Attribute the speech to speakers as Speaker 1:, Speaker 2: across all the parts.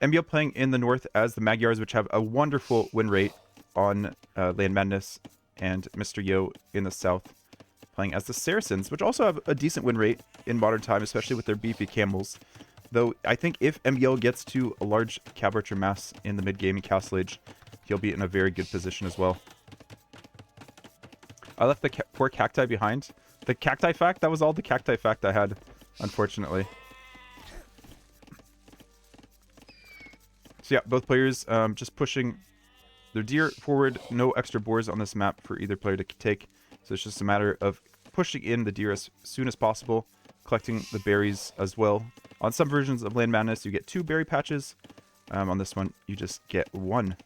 Speaker 1: MbL playing in the north as the Magyars, which have a wonderful win rate on Land Madness, and Mr. Yo in the south playing as the Saracens, which also have a decent win rate in modern time, especially with their beefy camels. Though I think if MbL gets to a large Cav Archer mass in the mid game in Castle Age, he'll be in a very good position as well. I left the poor cacti behind. The cacti fact, that was all the cacti fact I had, unfortunately. So yeah, both players just pushing their deer forward. No extra boars on this map for either player to take. So it's just a matter of pushing in the deer as soon as possible, collecting the berries as well. On some versions of Land Madness, you get 2 berry patches. On this one, you just get 1.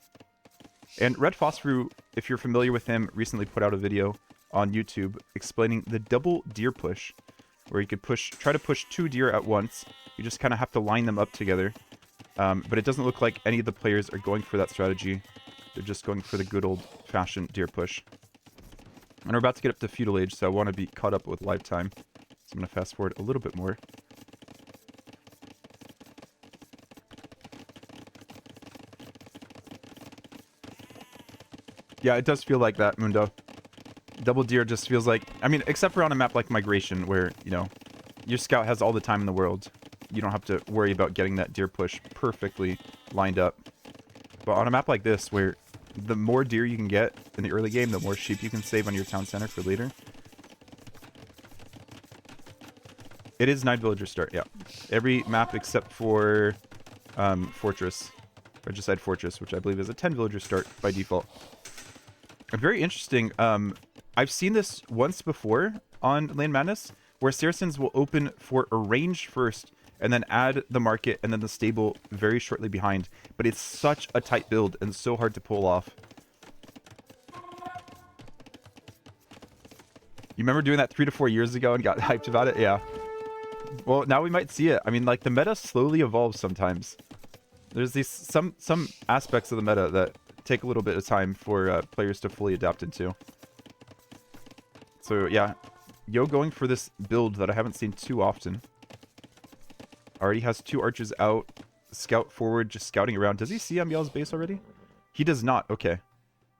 Speaker 1: And Red Phosphor, if you're familiar with him, recently put out a video on YouTube explaining the double deer push, where you could try to push 2 deer at once. You just kind of have to line them up together. But it doesn't look like any of the players are going for that strategy. They're just going for the good old-fashioned deer push. And we're about to get up to Feudal Age, so I want to be caught up with live time. So I'm going to fast forward a little bit more. Yeah, it does feel like that, Mundo. Double deer just feels like... I mean, except for on a map like Migration, where, you know, your scout has all the time in the world. You don't have to worry about getting that deer push perfectly lined up. But on a map like this, where the more deer you can get in the early game, the more sheep you can save on your town center for later. It is 9 villager start, yeah. Every map except for Fortress. Regicide Fortress, which I believe is a 10 villager start by default. Very interesting. I've seen this once before on Land Madness, where Saracens will open for a range first, and then add the market and then the stable very shortly behind. But it's such a tight build and so hard to pull off. You remember doing that 3 to 4 years ago and got hyped about it? Yeah. Well, now we might see it. I mean, like, the meta slowly evolves sometimes. There's these some aspects of the meta that take a little bit of time for players to fully adapt into. So, yeah. Yo going for this build that I haven't seen too often. Already has 2 archers out. Scout forward, just scouting around. Does he see MbL's base already? He does not. Okay.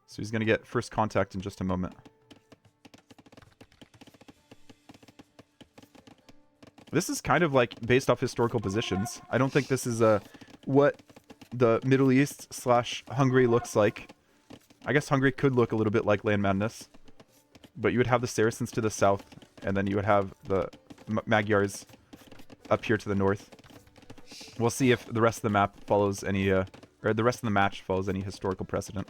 Speaker 1: So he's going to get first contact in just a moment. This is kind of like based off historical positions. I don't think this is what the Middle East / Hungary looks like. I guess Hungary could look a little bit like Land Madness. But you would have the Saracens to the south, and then you would have the Magyars up here to the north. We'll see if the rest of the map follows any, or the rest of the match follows any historical precedent.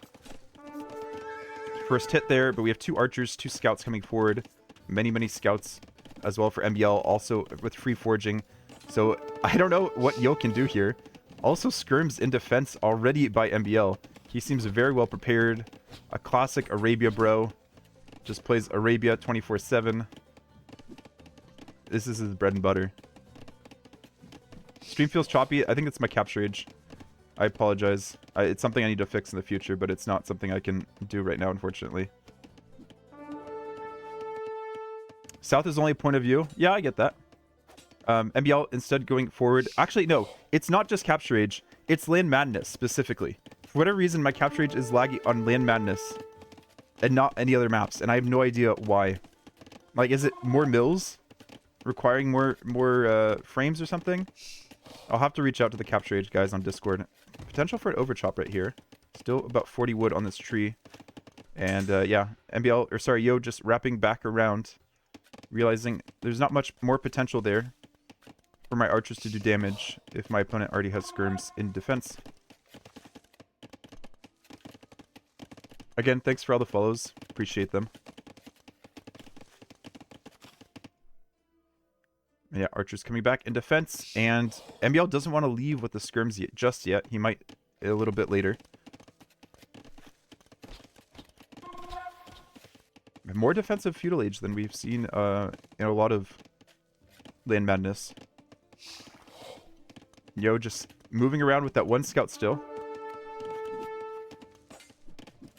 Speaker 1: First hit there, but we have 2 archers, 2 scouts coming forward. Many scouts as well for MbL, also with free forging. So I don't know what Yo can do here. Also skirms in defense already by MbL. He seems very well prepared. A classic Arabia bro. Just plays Arabia 24/7. This is his bread and butter. Stream feels choppy. I think it's my capture age. I apologize. It's something I need to fix in the future, but it's not something I can do right now, unfortunately. South is only a point of view. Yeah, I get that. MbL instead going forward. Actually, no. It's not just capture age. It's Land Madness, specifically. For whatever reason, my capture age is laggy on Land Madness. And not any other maps. And I have no idea why. Like, is it more mills? Requiring more frames or something? I'll have to reach out to the capture age guys on Discord. Potential for an overchop right here. Still about 40 wood on this tree. And yeah, MbL, or sorry, Yo just wrapping back around. Realizing there's not much more potential there for my archers to do damage if my opponent already has skirms in defense. Again, thanks for all the follows. Appreciate them. Yeah, archers coming back in defense, and MbL doesn't want to leave with the skirms just yet. He might a little bit later. More defensive Feudal Age than we've seen in a lot of Land Madness. Yo just moving around with that 1 scout still.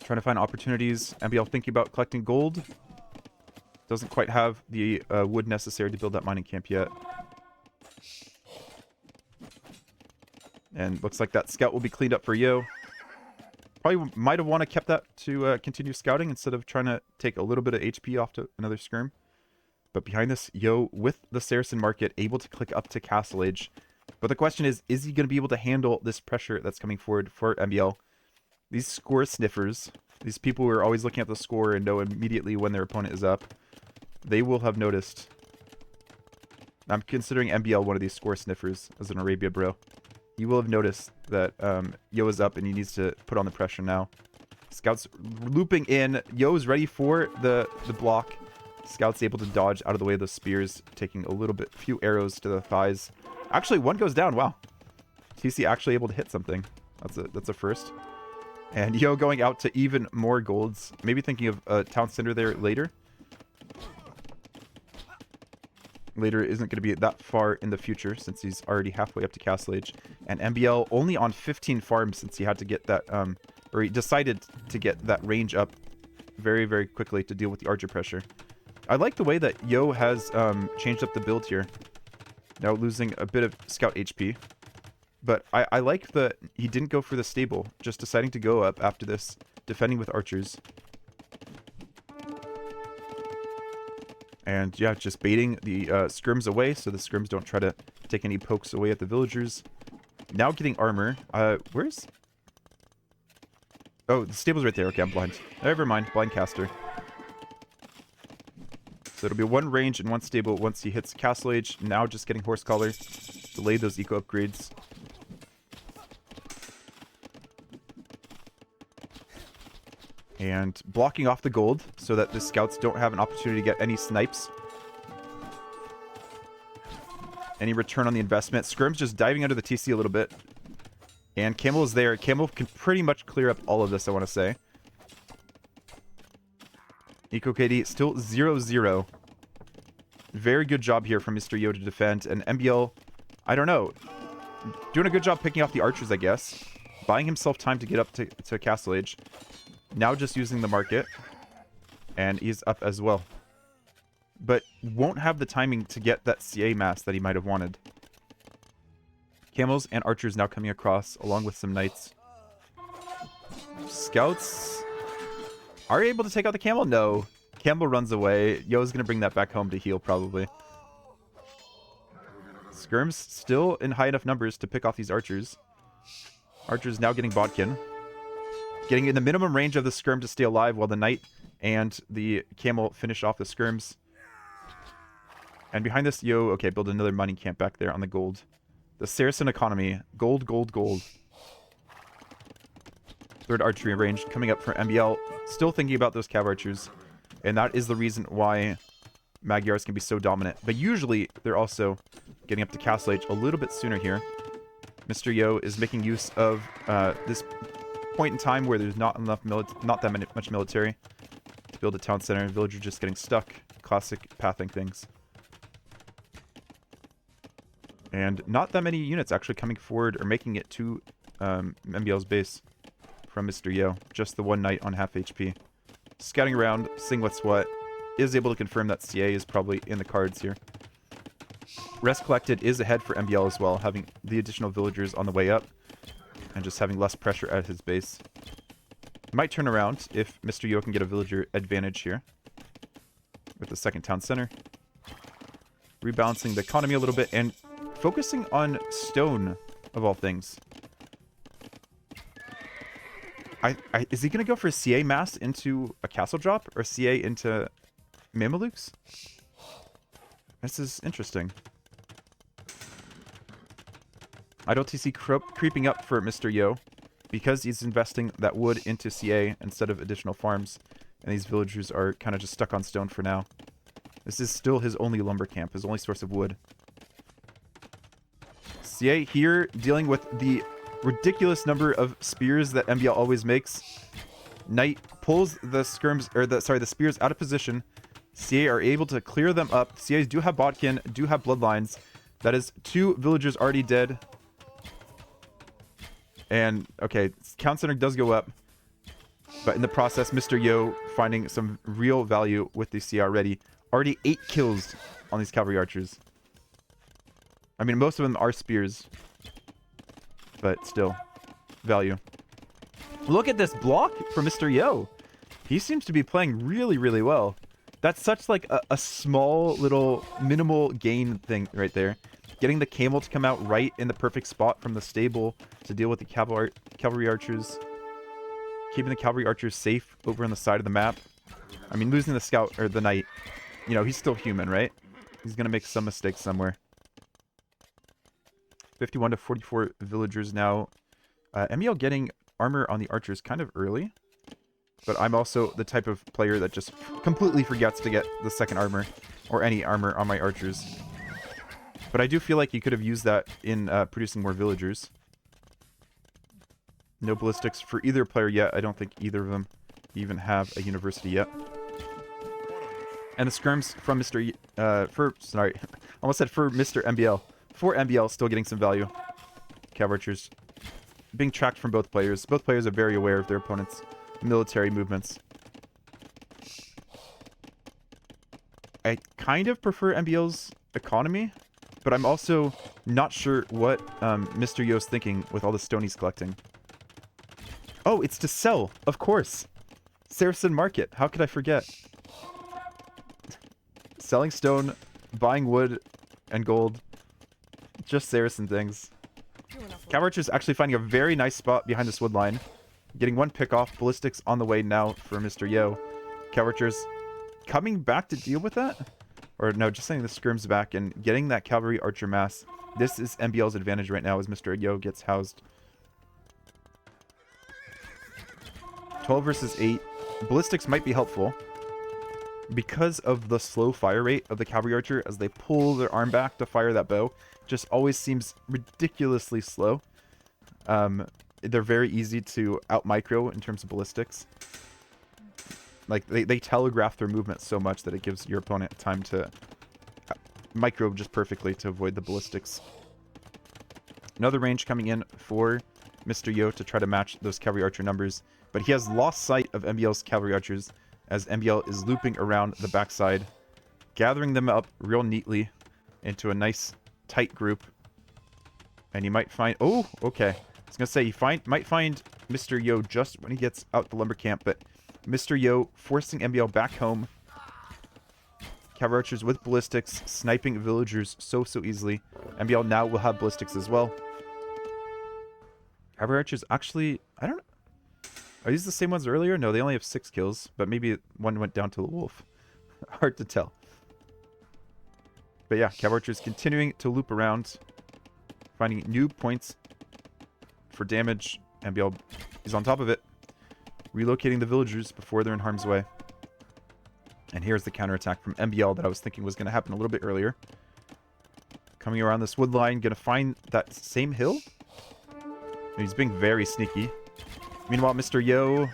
Speaker 1: Trying to find opportunities. MbL thinking about collecting gold. Doesn't quite have the wood necessary to build that mining camp yet. And looks like that scout will be cleaned up for Yo. Probably might have wanted to kept that to continue scouting instead of trying to take a little bit of HP off to another skirm. But behind this, Yo with the Saracen market able to click up to Castle Age. But the question is he going to be able to handle this pressure that's coming forward for MbL? These score sniffers, these people who are always looking at the score and know immediately when their opponent is up, they will have noticed. I'm considering MbL one of these score sniffers as an Arabia bro. You will have noticed that Yo is up and he needs to put on the pressure now. Scouts looping in. Yo is ready for the block. Scout's able to dodge out of the way of the spears, taking a few arrows to the thighs. Actually, one goes down. Wow. TC actually able to hit something. That's a first. And Yo going out to even more golds. Maybe thinking of a town center there later. Later isn't going to be that far in the future since he's already halfway up to Castle Age. And MbL only on 15 farms since he had to get that, or he decided to get that range up very, very quickly to deal with the archer pressure. I like the way that Yo has changed up the build here. Now losing a bit of scout HP. But I like that he didn't go for the stable, just deciding to go up after this, defending with archers. And yeah, just baiting the scrims away so the scrims don't try to take any pokes away at the villagers. Now getting armor. Where's... Oh, the stable's right there. Okay, I'm blind. Never mind. Blind caster. So it'll be one range and one stable once he hits Castle Age. Now just getting horse collar. Delay those eco upgrades. And blocking off the gold so that the scouts don't have an opportunity to get any snipes. Any return on the investment. Skirm's just diving under the TC a little bit. And Camel is there. Camel can pretty much clear up all of this, I want to say. Eco KD still 0-0. Very good job here from Mr. Yo to defend. And MbL, I don't know. Doing a good job picking off the archers, I guess. Buying himself time to get up to Castle Age. Now just using the market. And he's up as well. But won't have the timing to get that CA mass that he might have wanted. Camels and archers now coming across along with some knights. Scouts are you able to take out the camel? No. Camel runs away. Yo's going to bring that back home to heal probably. Skirms still in high enough numbers to pick off these archers. Archers now getting Bodkin. Getting in the minimum range of the skirm to stay alive while the knight and the camel finish off the skirms. And behind this, Yo, okay, build another mining camp back there on the gold. The Saracen economy. Gold, gold, gold. Third archery range coming up for MbL. Still thinking about those cav archers. And that is the reason why Magyars can be so dominant. But usually, they're also getting up to Castle Age a little bit sooner here. Mr. Yo is making use of this point in time where there's not that much military to build a town center. Villagers just getting stuck. Classic pathing things. And not that many units actually coming forward or making it to MbL's base from Mr. Yo. Just the one knight on half HP. Scouting around, seeing what's what. Is able to confirm that CA is probably in the cards here. Rest collected is ahead for MbL as well, having the additional villagers on the way up. And just having less pressure at his base. Might turn around if Mr. Yo can get a villager advantage here. With the second town center. Rebalancing the economy a little bit and focusing on stone, of all things. Is he going to go for a CA mass into a castle drop? Or CA into Mamelukes? This is interesting. Idle TC creeping up for Mr. Yo. Because he's investing that wood into CA instead of additional farms. And these villagers are kind of just stuck on stone for now. This is still his only lumber camp, his only source of wood. CA here dealing with the ridiculous number of spears that MbL always makes. Knight pulls the skirms, or the spears out of position. CA are able to clear them up. CAs do have Bodkin, do have bloodlines. That is 2 villagers already dead. And, okay, count center does go up. But in the process, Mr. Yo finding some real value with the CA already. Already 8 kills on these cavalry archers. I mean, most of them are spears. but still, value. Look at this block from Mr. Yo. He seems to be playing really, really well. That's such like a small little minimal gain thing right there. Getting the camel to come out right in the perfect spot from the stable to deal with the cavalry archers. Keeping the cavalry archers safe over on the side of the map. I mean, losing the scout or the knight, you know, he's still human, right? He's gonna make some mistakes somewhere. 51 to 44 villagers now. MbL getting armor on the archers kind of early. But I'm also the type of player that just completely forgets to get the second armor or any armor on my archers. But I do feel like you could have used that in producing more villagers. No ballistics for either player yet. I don't think either of them even have a university yet. And the skirms from Mr. Sorry, almost said for Mr. MbL. For MbL, still getting some value. Cav archers being tracked from both players. Both players are very aware of their opponent's military movements. I kind of prefer MbL's economy, but I'm also not sure what Mr. Yo's thinking with all the stone he's collecting. Oh, it's to sell, of course. Saracen market, how could I forget? Selling stone, buying wood and gold. Just Saracen things. Cav archers actually finding a very nice spot behind this wood line. Getting one pick off. Ballistics on the way now for Mr. Yo. Cav archers coming back to deal with that? Or no, just sending the skirms back and getting that cavalry archer mass. This is MbL's advantage right now as Mr. Yo gets housed. 12 versus 8. Ballistics might be helpful. Because of the slow fire rate of the cavalry archer as they pull their arm back to fire that bow. Just always seems ridiculously slow. They're very easy to out-micro in terms of ballistics. Like, they telegraph their movement so much that it gives your opponent time to micro just perfectly to avoid the ballistics. Another range coming in for Mr. Yo to try to match those cavalry archer numbers. But he has lost sight of MbL's cavalry archers as MbL is looping around the backside, gathering them up real neatly into a nice, tight group. And you might find... Oh, okay. I was going to say, you might find Mr. Yo just when he gets out the lumber camp, but Mr. Yo forcing MbL back home. Cavalry archers with ballistics, sniping villagers so easily. MbL now will have ballistics as well. Cavalry archers actually... I don't know. Are these the same ones earlier? No, they only have 6 kills, but maybe one went down to the wolf. Hard to tell. But yeah, Cav archers continuing to loop around, finding new points for damage. MbL is on top of it, relocating the villagers before they're in harm's way. And here's the counterattack from MbL that I was thinking was going to happen a little bit earlier. Coming around this wood line, going to find that same hill. And he's being very sneaky. Meanwhile, Mr. Yo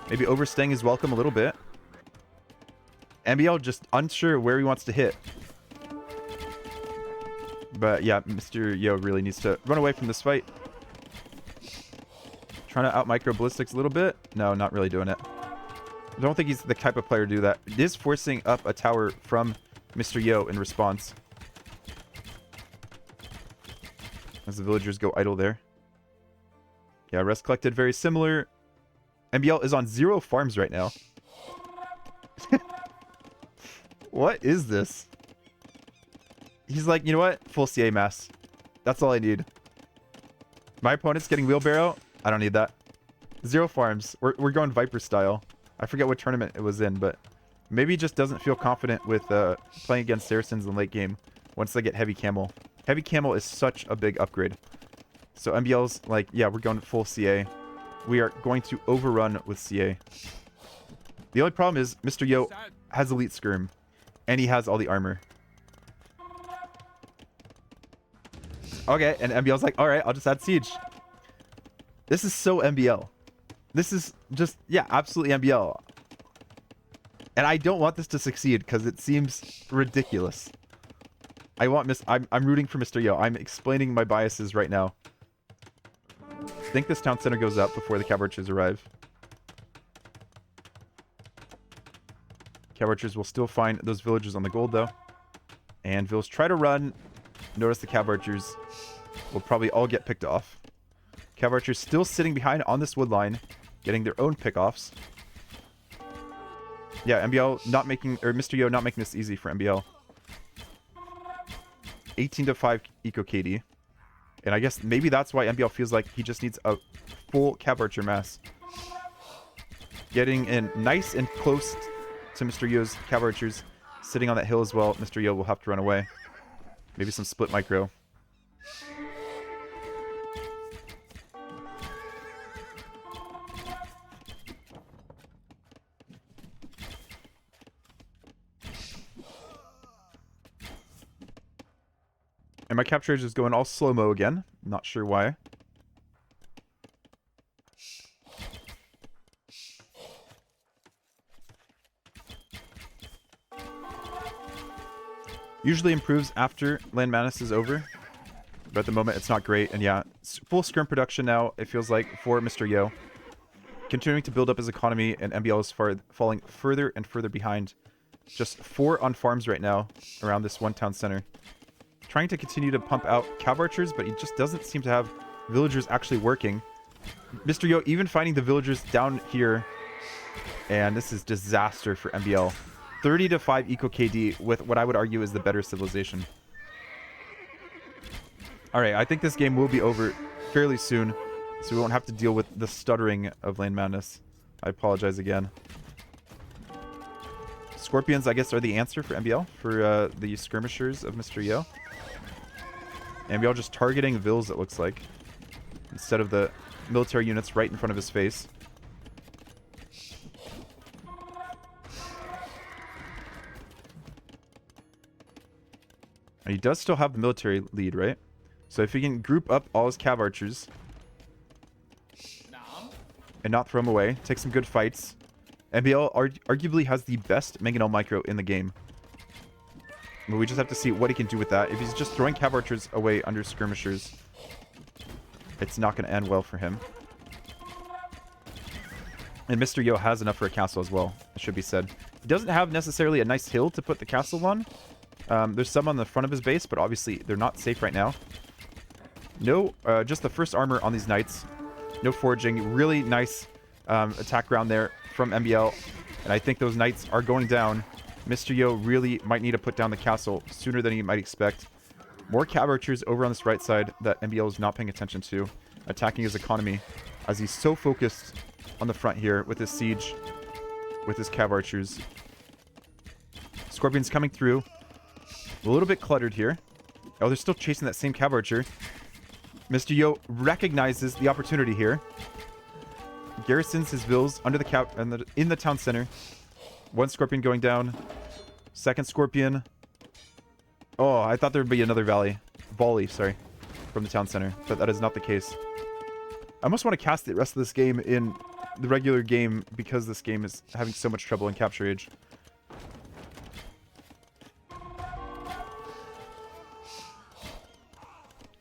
Speaker 1: maybe overstaying his welcome a little bit. MbL just unsure where he wants to hit. But yeah, Mr. Yo really needs to run away from this fight. Trying to out-micro ballistics a little bit. No, not really doing it. I don't think he's the type of player to do that. It is forcing up a tower from Mr. Yo in response. As the villagers go idle there. Yeah, rest collected, very similar. MbL is on 0 farms right now. What is this? He's like, you know what? Full CA mass. That's all I need. My opponent's getting wheelbarrow. I don't need that. 0 farms. We're going Viper style. I forget what tournament it was in, but maybe he just doesn't feel confident with playing against Saracens in late game once they get heavy camel. Heavy camel is such a big upgrade. So MbL's like, yeah, we're going full CA. We are going to overrun with CA. The only problem is Mr. Yo has elite skirm, and he has all the armor. Okay, and MbL's like, all right, I'll just add siege. This is so MbL. This is just, yeah, absolutely MbL. And I don't want this to succeed because it seems ridiculous. I'm rooting for Mr. Yo. I'm explaining my biases right now. I think this town center goes up before the cav archers arrive. Cav archers will still find those villagers on the gold though. And villagers try to run. Notice the cav archers will probably all get picked off. Cav Archers still sitting behind on this wood line, getting their own pickoffs. Yeah, MbL not making, or Mr. Yo not making this easy for MbL. 18-5 eco KD. And I guess maybe that's why MbL feels like he just needs a full Cav Archer mass. Getting in nice and close to Mr. Yo's Cav Archers. Sitting on that hill as well. Mr. Yo will have to run away. Maybe some split micro. And my capture is just going all slow-mo again. Not sure why. Usually improves after Land Madness is over. But at the moment, it's not great. And yeah, full scrim production now, it feels like, for Mr. Yo. Continuing to build up his economy, and MbL is falling further and further behind. Just 4 on farms right now around this one town center. Trying to continue to pump out Cav Archers, but he just doesn't seem to have villagers actually working. Mr. Yo even finding the villagers down here. And this is disaster for MbL. 30-5 eco KD with what I would argue is the better civilization. Alright, I think this game will be over fairly soon, so we won't have to deal with the stuttering of Land Madness. I apologize again. Scorpions, I guess, are the answer for MbL, for the skirmishers of Mr. Yo. MbL just targeting vills, it looks like, instead of the military units right in front of his face. And he does still have the military lead, right? So if he can group up all his Cav Archers and not throw them away, take some good fights. MbL arguably has the best Mangonel micro in the game. But we just have to see what he can do with that. If he's just throwing Cav Archers away under skirmishers, it's not going to end well for him. And Mr. Yo has enough for a castle as well, it should be said. He doesn't have necessarily a nice hill to put the castle on. There's some on the front of his base, but obviously they're not safe right now. No, just the first armor on these knights. No foraging. Really nice attack round there from MbL. And I think those knights are going down. Mr. Yo really might need to put down the castle sooner than he might expect. More Cav Archers over on this right side that MbL is not paying attention to. Attacking his economy as he's so focused on the front here with his siege, with his Cav Archers. Scorpions coming through. A little bit cluttered here. Oh, they're still chasing that same Cav Archer. Mr. Yo recognizes the opportunity here. Garrisons his vills under the in the town center. One Scorpion going down. Second Scorpion. Oh, I thought there would be another volley, sorry, from the town center, but that is not the case. I almost want to cast the rest of this game in the regular game because this game is having so much trouble in Capture Age.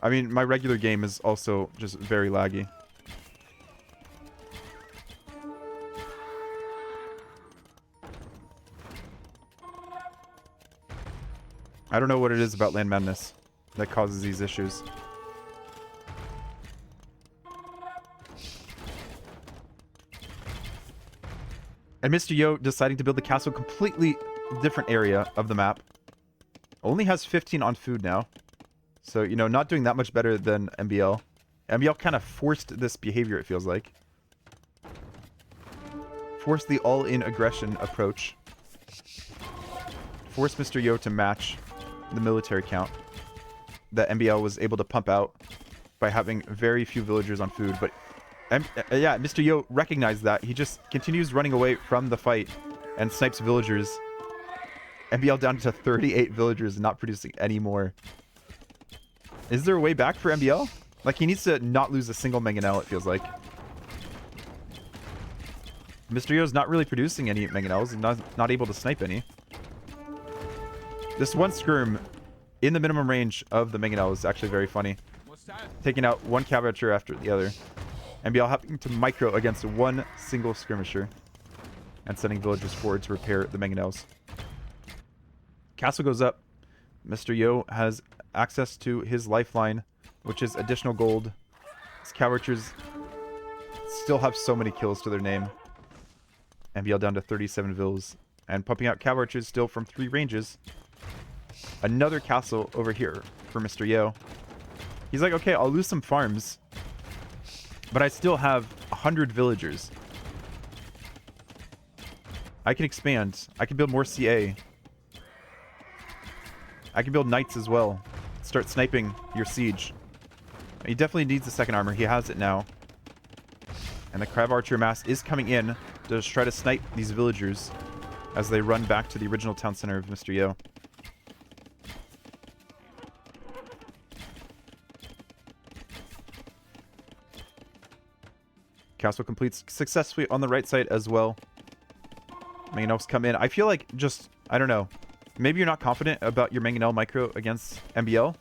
Speaker 1: I mean, my regular game is also just very laggy. I don't know what it is about Land Madness that causes these issues. And Mr. Yo deciding to build the castle completely different area of the map. Only has 15 on food now. So, you know, not doing that much better than MbL. MbL kind of forced this behavior, it feels like. Forced the all-in aggression approach. Forced Mr. Yo to match the military count that MbL was able to pump out by having very few villagers on food. But, yeah, Mr. Yo recognized that. He just continues running away from the fight and snipes villagers. MbL down to 38 villagers, not producing any more. Is there a way back for MbL? Like, he needs to not lose a single Mangonel, it feels like. Mr. Yo's not really producing any Mangonels and not able to snipe any. This one skirm in the minimum range of the Mangonel is actually very funny. Taking out one Cav Archer after the other. MbL having to micro against one single skirmisher. And sending villagers forward to repair the Mangonels. Castle goes up. Mr. Yo has access to his lifeline, which is additional gold. These Cav Archers still have so many kills to their name. MbL down to 37 vills. And pumping out Cav Archers still from 3 ranges. Another castle over here for Mr. Yo. He's like, okay, I'll lose some farms. But I still have 100 villagers. I can expand. I can build more CA. I can build knights as well. Start sniping your siege. He definitely needs the second armor. He has it now. And the Cav Archer mass is coming in to just try to snipe these villagers as they run back to the original town center of Mr. Yo. Castle completes successfully on the right side as well. Mangonels come in. I feel like just, I don't know. Maybe you're not confident about your Mangonel micro against MbL.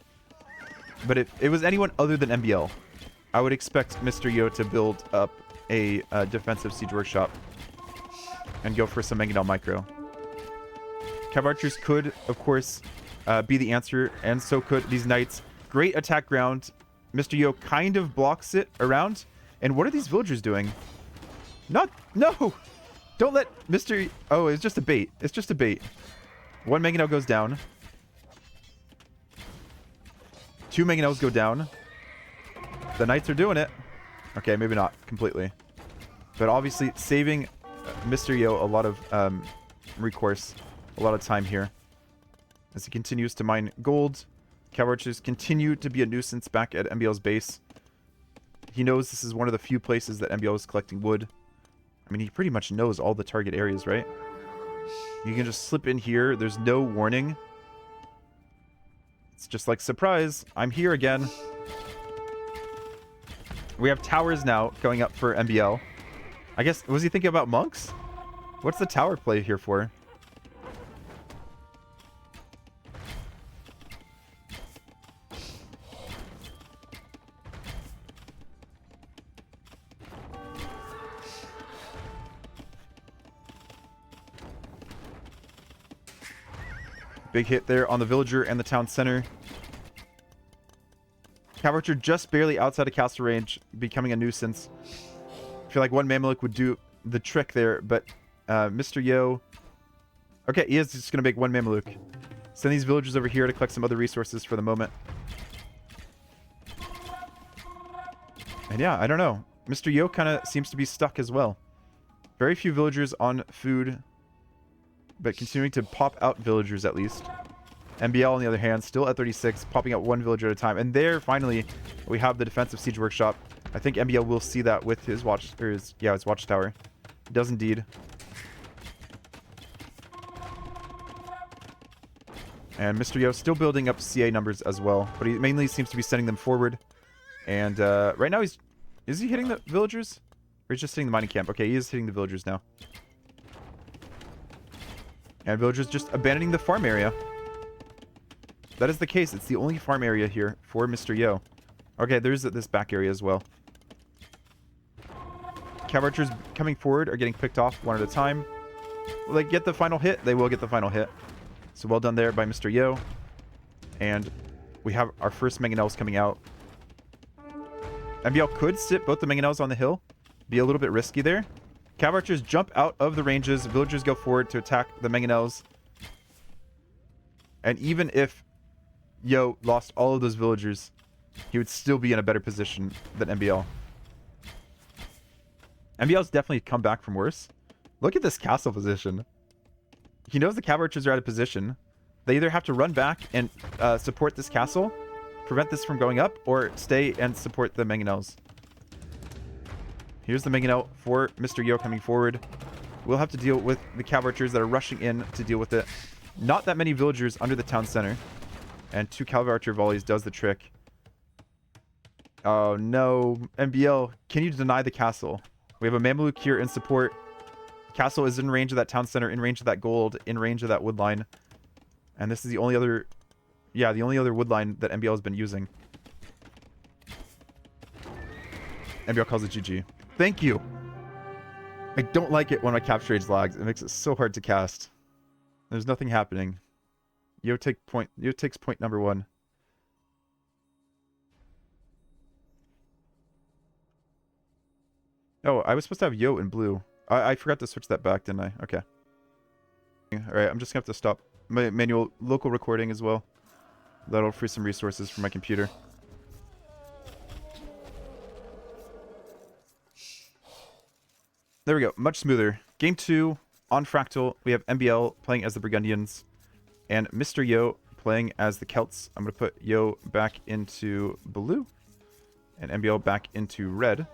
Speaker 1: But if it was anyone other than MbL, I would expect Mr. Yo to build up a defensive siege workshop and go for some Mangonel micro. Cav Archers could, of course, be the answer, and so could these knights. Great attack ground. Mr. Yo kind of blocks it around. And what are these villagers doing? No! Don't let Mr. Oh, it's just a bait. It's just a bait. 1 Mangonel goes down. 2 Mangonels go down. The knights are doing it. Okay, maybe not completely. But obviously saving Mr. Yo a lot of recourse. A lot of time here. As he continues to mine gold. Cav Archers continue to be a nuisance back at MbL's base. He knows this is one of the few places that MbL is collecting wood. I mean, he pretty much knows all the target areas, right? You can just slip in here. There's no warning. It's just like, surprise, I'm here again. We have towers now going up for MbL. I guess, was he thinking about monks? What's the tower play here for? Big hit there on the villager and the town center. Cav Archer just barely outside of castle range, becoming a nuisance. I feel like 1 Mameluke would do the trick there, but Mr. Yo... Okay, he is just going to make 1 Mameluke. Send these villagers over here to collect some other resources for the moment. And yeah, I don't know. Mr. Yo kind of seems to be stuck as well. Very few villagers on food, but continuing to pop out villagers at least. MbL, on the other hand, still at 36, popping out 1 villager at a time. And there, finally, we have the defensive siege workshop. I think MbL will see that with his his watchtower. It does indeed. And Mr. Yo still building up CA numbers as well, but he mainly seems to be sending them forward. And right now is he hitting the villagers? Or he's just hitting the mining camp? Okay, he is hitting the villagers now. And villagers just abandoning the farm area. That is the case. It's the only farm area here for Mr. Yo. Okay, there's this back area as well. Cav Archers coming forward are getting picked off one at a time. Will they get the final hit? They will get the final hit. So well done there by Mr. Yo. And we have our first Mangonels coming out. MbL could sit both the Mangonels on the hill. Be a little bit risky there. Cav Archers jump out of the ranges. Villagers go forward to attack the Mangonels. And even if Yo lost all of those villagers, he would still be in a better position than MbL. MbL's definitely come back from worse. Look at this castle position. He knows the Cav Archers are out of position. They either have to run back and support this castle, prevent this from going up, or stay and support the Mangonels. Here's the Mangonel for Mr. Yo coming forward. We'll have to deal with the Cav Archers that are rushing in to deal with it. Not that many villagers under the town center. And 2 Cav Archer volleys does the trick. Oh no. MbL, can you deny the castle? We have a Mameluke here in support. Castle is in range of that town center, in range of that gold, in range of that wood line. And this is the only other... Yeah, the only other wood line that MbL has been using. MbL calls it GG. Thank you. I don't like it when my capture rage lags. It makes it so hard to cast. There's nothing happening. Yo takes point number 1. Oh, I was supposed to have Yo in blue. I forgot to switch that back, didn't I? Okay. Alright, I'm just going to have to stop my manual local recording as well. That'll free some resources for my computer. There we go. Much smoother. Game 2 on Fractal. We have MbL playing as the Burgundians and Mr. Yo playing as the Celts. I'm going to put Yo back into blue and MbL back into red.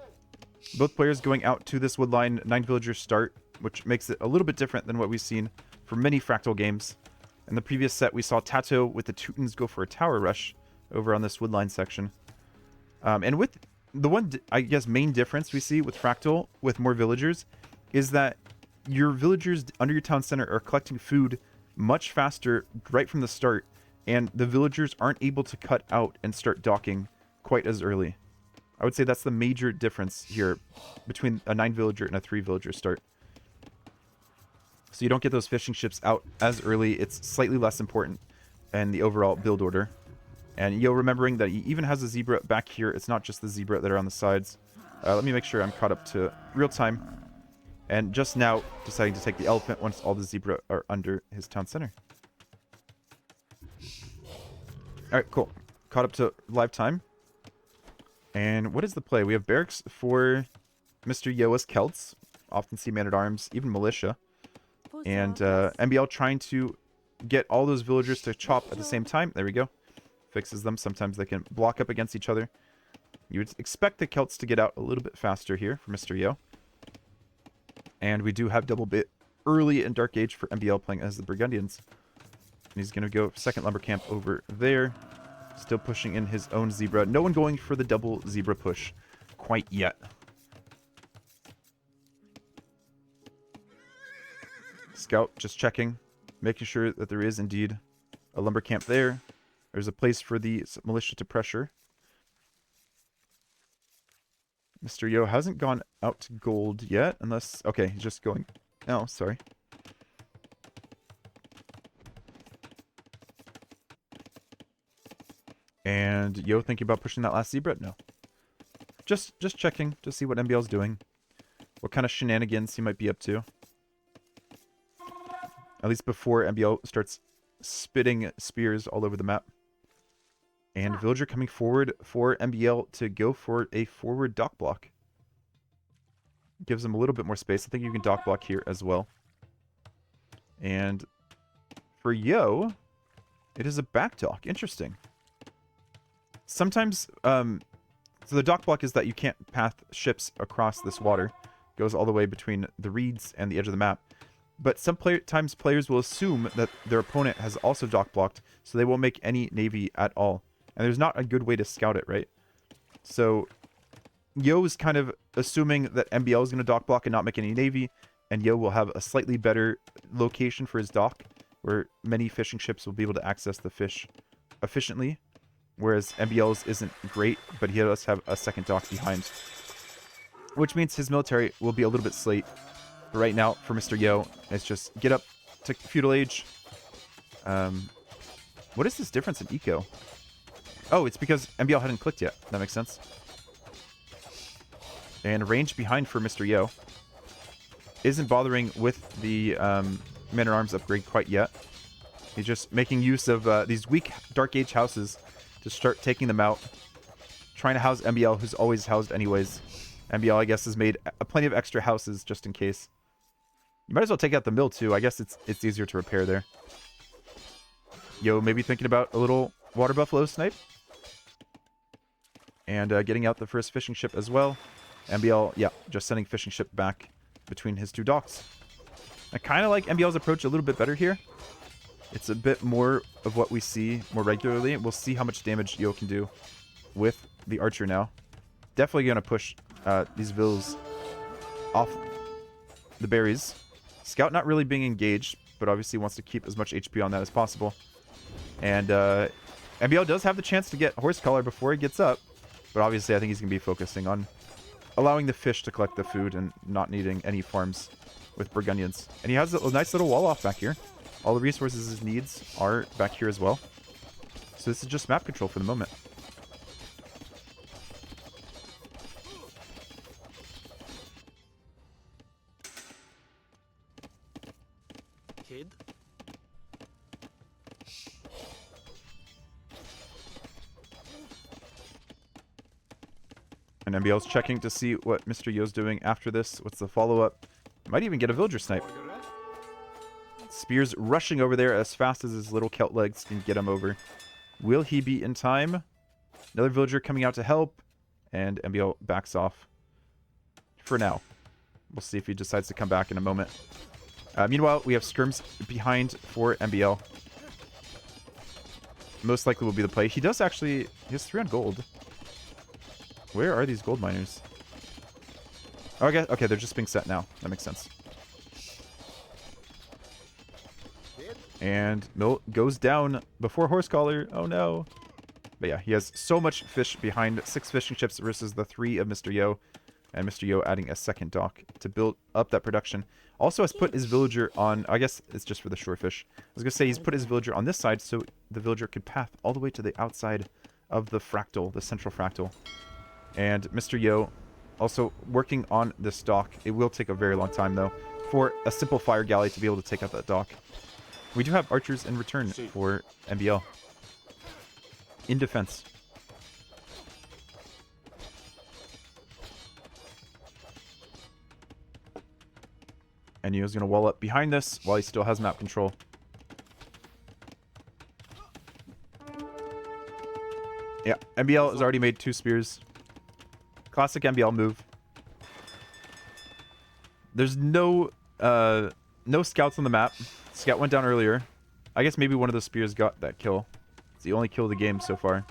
Speaker 1: Both players going out to this woodline 9 villager start, which makes it a little bit different than what we've seen for many Fractal games. In the previous set, we saw Tato with the Teutons go for a tower rush over on this woodline section. And with the one, I guess, main difference we see with Fractal with more villagers is that your villagers under your town center are collecting food much faster right from the start, and the villagers aren't able to cut out and start docking quite as early. I would say that's the major difference here between a 9 villager and a 3 villager start. So you don't get those fishing ships out as early. It's slightly less important in the overall build order. And Yo remembering that he even has a zebra back here. It's not just the zebra that are on the sides. Let me make sure I'm caught up to real time. And just now deciding to take the elephant once all the zebra are under his town center. Alright, cool. Caught up to live time. And what is the play? We have barracks for Mr. Yo as Celts. Often see man-at-arms, even militia. And MbL trying to get all those villagers to chop at the same time. There we go. Fixes them. Sometimes they can block up against each other. You would expect the Celts to get out a little bit faster here for Mr. Yo. And we do have double bit early in Dark Age for MbL playing as the Burgundians. And he's going to go second lumber camp over there. Still pushing in his own zebra. No one going for the double zebra push quite yet. Scout just checking, making sure that there is indeed a lumber camp there. There's a place for the militia to pressure. Mr. Yo hasn't gone out to gold yet, unless... Okay, he's just going... Oh, sorry. And Yo thinking about pushing that last zebra? No. Just checking to see what MbL's doing. What kind of shenanigans he might be up to. At least before MbL starts spitting spears all over the map. And villager coming forward for MbL to go for a forward dock block. Gives him a little bit more space. I think you can dock block here as well. And for Yo, it is a back dock. Interesting. Sometimes, so the dock block is that you can't path ships across this water. Goes all the way between the reeds and the edge of the map. But sometimes players will assume that their opponent has also dock blocked, so they won't make any navy at all. And there's not a good way to scout it, right? So Yo is kind of assuming that MbL is going to dock block and not make any navy, and Yo will have a slightly better location for his dock, where many fishing ships will be able to access the fish efficiently, whereas MbL's isn't great, but he does have a second dock behind. Which means his military will be a little bit slate. But right now, for Mr. Yo, it's just get up to feudal age. What is this difference in eco? Oh, it's because MbL hadn't clicked yet. That makes sense. And range behind for Mr. Yo. Isn't bothering with the man-at-arms upgrade quite yet. He's just making use of these weak Dark Age houses to start taking them out. Trying to house MbL, who's always housed anyways. MbL, I guess, has made plenty of extra houses just in case. You might as well take out the mill, too. I guess it's easier to repair there. Yo, maybe thinking about a little water buffalo snipe. And getting out the first fishing ship as well. MbL, yeah, just sending fishing ship back between his two docks. I kind of like MbL's approach a little bit better here. It's a bit more of what we see more regularly. We'll see how much damage Yo can do with the archer now. Definitely going to push these vills off the berries. Scout not really being engaged, but obviously wants to keep as much HP on that as possible. And MbL does have the chance to get horse collar before he gets up, but obviously I think he's going to be focusing on allowing the fish to collect the food and not needing any farms with Burgundians. And he has a nice little wall off back here. All the resources he needs are back here as well. So this is just map control for the moment. And MbL's checking to see what Mr. Yo's doing after this. What's the follow-up? Might even get a villager snipe. Spears rushing over there as fast as his little Celt legs can get him over. Will he be in time? Another villager coming out to help. And MbL backs off. For now. We'll see if he decides to come back in a moment. Meanwhile, we have skirms behind for MbL. Most likely will be the play. He does actually... He has 3 on gold. Where are these gold miners? Oh, okay, they're just being set now. That makes sense. And Mill goes down before Horsecaller. Oh no. But yeah, he has so much fish behind. 6 fishing ships versus the 3 of Mr. Yo. And Mr. Yo adding a second dock to build up that production. Also has put his villager on... I guess it's just for the shorefish. I was going to say he's put his villager on this side so the villager could path all the way to the outside of the fractal, the central fractal. And Mr. Yo also working on this dock. It will take a very long time, though, for a simple fire galley to be able to take out that dock. We do have archers in return for MbL. In defense. And Yo's going to wall up behind this while he still has map control. Yeah, MbL has already made 2 spears. Classic MbL move. There's no scouts on the map. Scout went down earlier. I guess maybe one of the spears got that kill. It's the only kill of the game so far.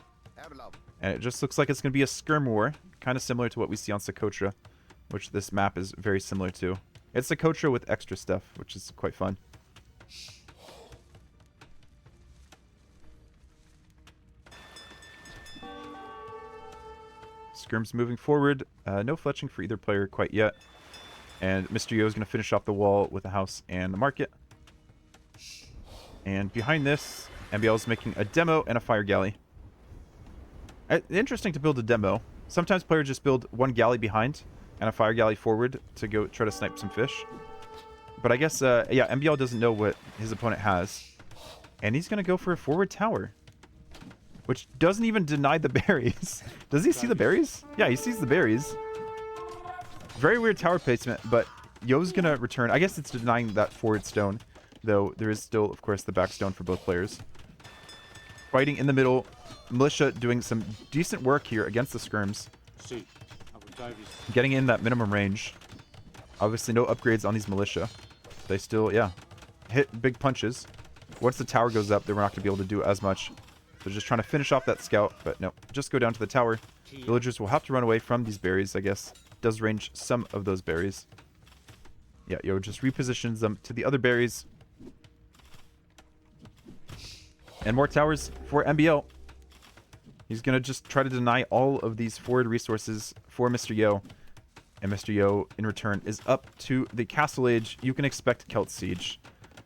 Speaker 1: And it just looks like it's going to be a skirm war. Kind of similar to what we see on Socotra, which this map is very similar to. It's Socotra with extra stuff, which is quite fun. Skirm's moving forward. No fletching for either player quite yet. And Mr. Yo is going to finish off the wall with a house and the market. And behind this, MbL is making a demo and a fire galley. Interesting to build a demo. Sometimes players just build one galley behind and a fire galley forward to go try to snipe some fish. But I guess, yeah, MbL doesn't know what his opponent has. And he's going to go for a forward tower. Which doesn't even deny the berries. Does he see the berries? Yeah, he sees the berries. Very weird tower placement, but Yo's going to return. I guess it's denying that forward stone, though there is still, of course, the back stone for both players. Fighting in the middle. Militia doing some decent work here against the skirms. Getting in that minimum range. Obviously no upgrades on these militia. They still, yeah, hit big punches. Once the tower goes up, they're not going to be able to do as much. They're just trying to finish off that scout, but no. Just go down to the tower. Villagers will have to run away from these berries, I guess. Does range some of those berries. Yeah, Yo just repositions them to the other berries. And more towers for MbL. He's going to just try to deny all of these forward resources for Mr. Yo. And Mr. Yo, in return, is up to the Castle Age. You can expect Celt Siege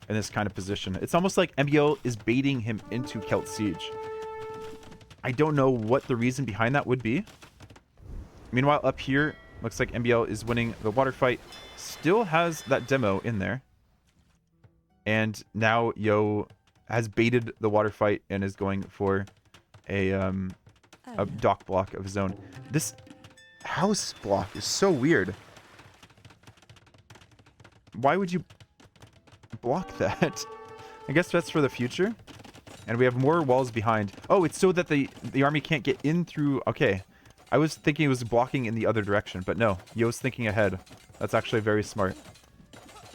Speaker 1: in this kind of position. It's almost like MbL is baiting him into Celt Siege. I don't know what the reason behind that would be. Meanwhile, up here, looks like MbL is winning the water fight. Still has that demo in there. And now Yo has baited the water fight and is going for a dock block of his own. This house block is so weird. Why would you block that? I guess that's for the future. And we have more walls behind. Oh, it's so that the army can't get in through... Okay. I was thinking it was blocking in the other direction, but no. Yo's thinking ahead. That's actually very smart.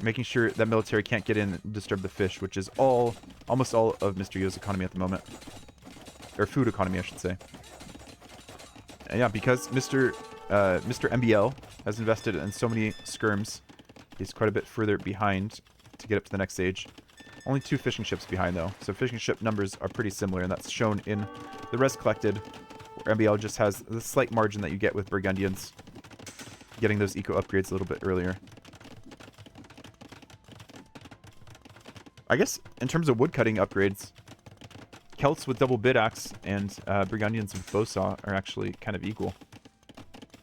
Speaker 1: Making sure that military can't get in and disturb the fish, which is almost all of Mr. Yo's economy at the moment. Or food economy, I should say. And yeah, because Mr. MbL has invested in so many skirms, he's quite a bit further behind to get up to the next stage. Only 2 fishing ships behind, though. So fishing ship numbers are pretty similar, and that's shown in the res collected, where MbL just has the slight margin that you get with Burgundians. Getting those eco upgrades a little bit earlier. I guess, in terms of woodcutting upgrades, Celts with double bid axe and Burgundians with bowsaw are actually kind of equal.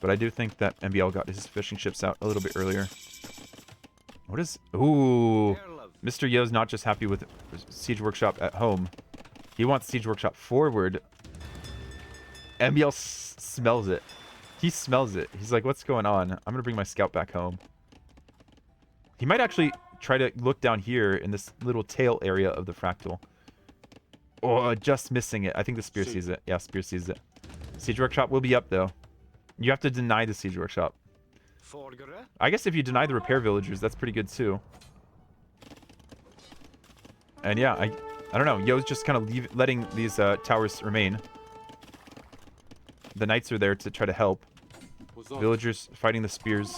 Speaker 1: But I do think that MbL got his fishing ships out a little bit earlier. What is... Ooh! Mr. Yo's not just happy with Siege Workshop at home. He wants Siege Workshop forward. MbL smells it. He smells it. He's like, what's going on? I'm going to bring my scout back home. He might actually try to look down here in this little tail area of the Fractal. Oh, just missing it. I think the Spear sees it. Yeah, Spear sees it. Siege Workshop will be up, though. You have to deny the Siege Workshop. I guess if you deny the repair villagers, that's pretty good, too. And yeah, I don't know. Yo's just kind of letting these towers remain. The knights are there to try to help. Villagers fighting the spears,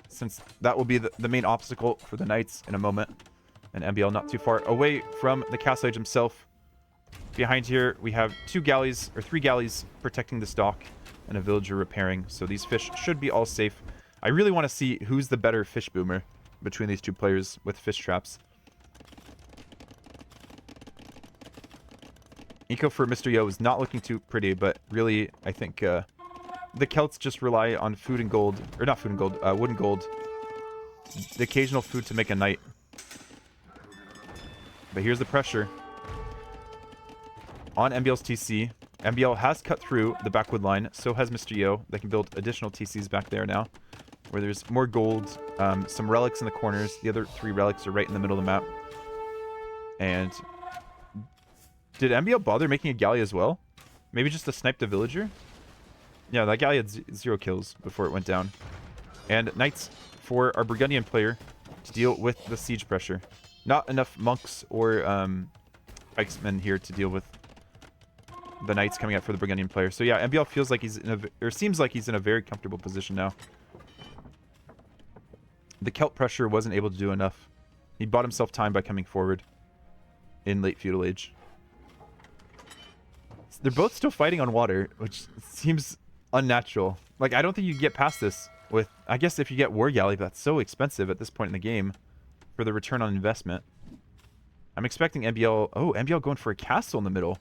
Speaker 1: since that will be the main obstacle for the knights in a moment. And MbL not too far away from the castle age himself. Behind here, we have 3 galleys protecting this dock and a villager repairing. So these fish should be all safe. I really want to see who's the better fish boomer between these two players with fish traps. Eco for Mr. Yo is not looking too pretty, but really, I think the Celts just rely on food and gold, or not food and gold, wood and gold. The occasional food to make a knight. But here's the pressure. On MbL's TC, MbL has cut through the backwood line, so has Mr. Yo. They can build additional TCs back there now, where there's more gold, some relics in the corners. The other 3 relics are right in the middle of the map. And did MbL bother making a galley as well? Maybe just to snipe the villager? Yeah, that galley had 0 kills before it went down. And knights for our Burgundian player to deal with the siege pressure. Not enough monks or pikesmen here to deal with the knights coming out for the Burgundian player. So yeah, MbL feels like he's in a, or seems like he's in a very comfortable position now. The Celt pressure wasn't able to do enough. He bought himself time by coming forward in late feudal age. They're both still fighting on water, which seems unnatural. Like, I don't think you can get past this with, I guess if you get War Galley, but that's so expensive at this point in the game for the return on investment. I'm expecting MbL, oh, MbL going for a castle in the middle.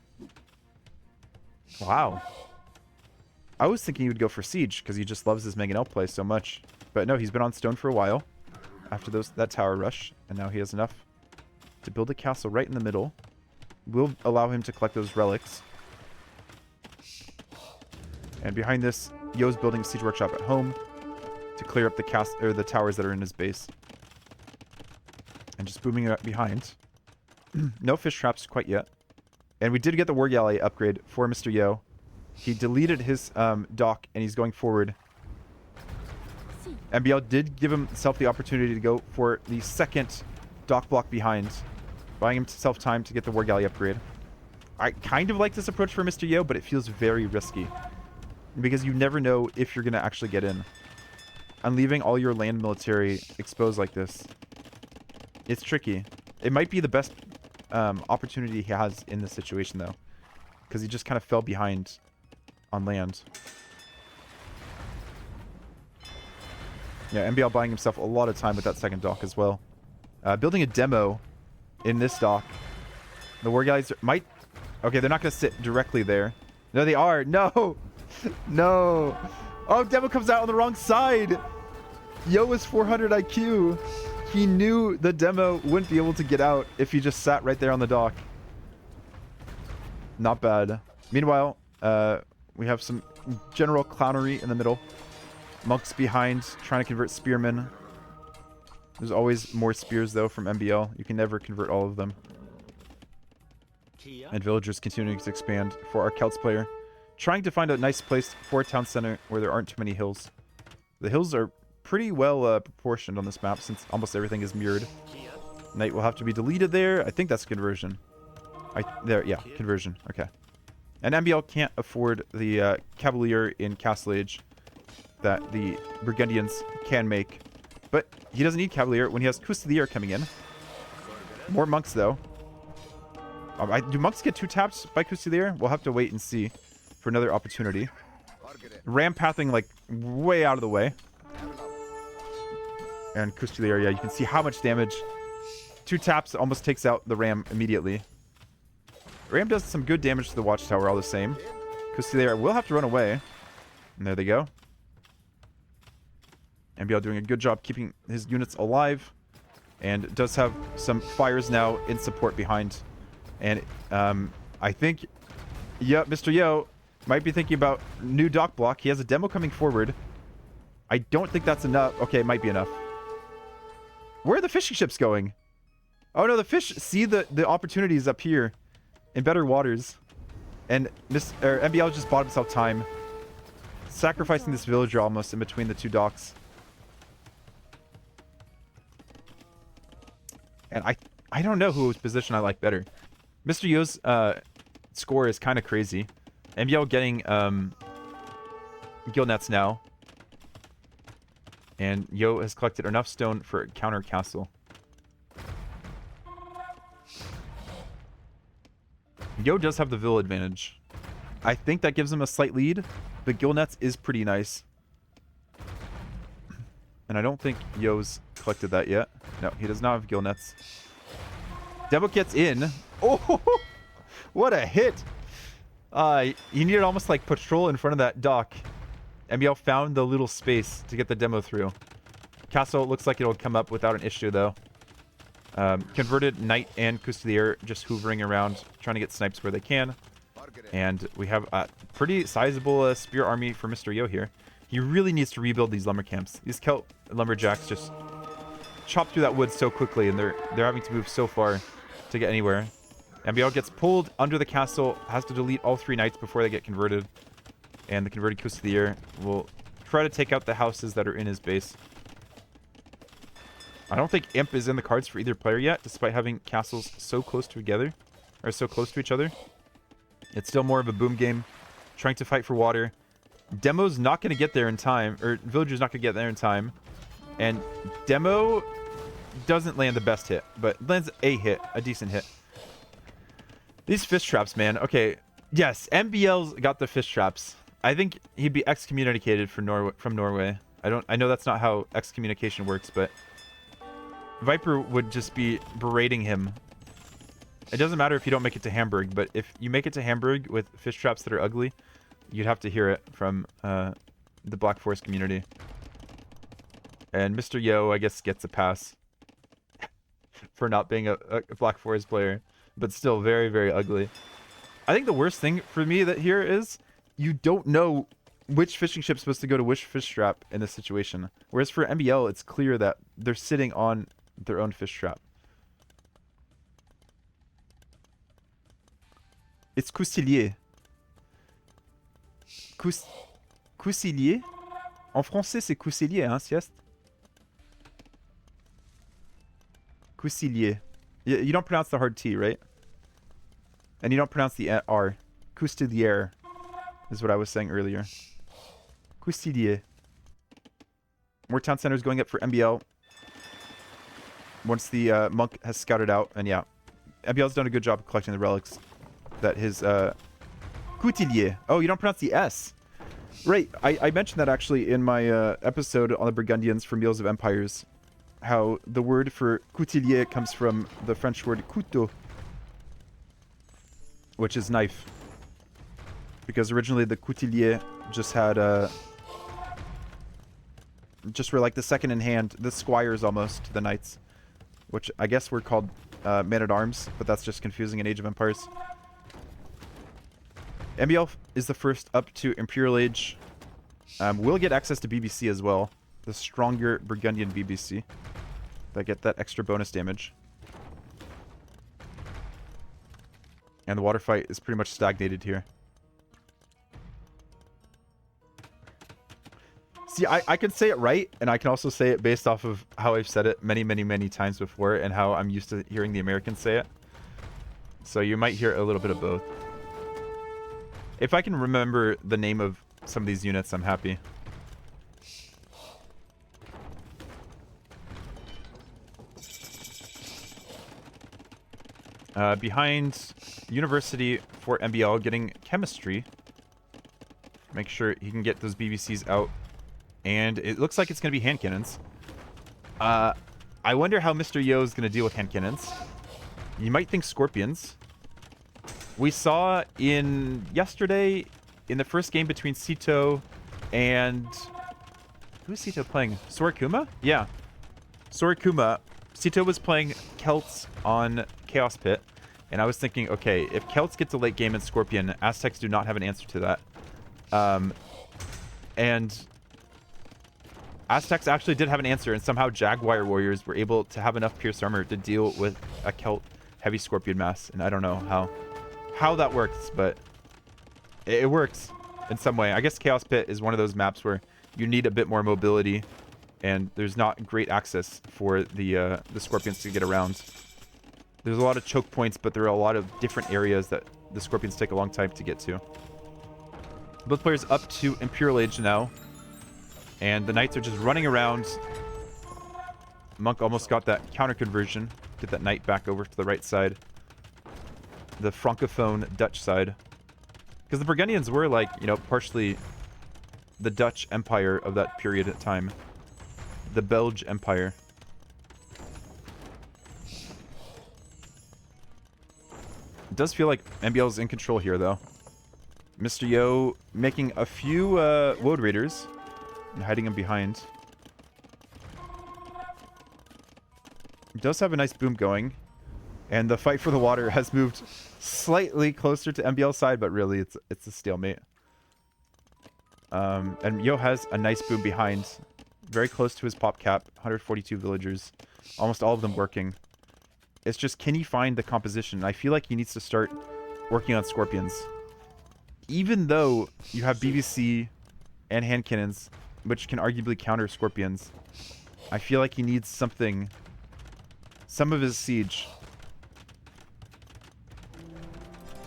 Speaker 1: Wow. I was thinking he would go for siege because he just loves his Mangonel play so much. But no, he's been on stone for a while after that tower rush, and now he has enough to build a castle right in the middle. Will allow him to collect those relics. And behind this, Yo's building a siege workshop at home to clear up the towers that are in his base. And just booming it up behind. No fish traps quite yet. And we did get the War Galley upgrade for Mr. Yo. He deleted his dock, and he's going forward. MbL did give himself the opportunity to go for the second dock block behind, buying himself time to get the War Galley upgrade. I kind of like this approach for Mr. Yo, but it feels very risky, because you never know if you're going to actually get in. And leaving all your land military exposed like this, it's tricky. It might be the best opportunity he has in this situation, though, because he just kind of fell behind on land. Yeah, MbL buying himself a lot of time with that second dock as well. Building a demo in this dock. The War Galleys might... Okay, they're not going to sit directly there. No, they are. No! No! Oh, demo comes out on the wrong side! Yo is 400 IQ. He knew the demo wouldn't be able to get out if he just sat right there on the dock. Not bad. Meanwhile, we have some general clownery in the middle. Monks behind, trying to convert spearmen. There's always more spears, though, from MbL. You can never convert all of them. And villagers continuing to expand for our Celts player. Trying to find a nice place for a town center where there aren't too many hills. The hills are pretty well proportioned on this map, since almost everything is mirrored. Knight will have to be deleted there. I think that's conversion. Yeah, conversion. Okay. And MbL can't afford the Cavalier in Castle Age that the Burgundians can make. But he doesn't need Cavalier when he has Custodier coming in. More monks, though. Do monks get 2 tapped by Custodier? We'll have to wait and see for another opportunity. Ram pathing, like, way out of the way. And Custodier, yeah, you can see how much damage. 2 taps almost takes out the Ram immediately. Ram does some good damage to the Watchtower all the same. Custodier will have to run away. And there they go. MbL doing a good job keeping his units alive. and does have some fires now in support behind. And I think, yeah, Mr. Yo might be thinking about new dock block. He has a demo coming forward. I don't think that's enough. Okay, it might be enough. Where are the fishing ships going? Oh no, the fish see the opportunities up here in better waters. And MbL just bought himself time, sacrificing this villager almost in between the two docks. And I don't know whose position I like better. Mr. Yo's score is kind of crazy. MbL getting gill nets now. And Yo has collected enough stone for a counter castle. Yo does have the vill advantage. I think that gives him a slight lead. But gill nets is pretty nice. And I don't think Yo's collected that yet. No, he does not have gill nets. Demo gets in. Oh, what a hit. He needed almost like patrol in front of that dock. MbL found the little space to get the demo through. Castle looks like it'll come up without an issue, though. Converted Knight and Custodier just hoovering around, trying to get snipes where they can. And we have a pretty sizable spear army for Mr. Yo here. He really needs to rebuild these lumber camps. These Celt lumberjacks just chop through that wood so quickly, and they're having to move so far to get anywhere. MbL gets pulled under the castle, has to delete all 3 knights before they get converted. And the converted Custodier will try to take out the houses that are in his base. I don't think Imp is in the cards for either player yet, despite having castles so close together, or so close to each other. It's still more of a boom game, trying to fight for water. Demo's not going to get there in time, or Villager's not going to get there in time. And Demo doesn't land the best hit, but lands a hit, a decent hit. These fish traps, man. Okay, yes, MbL's got the fish traps. I think he'd be excommunicated from Norway. I know that's not how excommunication works, but Viper would just be berating him. It doesn't matter if you don't make it to Hamburg, but if you make it to Hamburg with fish traps that are ugly, you'd have to hear it from the Black Forest community. And Mr. Yo, I guess, gets a pass for not being a Black Forest player, but still very, very ugly. I think the worst thing for me that here is you don't know which fishing ship's supposed to go to which fish trap in this situation. Whereas for MbL, it's clear that they're sitting on their own fish trap. It's Cousilier. Cousilier? En français, c'est Cousilier, hein, sieste? Cousilier. You don't pronounce the hard T, right? And you don't pronounce the R. Coustilier is what I was saying earlier. Coustilier. More town centers going up for MbL. Once the monk has scouted out. And yeah, MbL's done a good job of collecting the relics that his Coutilier. Oh, you don't pronounce the S. Right. I mentioned that actually in my episode on the Burgundians for Meals of Empires. How the word for Coutilier comes from the French word couteau, which is knife. Because originally the Coutilier just had just were like the second in hand, the squires almost to the knights, which I guess were called men-at-arms, but that's just confusing in Age of Empires. MbL is the first up to Imperial Age. We'll get access to BBC as well, the stronger Burgundian BBC. That get that extra bonus damage. And the water fight is pretty much stagnated here. See, I can say it right, and I can also say it based off of how I've said it many, many, many times before, and how I'm used to hearing the Americans say it. So you might hear a little bit of both. If I can remember the name of some of these units, I'm happy. Behind University for MbL, getting chemistry. Make sure he can get those BBCs out. And it looks like it's going to be hand cannons. I wonder how Mr. Yo is going to deal with hand cannons. You might think scorpions. We saw yesterday in the first game between Sito and... Who's Sito playing? Sorikuma? Yeah. Sorikuma Sito was playing Celts on Chaos Pit, and I was thinking, okay, if Celts get to late game in Scorpion, Aztecs do not have an answer to that. And Aztecs actually did have an answer, and somehow Jaguar Warriors were able to have enough Pierce Armor to deal with a Celt heavy Scorpion mass. And I don't know how that works, but it works in some way. I guess Chaos Pit is one of those maps where you need a bit more mobility, and there's not great access for the Scorpions to get around. There's a lot of choke points, but there are a lot of different areas that the Scorpions take a long time to get to. Both players up to Imperial Age now, and the Knights are just running around. Monk almost got that counter conversion. Get that Knight back over to the right side. The Francophone Dutch side. Because the Burgundians were like, you know, partially the Dutch Empire of that period of time. The Belge Empire. It does feel like MbL is in control here, though. Mr. Yo making a few Woad Raiders and hiding them behind. He does have a nice boom going. And the fight for the water has moved slightly closer to MbL's side, but really it's a stalemate. And Yo has a nice boom behind. Very close to his pop cap. 142 villagers. Almost all of them working. It's just, can he find the composition? I feel like he needs to start working on Scorpions. Even though you have BBC and hand cannons, which can arguably counter Scorpions, I feel like he needs something. Some of his siege.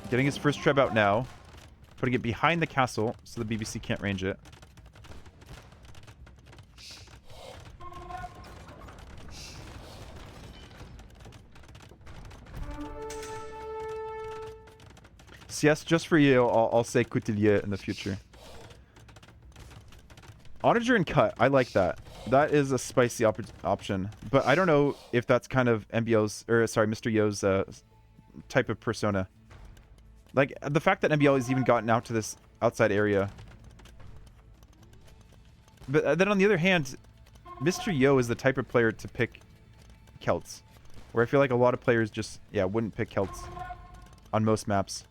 Speaker 1: Getting his first treb out now. Putting it behind the castle so the BBC can't range it. So yes, just for you, I'll say Coutelier in the future. Onager and Cut, I like that. That is a spicy option. But I don't know if that's kind of MbL's, or sorry, Mr. Yo's type of persona. Like, the fact that MbL has even gotten out to this outside area. But then on the other hand, Mr. Yo is the type of player to pick Celts. Where I feel like a lot of players just, yeah, wouldn't pick Celts on most maps.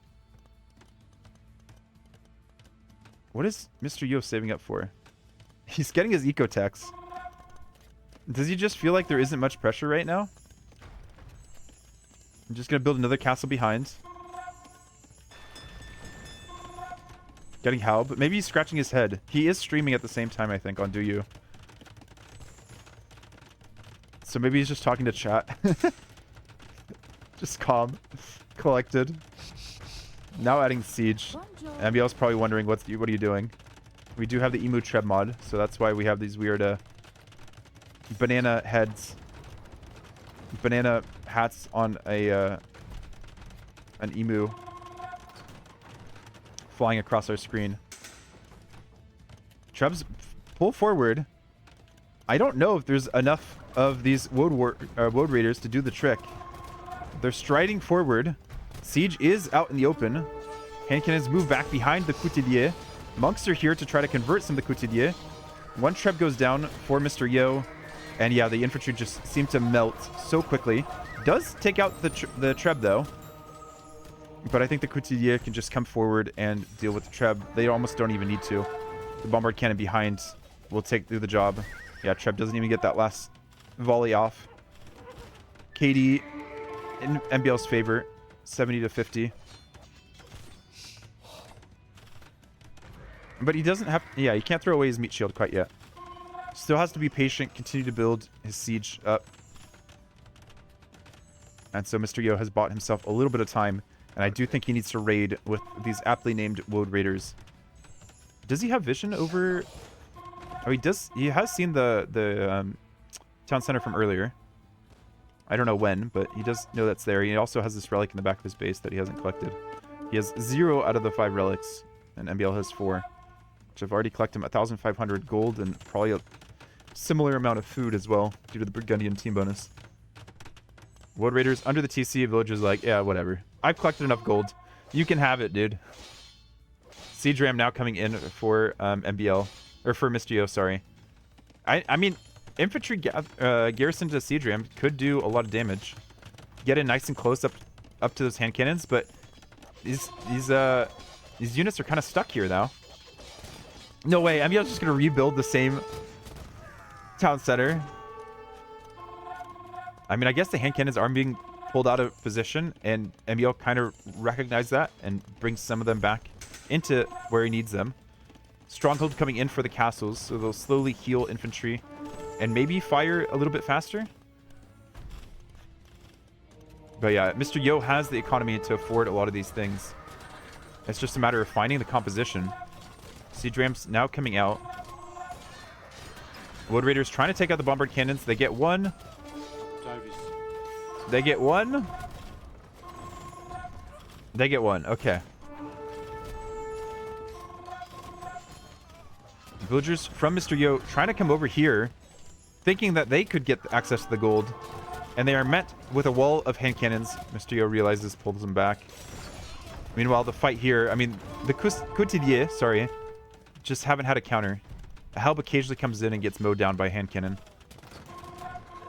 Speaker 1: What is Mr. Yo saving up for? He's getting his eco-tax. Does he just feel like there isn't much pressure right now? I'm just going to build another castle behind. Getting how, but maybe he's scratching his head. He is streaming at the same time, I think, on Do You. So maybe he's just talking to chat. Just calm. Collected. Now adding siege. MbL's probably wondering, what are you doing? We do have the Emu Treb mod, so that's why we have these weird banana heads. Banana hats on an emu flying across our screen. Trebs pull forward. I don't know if there's enough of these Woad Raiders to do the trick. They're striding forward. Siege is out in the open. Hand cannons move back behind the Coutelier. Monks are here to try to convert some of the Coutelier. One Treb goes down for Mr. Yo. And yeah, the infantry just seem to melt so quickly. Does take out the Treb, though. But I think the Coutelier can just come forward and deal with the Treb. They almost don't even need to. The bombard cannon behind will do the job. Yeah, Treb doesn't even get that last volley off. KD in MbL's favor. 70 to 50. But he doesn't have... Yeah, he can't throw away his meat shield quite yet. Still has to be patient, continue to build his siege up. And so Mr. Yo has bought himself a little bit of time. And I do think he needs to raid with these aptly named Woad Raiders. Does he have vision over... Oh, he does. He has seen the town center from earlier. I don't know when, but he does know that's there. He also has this relic in the back of his base that he hasn't collected. He has 0 out of the 5 relics, and MbL has 4. Which I've already collected him 1,500 gold and probably a similar amount of food as well, due to the Burgundian team bonus. Woad Raiders under the TC, villagers like, yeah, whatever. I've collected enough gold. You can have it, dude. Siege Ram now coming in for MbL. Or for Mr. Yo, sorry. I mean, infantry garrison to siege ram could do a lot of damage. Get in nice and close up to those hand cannons, but these units are kind of stuck here now. No way, MbL's just gonna rebuild the same town center. I mean, I guess the hand cannons are being pulled out of position, and MbL kind of recognized that and brings some of them back into where he needs them. Stronghold coming in for the castles, so they'll slowly heal infantry and maybe fire a little bit faster. But yeah, Mr. Yo has the economy to afford a lot of these things. It's just a matter of finding the composition. Siege rams now coming out. Wood Raiders trying to take out the bombard cannons. They get one. They get one. They get one. Okay. Villagers from Mr. Yo trying to come over here, thinking that they could get access to the gold, and they are met with a wall of hand cannons. Mr. Yo realizes, pulls them back. Meanwhile, the fight here, I mean, the Couturier, sorry, just haven't had a counter. A Helb occasionally comes in and gets mowed down by a hand cannon.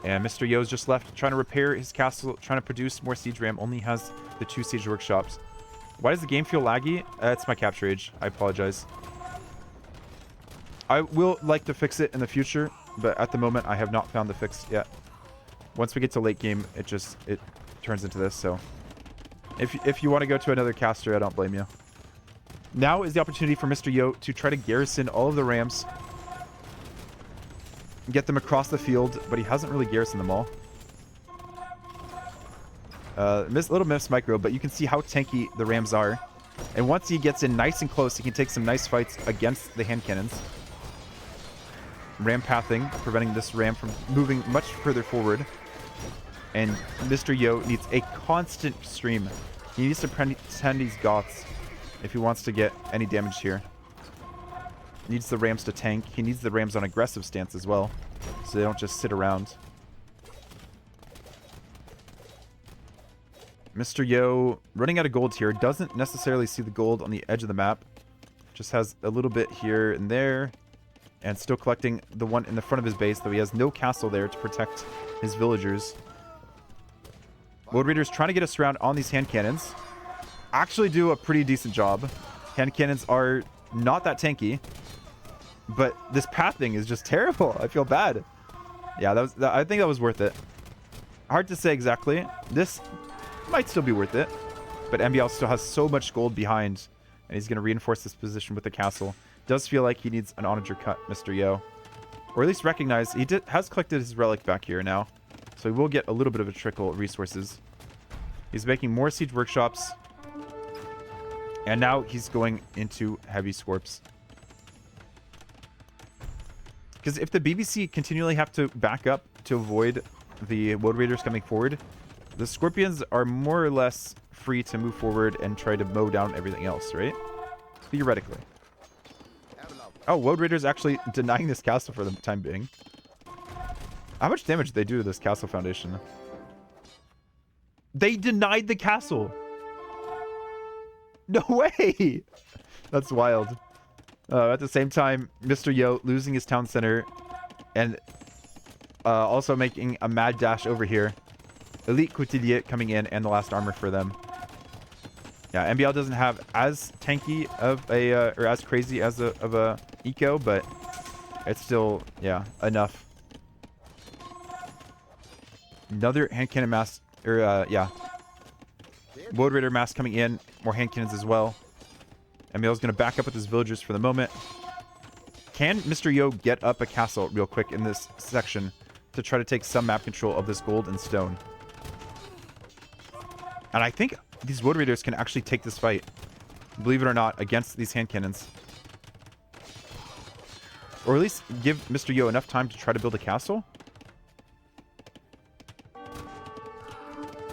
Speaker 1: And Mr. Yo's just left trying to repair his castle, trying to produce more siege ram, only has the 2 siege workshops. Why does the game feel laggy? It's my capture age. I apologize. I will like to fix it in the future, but at the moment I have not found the fix yet. Once we get to late game, it turns into this, so if you want to go to another caster, I don't blame you. Now is the opportunity for Mr. Yo to try to garrison all of the rams, get them across the field, but he hasn't really garrisoned them all. Little miss micro, but you can see how tanky the rams are. And once he gets in nice and close, he can take some nice fights against the hand cannons. Ram pathing, preventing this ram from moving much further forward. And Mr. Yo needs a constant stream. He needs to pretend he's Goths if he wants to get any damage here. He needs the rams to tank. He needs the rams on aggressive stance as well, so they don't just sit around. Mr. Yo, running out of gold here, doesn't necessarily see the gold on the edge of the map. Just has a little bit here and there, and still collecting the one in the front of his base, though he has no castle there to protect his villagers. Wood Raiders trying to get us around on these hand cannons. Actually do a pretty decent job. Hand cannons are not that tanky, but this pathing is just terrible. I feel bad. Yeah, I think that was worth it. Hard to say exactly. This might still be worth it, but MbL still has so much gold behind, and he's going to reinforce this position with the castle. Does feel like he needs an onager cut, Mr. Yo. Or at least recognize he has collected his relic back here now, so he will get a little bit of a trickle of resources. He's making more siege workshops, and now he's going into heavy scorps. Because if the BBC continually have to back up to avoid the Wood Raiders coming forward, the Scorpions are more or less free to move forward and try to mow down everything else, right? Theoretically. Oh, Wood Raiders actually denying this castle for the time being. How much damage did they do to this castle foundation? They denied the castle! No way! That's wild. At the same time, Mr. Yo losing his town center and also making a mad dash over here. Elite Couturier coming in and the last armor for them. Yeah, MbL doesn't have as tanky of a or as crazy as of a eco, but it's still, yeah, enough. Another hand cannon mass, or yeah, Wood Raider mass coming in. More hand cannons as well. MbL's going to back up with his villagers for the moment. Can Mr. Yo get up a castle real quick in this section to try to take some map control of this gold and stone? And I think these Wood Raiders can actually take this fight, believe it or not, against these hand cannons. Or at least give Mr. Yo enough time to try to build a castle.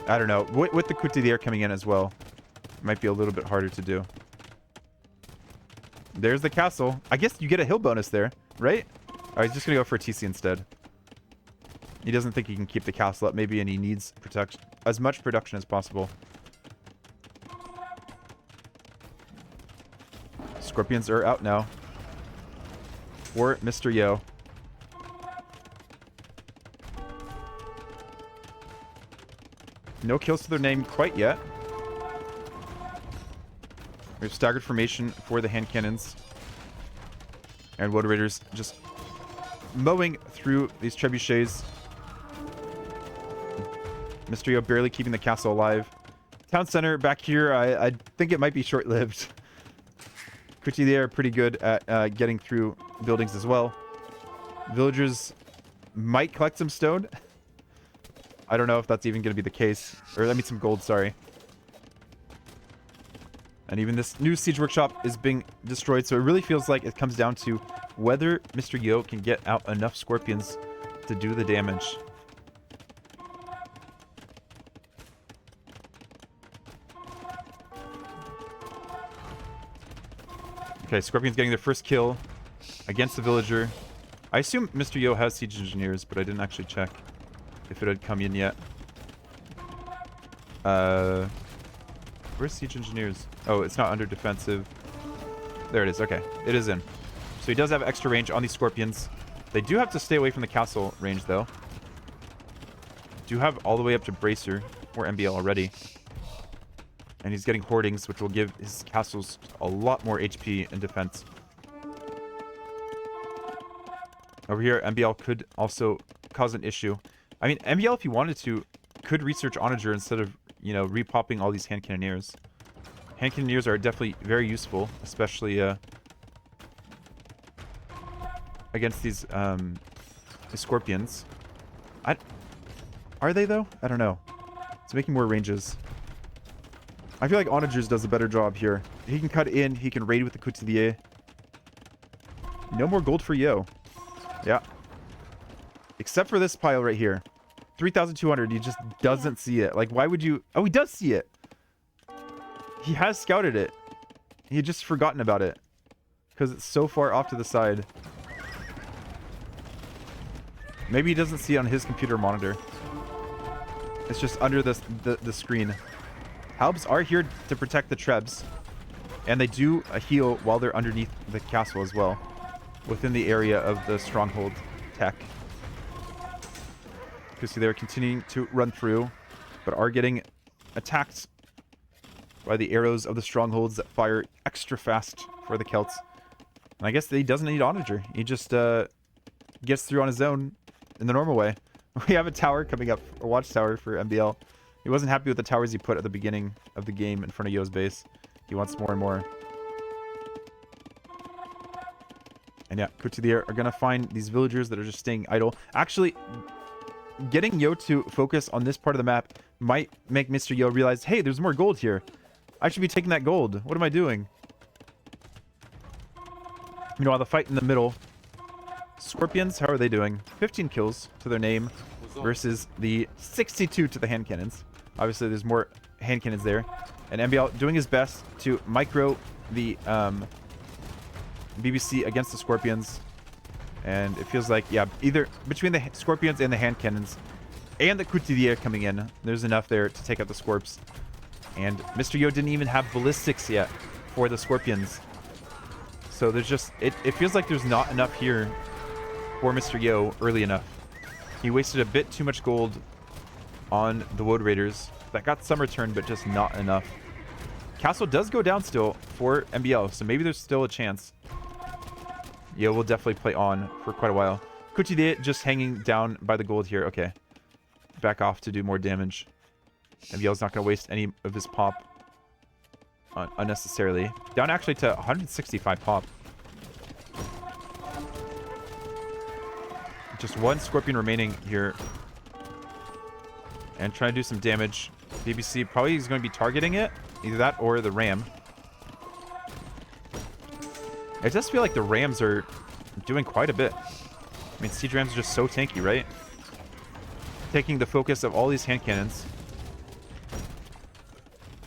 Speaker 1: I don't know. With the Couturier coming in as well, it might be a little bit harder to do. There's the castle. I guess you get a hill bonus there, right? Oh, he's just going to go for a TC instead. He doesn't think he can keep the castle up, maybe, and he needs as much production as possible. Scorpions are out now for Mr. Yo. No kills to their name quite yet. We have staggered formation for the hand cannons. And Wood Raiders just mowing through these trebuchets. Mysterio barely keeping the castle alive. Town center back here, I think it might be short-lived. Courtier are pretty good at getting through buildings as well. Villagers might collect some stone. I don't know if that's even going to be the case. Or, I mean, some gold, sorry. And even this new siege workshop is being destroyed, so it really feels like it comes down to whether Mr. Yo can get out enough scorpions to do the damage. Okay, Scorpion's getting their first kill against the villager. I assume Mr. Yo has siege engineers, but I didn't actually check if it had come in yet. Where's siege engineers? Oh, it's not under defensive. There it is. Okay, it is in. So he does have extra range on these Scorpions. They do have to stay away from the castle range, though. Do have all the way up to Bracer or MbL already. And he's getting hoardings, which will give his castles a lot more HP and defense. Over here, MbL could also cause an issue. I mean, MbL, if he wanted to, could research Onager instead of, you know, repopping all these hand cannoneers. Hand cannoneers are definitely very useful, especially against these Scorpions. Are they, though? I don't know. It's making more ranges. I feel like Onagers does a better job here. He can cut in. He can raid with the Couturier. No more gold for Yo. Yeah. Except for this pile right here. 3,200. He just doesn't see it. Like, why would you... Oh, he does see it. He has scouted it. He had just forgotten about it. Because it's so far off to the side. Maybe he doesn't see it on his computer monitor. It's just under the screen. Halbs are here to protect the Trebs. And they do a heal while they're underneath the castle as well. Within the area of the stronghold tech. You can see they're continuing to run through. But are getting attacked by the arrows of the strongholds that fire extra fast for the Celts. And I guess he doesn't need Onager. He just gets through on his own in the normal way. We have a tower coming up. A watchtower for MbL. He wasn't happy with the towers he put at the beginning of the game in front of Yo's base. He wants more and more. And yeah, Couturier are going to find these villagers that are just staying idle. Actually, getting Yo to focus on this part of the map might make Mr. Yo realize, hey, there's more gold here. I should be taking that gold. What am I doing? Meanwhile, the fight in the middle. Scorpions, how are they doing? 15 kills to their name versus the 62 to the hand cannons. Obviously, there's more hand cannons there. And MbL doing his best to micro the BBC against the Scorpions. And it feels like, yeah, either between the Scorpions and the hand cannons and the Couturier coming in, there's enough there to take out the Scorps. And Mr. Yo didn't even have ballistics yet for the Scorpions. So there's just, it feels like there's not enough here for Mr. Yo early enough. He wasted a bit too much gold on the Wood Raiders. That got some return, but just not enough. Castle does go down still for MbL, so maybe there's still a chance. Yo will definitely play on for quite a while. Couturier just hanging down by the gold here. Okay. Back off to do more damage. MbL's not going to waste any of his pop unnecessarily. Down actually to 165 pop. Just one Scorpion remaining here. And trying to do some damage. BBC probably is going to be targeting it. Either that or the Ram. It does feel like the Rams are doing quite a bit. I mean, Siege Rams are just so tanky, right? Taking the focus of all these hand cannons.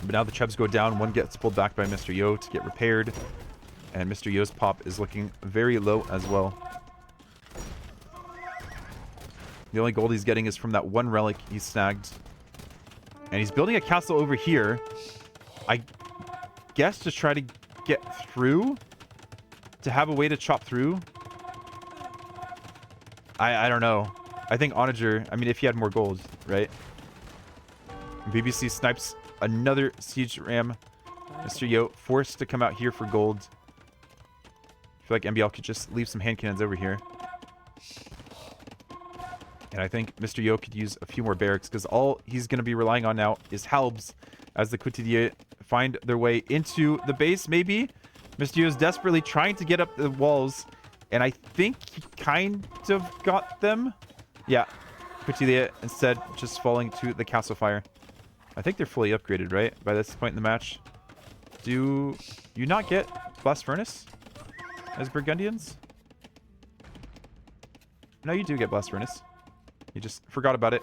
Speaker 1: But now the Chubs go down. One gets pulled back by Mr. Yo to get repaired. And Mr. Yo's pop is looking very low as well. The only gold he's getting is from that one relic he snagged. And he's building a castle over here. I guess to try to get through. To have a way to chop through. I don't know. I think Onager, I mean, if he had more gold, right? BBC snipes another siege ram. Mr. Yo forced to come out here for gold. I feel like MbL could just leave some hand cannons over here. And I think Mr. Yo could use a few more barracks, because all he's going to be relying on now is halbs as the Couturier find their way into the base, maybe. Mr. Yo is desperately trying to get up the walls, and I think he kind of got them. Yeah, Couturier instead just falling to the castle fire. I think they're fully upgraded, right? By this point in the match. Do you not get Blast Furnace as Burgundians? No, you do get Blast Furnace. You just forgot about it.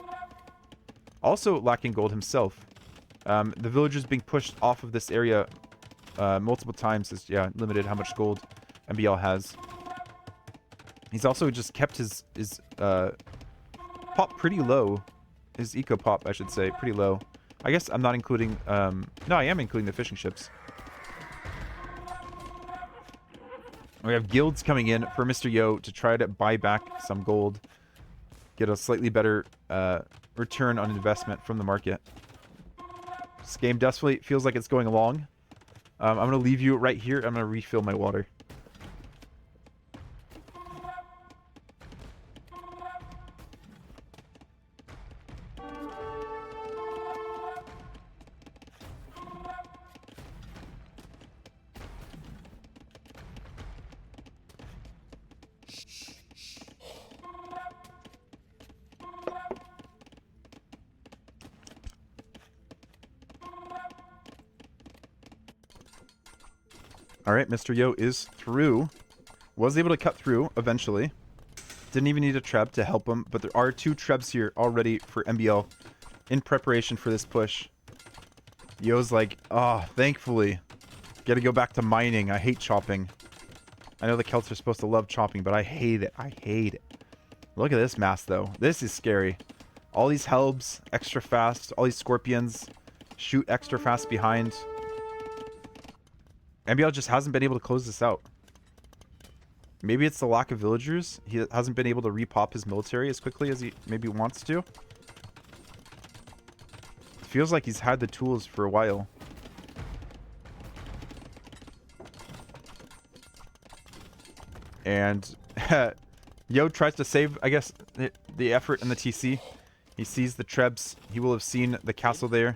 Speaker 1: Also lacking gold himself. The villagers being pushed off of this area multiple times is, yeah, limited how much gold MbL has. He's also just kept his pop pretty low. His eco pop, I should say, pretty low. I guess I'm not including... no, I am including the fishing ships. We have guilds coming in for Mr. Yo to try to buy back some gold. Get a slightly better return on investment from the market. This game definitely feels like it's going along. I'm going to leave you right here. I'm going to refill my water. Alright, Mr. Yo is through. Was able to cut through eventually. Didn't even need a treb to help him, but there are 2 trebs here already for MbL in preparation for this push. Yo's like, oh, thankfully. Gotta go back to mining. I hate chopping. I know the Celts are supposed to love chopping, but I hate it. I hate it. Look at this mass, though. This is scary. All these helbs, extra fast. All these scorpions shoot extra fast behind. MbL just hasn't been able to close this out. Maybe it's the lack of villagers. He hasn't been able to repop his military as quickly as he maybe wants to. It feels like he's had the tools for a while. And Yo tries to save, I guess, the effort in the TC. He sees the trebs. He will have seen the castle there.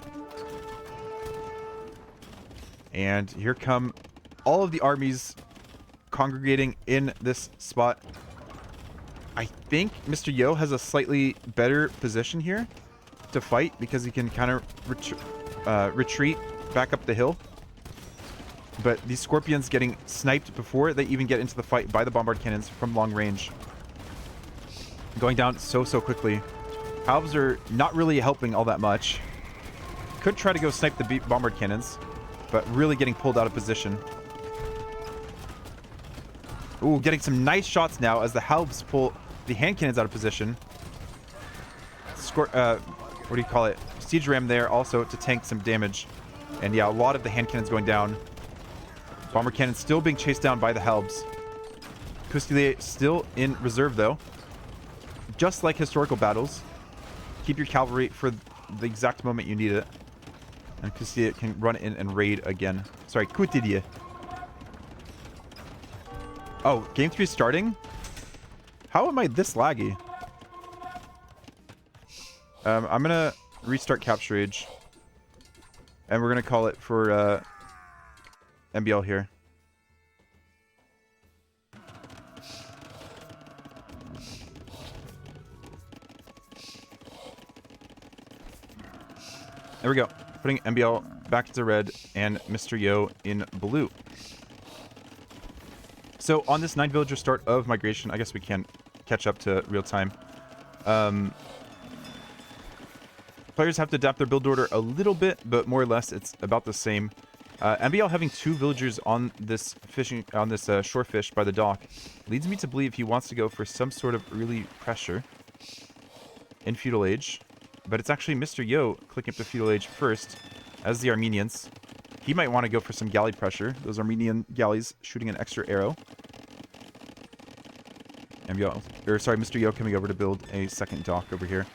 Speaker 1: And here come all of the armies congregating in this spot. I think Mr. Yo has a slightly better position here to fight because he can kind of retreat back up the hill. But these scorpions getting sniped before they even get into the fight by the bombard cannons from long range. Going down so quickly. Halves are not really helping all that much. Could try to go snipe the bombard cannons, but really getting pulled out of position. Ooh, getting some nice shots now as the halves pull the hand cannons out of position. What do you call it? Siege ram there also to tank some damage. And yeah, a lot of the hand cannons going down. Bomber cannon still being chased down by the halbs. Couturier still in reserve though. Just like historical battles. Keep your cavalry for the exact moment you need it. And Couturier can run in and raid again. Sorry, Couturier. Oh, game 3 starting? How am I this laggy? I'm gonna restart Capture Age. And we're gonna call it for MbL here. There we go. Putting MbL back to red and Mr. Yo in blue. So on this 9 villager start of migration, I guess we can catch up to real time. Players have to adapt their build order a little bit, but more or less it's about the same. MbL having 2 villagers on this shore fish by the dock leads me to believe he wants to go for some sort of early pressure in feudal age, but it's actually Mr. Yo clicking up to feudal age first as the Armenians. He might want to go for some galley pressure. Those Armenian galleys shooting an extra arrow. Mr. Yo coming over to build a second dock over here.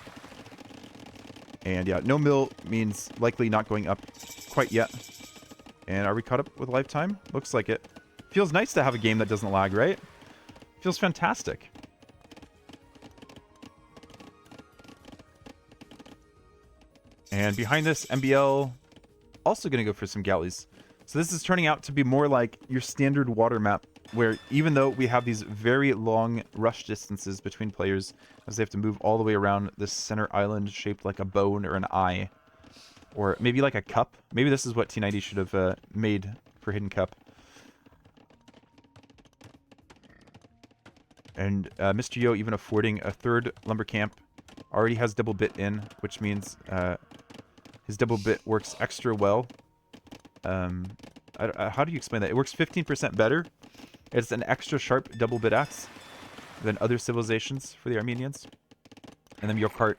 Speaker 1: And yeah, no mill means likely not going up quite yet. And are we caught up with lifetime? Looks like it. Feels nice to have a game that doesn't lag, right? Feels fantastic. And behind this, MbL also going to go for some galleys. So this is turning out to be more like your standard water map, where even though we have these very long rush distances between players, as they have to move all the way around this center island shaped like a bone or an eye, or maybe like a cup. Maybe this is what T90 should have made for Hidden Cup. And Mr. Yo even affording a third lumber camp. Already has double bit in, which means his double bit works extra well. How do you explain that? It works 15% better. It's an extra sharp double bit axe than other civilizations for the Armenians. And then your cart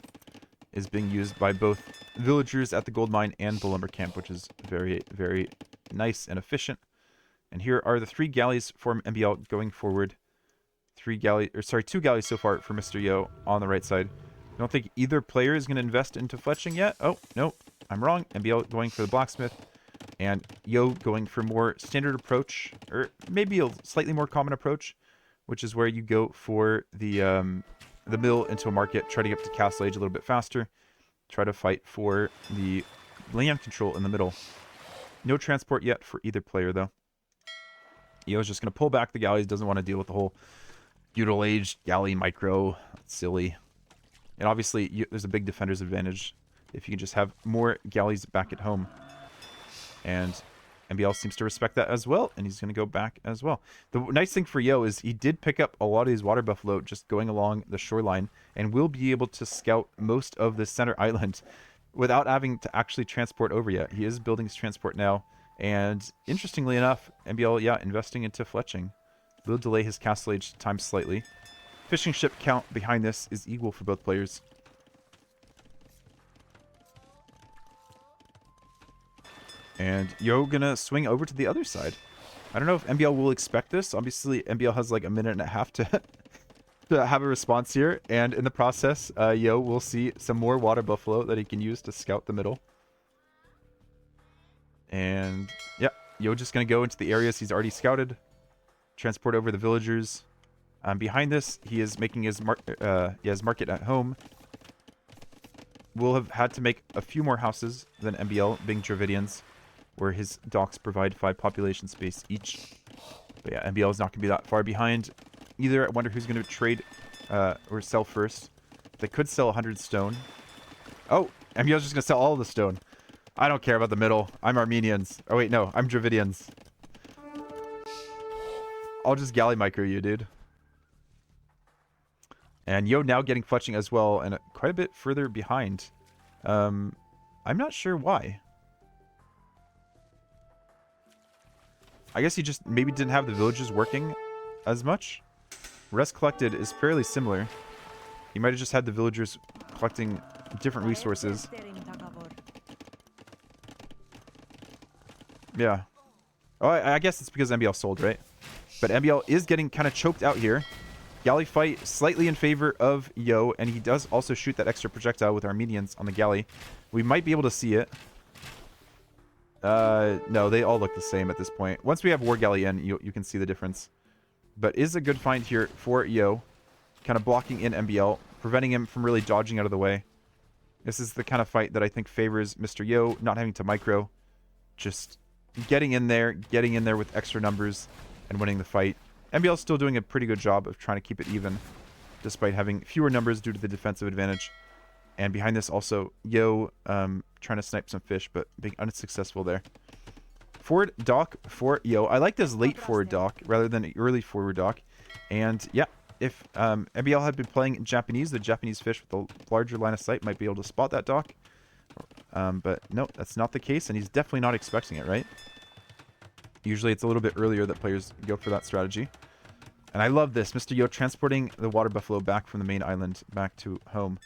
Speaker 1: is being used by both villagers at the gold mine and the lumber camp, which is very, very nice and efficient. And here are the 3 galleys for MbL going forward. 2 galleys so far for Mr. Yo on the right side. I don't think either player is going to invest into fletching yet. Oh, no, I'm wrong. MbL going for the blacksmith. And Yo going for more standard approach, or maybe a slightly more common approach, which is where you go for the mill into a market, try to get up to castle age a little bit faster, try to fight for the land control in the middle. No transport yet for either player, though. Yo's just going to pull back the galleys, doesn't want to deal with the whole feudal age galley micro. That's silly. And obviously, there's a big defender's advantage if you can just have more galleys back at home. And MbL seems to respect that as well, and he's going to go back as well. The nice thing for Yo is he did pick up a lot of these water buffalo just going along the shoreline, and will be able to scout most of the center island without having to actually transport over yet. He is building his transport now, and interestingly enough, MbL, yeah, investing into fletching. Will delay his castle age time slightly. Fishing ship count behind this is equal for both players. And Yo gonna swing over to the other side. I don't know if MbL will expect this. Obviously, MbL has like a minute and a half to to have a response here. And in the process, Yo will see some more water buffalo that he can use to scout the middle. And yeah, Yo just gonna go into the areas he's already scouted. Transport over the villagers. Behind this, he is making his market at home. Will have had to make a few more houses than MbL, being Dravidians, where his docks provide 5 population space each. But yeah, MbL is not going to be that far behind either. I wonder who's going to trade or sell first. They could sell 100 stone. Oh, MbL's just going to sell all of the stone. I don't care about the middle. I'm Armenians. Oh wait, no, I'm Dravidians. I'll just galley micro you, dude. And Yo now getting fletching as well, and quite a bit further behind. I'm not sure why. I guess he just maybe didn't have the villages working as much. Rest collected is fairly similar. He might have just had the villagers collecting different resources. Yeah. Oh, I guess it's because MbL sold, right? But MbL is getting kind of choked out here. Galley fight slightly in favor of Yo, and he does also shoot that extra projectile with Armenians on the galley. We might be able to see it. No, they all look the same at this point. Once we have War Galley in, you can see the difference. But is a good find here for Yo. Kind of blocking in MbL, preventing him from really dodging out of the way. This is the kind of fight that I think favors Mr. Yo, not having to micro. Just getting in there with extra numbers and winning the fight. MbL is still doing a pretty good job of trying to keep it even, despite having fewer numbers due to the defensive advantage. And behind this also, Yo trying to snipe some fish, but being unsuccessful there. Forward dock for Yo. I like this late forward dock rather than an early forward dock. And yeah, if MbL had been playing Japanese, the Japanese fish with a larger line of sight might be able to spot that dock. But no, that's not the case, and he's definitely not expecting it, right? Usually it's a little bit earlier that players go for that strategy. And I love this. Mr. Yo transporting the water buffalo back from the main island back to home.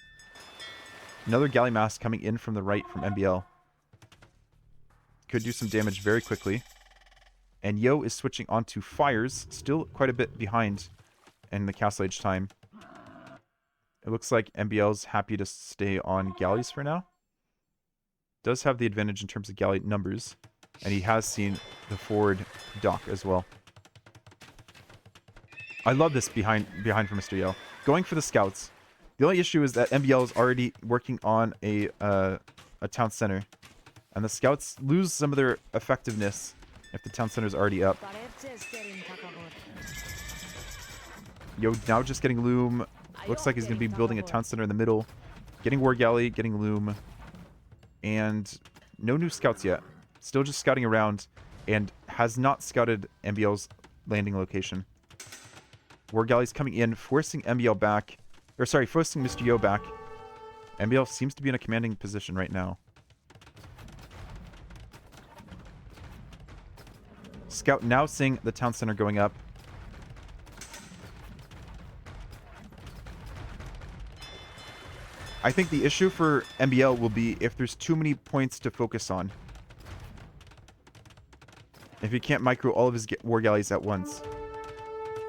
Speaker 1: Another galley mass coming in from the right from MbL. Could do some damage very quickly. And Yo is switching onto fires. Still quite a bit behind in the castle age time. It looks like MbL's happy to stay on galleys for now. does have the advantage in terms of galley numbers, and he has seen the forward dock as well. I love this behind for Mr. Yo. Going for the scouts. The only issue is that MbL is already working on a town center, and the scouts lose some of their effectiveness if the town center is already up. Yo now just getting loom. Looks like he's going to be building a town center in the middle. Getting war galley, getting loom. And no new scouts yet. Still just scouting around, and has not scouted MbL's landing location. War galley's coming in, forcing MbL back. Or sorry, forcing Mr. Yo back. MbL seems to be in a commanding position right now. Scout now seeing the town center going up. I think the issue for MbL will be if there's too many points to focus on. If he can't micro all of his war galleys at once.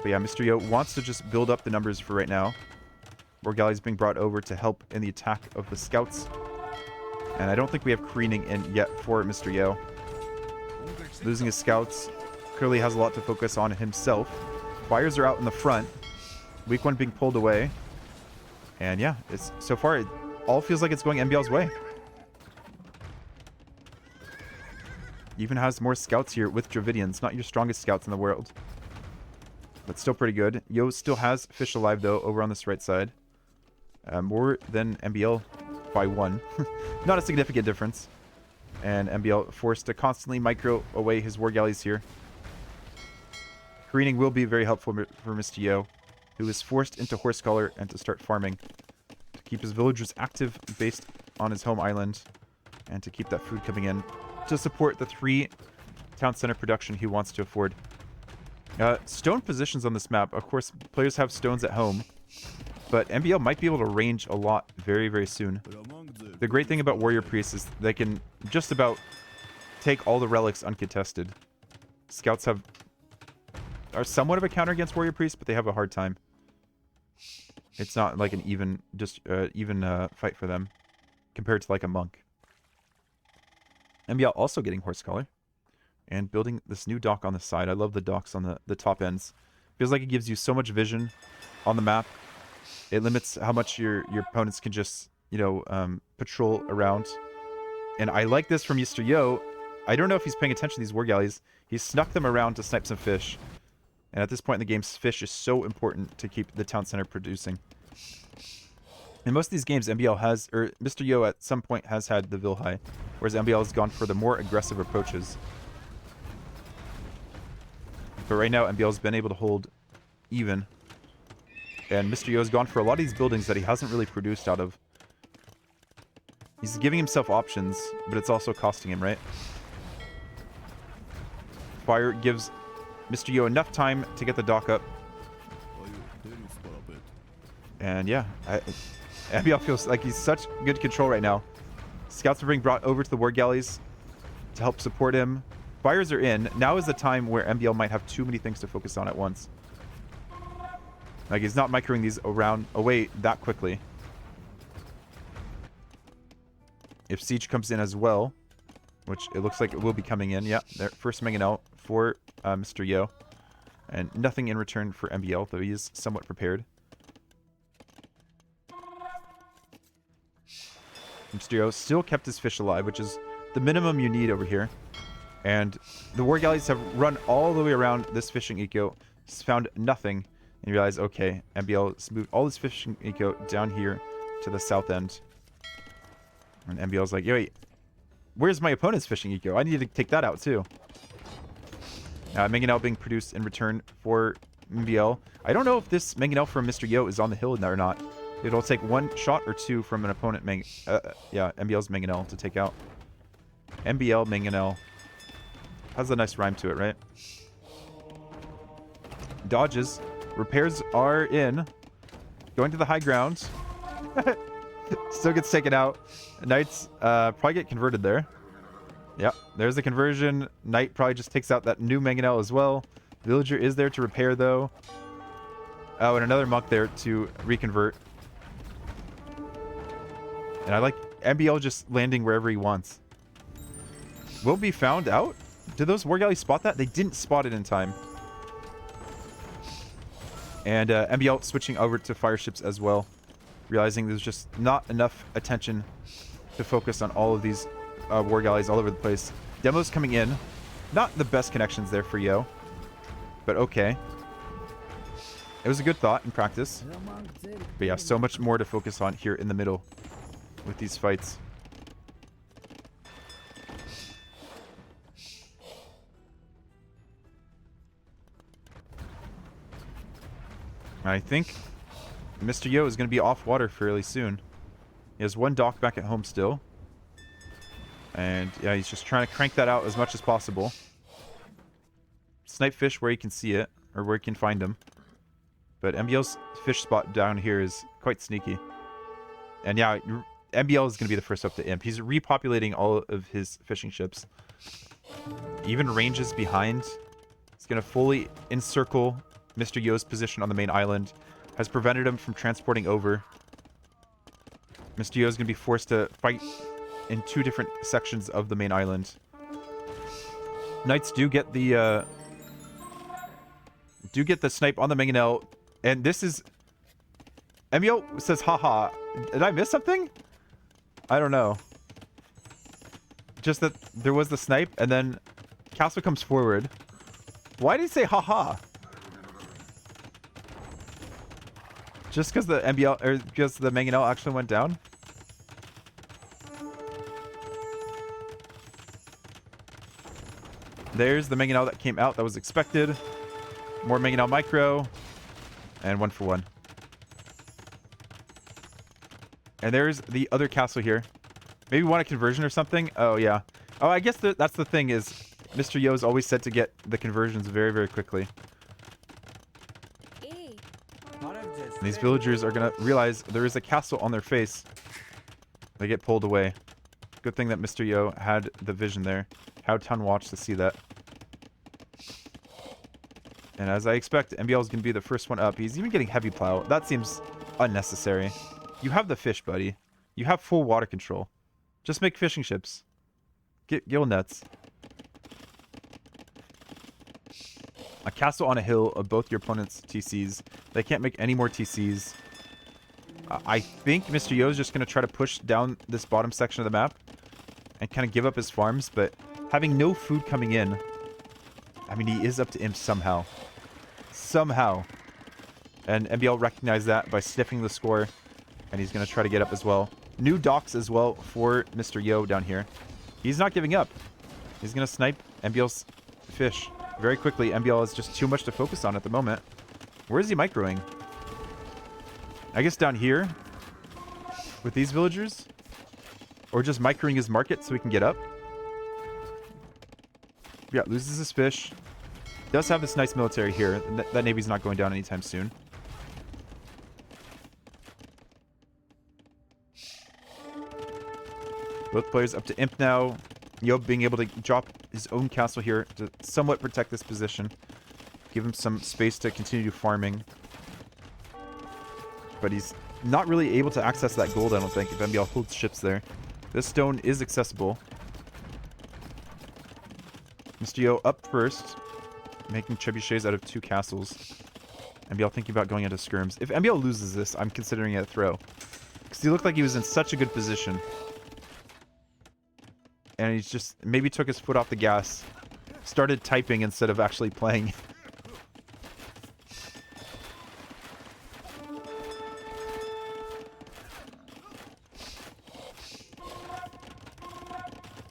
Speaker 1: But yeah, Mr. Yo wants to just build up the numbers for right now. War galleys being brought over to help in the attack of the scouts. And I don't think we have careening in yet for Mr. Yo. Losing his scouts. Clearly has a lot to focus on himself. Fires are out in the front. Weak one being pulled away. And yeah, it's so far it all feels like it's going MbL's way. Even has more scouts here with Dravidians. Not your strongest scouts in the world. But still pretty good. Yo still has fish alive though over on this right side. More than MbL by 1. Not a significant difference. And MbL forced to constantly micro away his war galleys here. Careening will be very helpful for Mr. Yo, who is forced into horse collar and to start farming to keep his villagers active based on his home island, and to keep that food coming in to support the 3 town center production he wants to afford. Stone positions on this map. Of course, players have stones at home, but MbL might be able to range a lot very, very soon. The great thing about warrior priests is they can just about take all the relics uncontested. Scouts are somewhat of a counter against warrior priests, but they have a hard time. It's not like an even fight for them compared to like a monk. MbL also getting horse collar and building this new dock on the side. I love the docks on the top ends. Feels like it gives you so much vision on the map. It limits how much your opponents can just, you know, patrol around. And I like this from Mr. Yo. I don't know if he's paying attention to these war galleys. He snuck them around to snipe some fish. And at this point in the game, fish is so important to keep the town center producing. In most of these games, MbL has, or Mr. Yo at some point has had the Vilhai, whereas MbL has gone for the more aggressive approaches. But right now, MbL's been able to hold even. And Mr. Yo has gone for a lot of these buildings that he hasn't really produced out of. He's giving himself options, but it's also costing him, right? Fire gives Mr. Yo enough time to get the dock up. And yeah, MbL feels like he's such good control right now. Scouts are being brought over to the war galleys to help support him. Fires are in. Now is the time where MbL might have too many things to focus on at once. Like, he's not microing these away that quickly. If Siege comes in as well, which it looks like it will be coming in. Yeah, their first MbL for Mr. Yo. And nothing in return for MbL, though he is somewhat prepared. Mr. Yo still kept his fish alive, which is the minimum you need over here. And the war galleys have run all the way around this fishing eco, found nothing, and you realize, okay, MbL has moved all this fishing eco down here to the south end. And MbL's like, yo, wait, where's my opponent's fishing eco? I need to take that out too. MbL being produced in return for MbL. I don't know if this MbL from Mr. Yo is on the hill or not. It'll take 1 shot or 2 from an opponent. Yeah, MbL's MbL to take out. MbL MbL. Has a nice rhyme to it, right? Dodges. Repairs are in. Going to the high ground. Still gets taken out. Knights probably get converted there. Yep, there's the conversion. Knight probably just takes out that new MbL as well. Villager is there to repair, though. Oh, and another monk there to reconvert. And I like MbL just landing wherever he wants. Will be found out? Did those war galleys spot that? They didn't spot it in time. And MbL switching over to fire ships as well. Realizing there's just not enough attention to focus on all of these war galleys all over the place. Demos coming in. Not the best connections there for Yo. But okay. It was a good thought in practice. But yeah, so much more to focus on here in the middle with these fights. I think Mr. Yo is going to be off water fairly soon. He has one dock back at home still. And yeah, he's just trying to crank that out as much as possible. Snipe fish where he can see it, or where he can find them. But MbL's fish spot down here is quite sneaky. And yeah, MbL is going to be the first up to imp. He's repopulating all of his fishing ships. Even ranges behind. He's going to fully encircle Mr. Yo's position on the main island. Has prevented him from transporting over. Mr. Yo is going to be forced to fight in two different sections of the main island. Knights do get the snipe on the MbL, and this is MbL says haha. Did I miss something? I don't know. Just that there was the snipe, and then Castle comes forward. Why did he say haha? Just because the MbL or because the MbL actually went down? There's the MbL that came out that was expected. More MbL micro. And 1 for 1. And there's the other castle here. Maybe want a conversion or something? Oh, yeah. Oh, I guess that's the thing is Mr. Yo is always said to get the conversions very, very quickly. And these villagers are going to realize there is a castle on their face. They get pulled away. Good thing that Mr. Yo had the vision there. How Town watched to see that. And as I expect, MbL is going to be the first one up. He's even getting heavy plow. That seems unnecessary. You have the fish, buddy. You have full water control. Just make fishing ships. Get gill nets. A castle on a hill of both your opponent's TCs. They can't make any more TCs. I think Mr. Yo is just going to try to push down this bottom section of the map and kind of give up his farms, but having no food coming in, I mean, he is up to imp somehow. Somehow. And MbL recognized that by sniffing the score, and he's going to try to get up as well. New docks as well for Mr. Yo down here. He's not giving up. He's going to snipe MbL's fish very quickly. MbL is just too much to focus on at the moment. Where is he microing? I guess down here with these villagers? Or just microing his market so he can get up? Yeah, loses his fish. Does have this nice military here. That navy's not going down anytime soon. Both players up to imp now. Yo being able to drop his own castle here to somewhat protect this position. Give him some space to continue farming. But he's not really able to access that gold, I don't think, if MbL holds ships there. This stone is accessible. Mr. Yo up first, making trebuchets out of 2 castles. MbL thinking about going into skirms. If MbL loses this, I'm considering it a throw. Because he looked like he was in such a good position. And he's just maybe took his foot off the gas. Started typing instead of actually playing.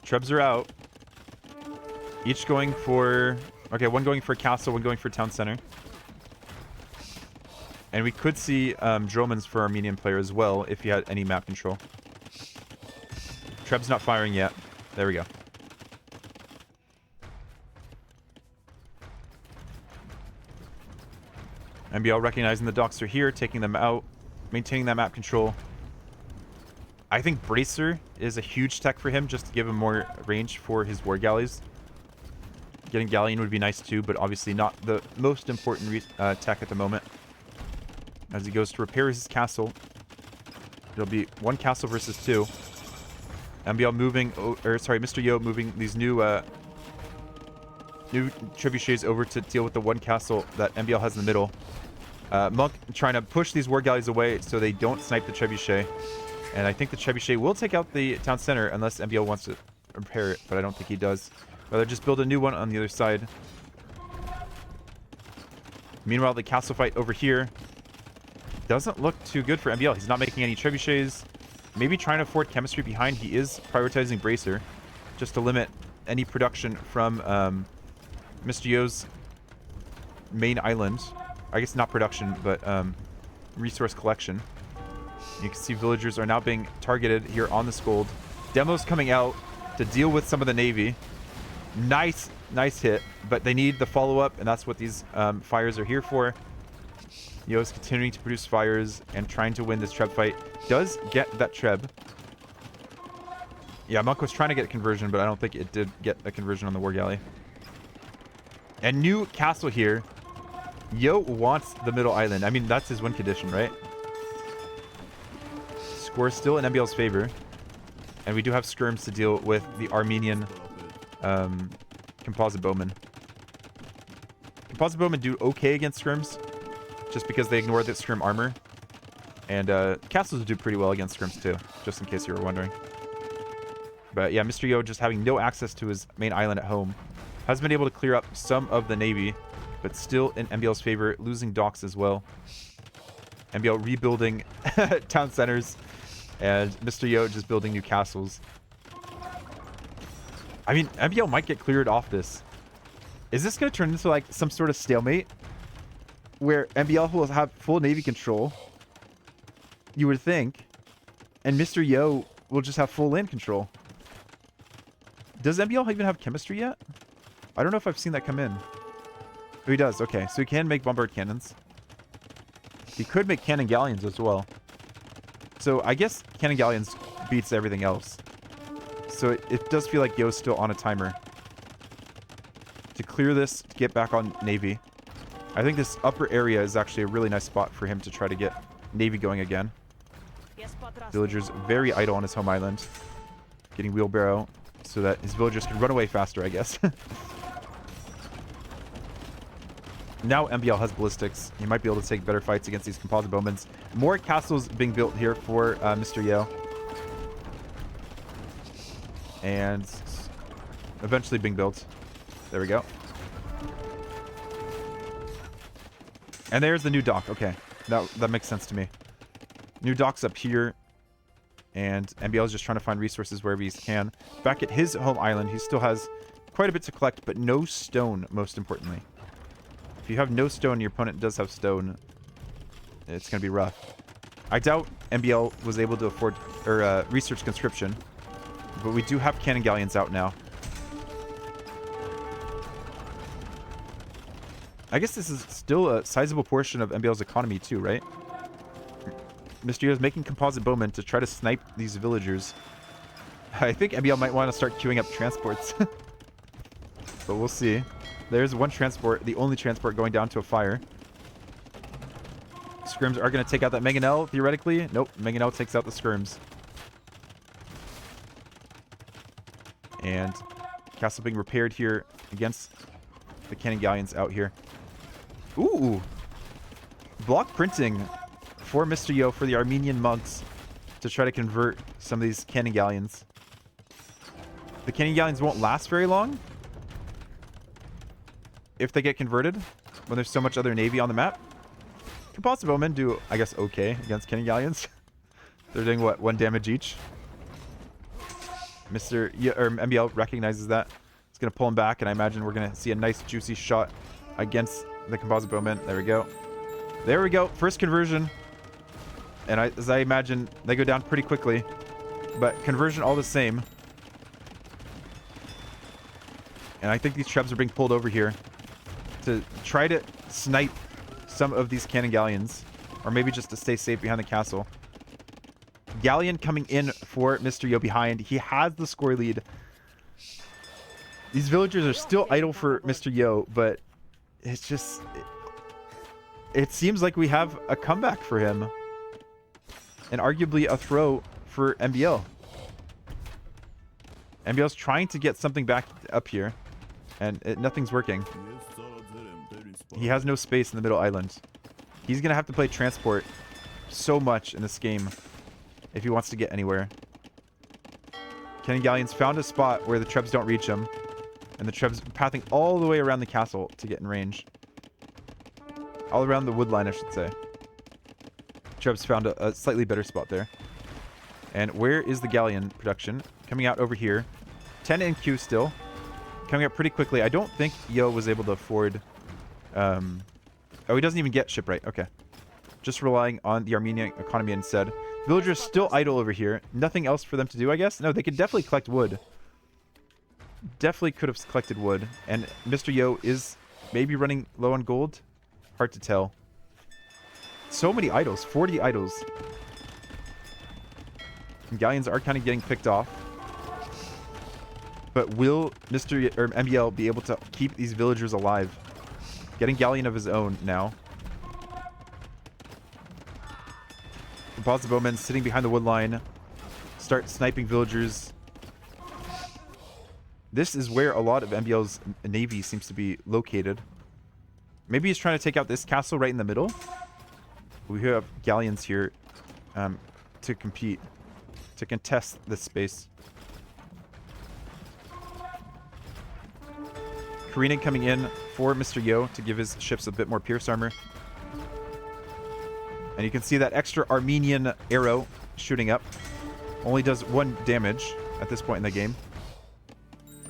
Speaker 1: Trebs are out. Each going for... Okay, one going for castle, one going for town center. And we could see Dromans for Armenian player as well, if he had any map control. Treb's not firing yet. There we go. MbL recognizing the docks are here, taking them out, maintaining that map control. I think Bracer is a huge tech for him, just to give him more range for his war galleys. Getting Galleon would be nice too, but obviously not the most important tech at the moment. As he goes to repair his castle. It'll be 1 castle versus 2. MbL moving, or sorry, Mr. Yo moving these new trebuchets over to deal with the 1 castle that MbL has in the middle. Monk trying to push these war galleys away so they don't snipe the trebuchet. And I think the trebuchet will take out the town center unless MbL wants to repair it, but I don't think he does. Rather just build a new one on the other side. Meanwhile, the castle fight over here doesn't look too good for MbL. He's not making any trebuchets. Maybe trying to afford chemistry behind. He is prioritizing Bracer just to limit any production from Mr. Yo's main island. I guess not production, but resource collection. You can see villagers are now being targeted here on this gold. Demos coming out to deal with some of the navy. Nice hit, but they need the follow-up, and that's what these fires are here for. Yo's continuing to produce fires and trying to win this Treb fight. Does get that Treb. Yeah, Monk was trying to get conversion, but I don't think it did get a conversion on the war galley. And new castle here. Yo wants the middle island. I mean, that's his win condition, right? Score still in MbL's favor. And we do have skirms to deal with the Armenian composite bowmen. Composite bowmen do okay against skirms, just because they ignore the skirm armor. And castles do pretty well against skirms too, just in case you were wondering. But yeah, Mr. Yo just having no access to his main island at home. Has been able to clear up some of the navy, but still in MbL's favor, losing docks as well. MbL rebuilding town centers, and Mr. Yo just building new castles. I mean, MbL might get cleared off this. Is this going to turn into like some sort of stalemate where MbL will have full navy control, you would think, and Mr. Yo will just have full land control? Does MbL even have chemistry yet? I don't know if I've seen that come in. Oh, he does. Okay, so he can make bombard cannons. He could make cannon galleons as well. So I guess cannon galleons beats everything else. So it does feel like Yo's still on a timer to clear this, to get back on navy. I think this upper area is actually a really nice spot for him to try to get navy going again. Villagers very idle on his home island, getting wheelbarrow so that his villagers can run away faster, I guess. Now MbL has ballistics. He might be able to take better fights against these composite bowmen. More castles being built here for Mr. Yo. And eventually being built. There we go. And there's the new dock. Okay, that makes sense to me. New dock's up here. And MbL is just trying to find resources wherever he can. Back at his home island, he still has quite a bit to collect, but no stone, most importantly. If you have no stone, your opponent does have stone, it's going to be rough. I doubt MbL was able to afford or research conscription, but we do have cannon galleons out now. I guess this is still a sizable portion of MbL's economy too, right? Mr. Yo is making composite bowmen to try to snipe these villagers. I think MbL might want to start queuing up transports. But we'll see. There's one transport, the only transport going down to a fire. Skirms are going to take out that MbL, theoretically. Nope, MbL takes out the skirms. And castle being repaired here against the cannon galleons out here. Ooh! Block printing for Mr. Yo for the Armenian monks to try to convert some of these cannon galleons. The cannon galleons won't last very long if they get converted when there's so much other navy on the map. Composite bowmen do, I guess, okay against cannon galleons. They're doing, what, 1 damage each? MbL recognizes that. It's going to pull him back, and I imagine we're going to see a nice, juicy shot against the composite bowmen. There we go. There we go. First conversion. And as I imagine, they go down pretty quickly. But conversion all the same. And I think these trebs are being pulled over here to try to snipe some of these cannon galleons, or maybe just to stay safe behind the castle. Galleon coming in for Mr. Yo behind. He has the score lead. These villagers are still idle for Mr. Yo, but it's just... It seems like we have a comeback for him. and arguably a throw for MbL. MbL's trying to get something back up here, and nothing's working. He has no space in the middle island. He's going to have to play transport so much in this game if he wants to get anywhere. Cannon Galleons found a spot where the Trebs don't reach him, and the Trebs pathing all the way around the castle to get in range. All around the wood line, I should say. Trebs found a slightly better spot there. And where is the Galleon production? Coming out over here. 10 in queue still. Coming up pretty quickly. I don't think Yo was able to afford... oh, he doesn't even get shipwright. Okay. Just relying on the Armenian economy instead. Villagers still idle over here. Nothing else for them to do, I guess? No, they could definitely collect wood. Definitely could have collected wood. And Mr. Yo is maybe running low on gold. Hard to tell. So many idols. 40 idols. And Galleons are kind of getting picked off. But will MbL be able to keep these villagers alive? Getting Galleon of his own now. Composite bowmen sitting behind the wood line. Start sniping villagers. This is where a lot of MbL's navy seems to be located. Maybe he's trying to take out this castle right in the middle. We have Galleons here to compete, to contest this space. Careening coming in for Mr. Yo to give his ships a bit more pierce armor. And you can see that extra Armenian arrow shooting up. Only does 1 damage at this point in the game.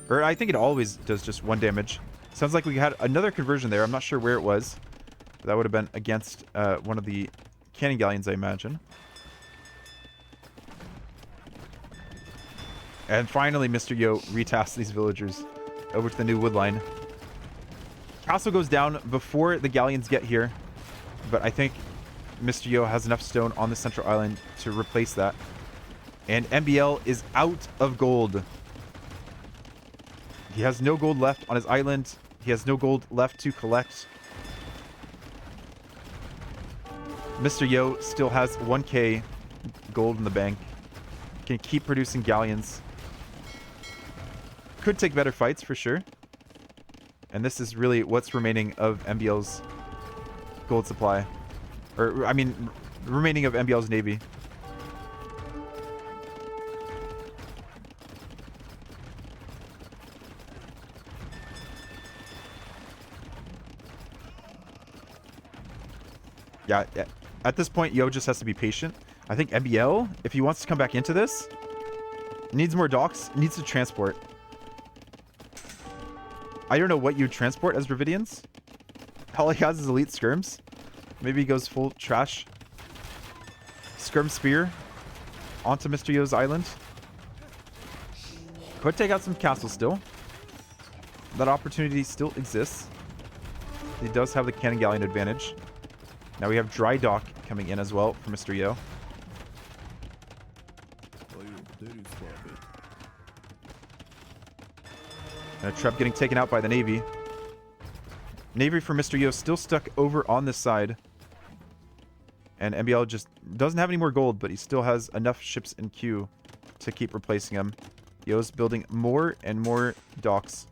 Speaker 1: Or I think it always does just 1 damage. Sounds like we had another conversion there. I'm not sure where it was. But that would have been against one of the cannon galleons, I imagine. And finally, Mr. Yo retasks these villagers over to the new wood line. Castle goes down before the galleons get here. But I think Mr. Yo has enough stone on the central island to replace that. And MbL is out of gold. He has no gold left on his island. He has no gold left to collect. Mr. Yo still has 1k gold in the bank. Can keep producing galleons. Could take better fights for sure. And this is really what's remaining of MbL's gold supply. Or, I mean, remaining of MbL's navy. Yeah, at this point, Yo just has to be patient. I think MbL, if he wants to come back into this, needs more docks, needs to transport. I don't know what you transport as Dravidians. All he has is elite skirms. Maybe he goes full trash. Skirm spear onto Mr. Yo's island. Could take out some castles still. That opportunity still exists. He does have the cannon galleon advantage. Now we have dry dock coming in as well for Mr. Yo. And a Treb getting taken out by the Navy. Navy for Mr. Yo still stuck over on this side. And MbL just doesn't have any more gold, but he still has enough ships in queue to keep replacing him. Yo's building more and more docks.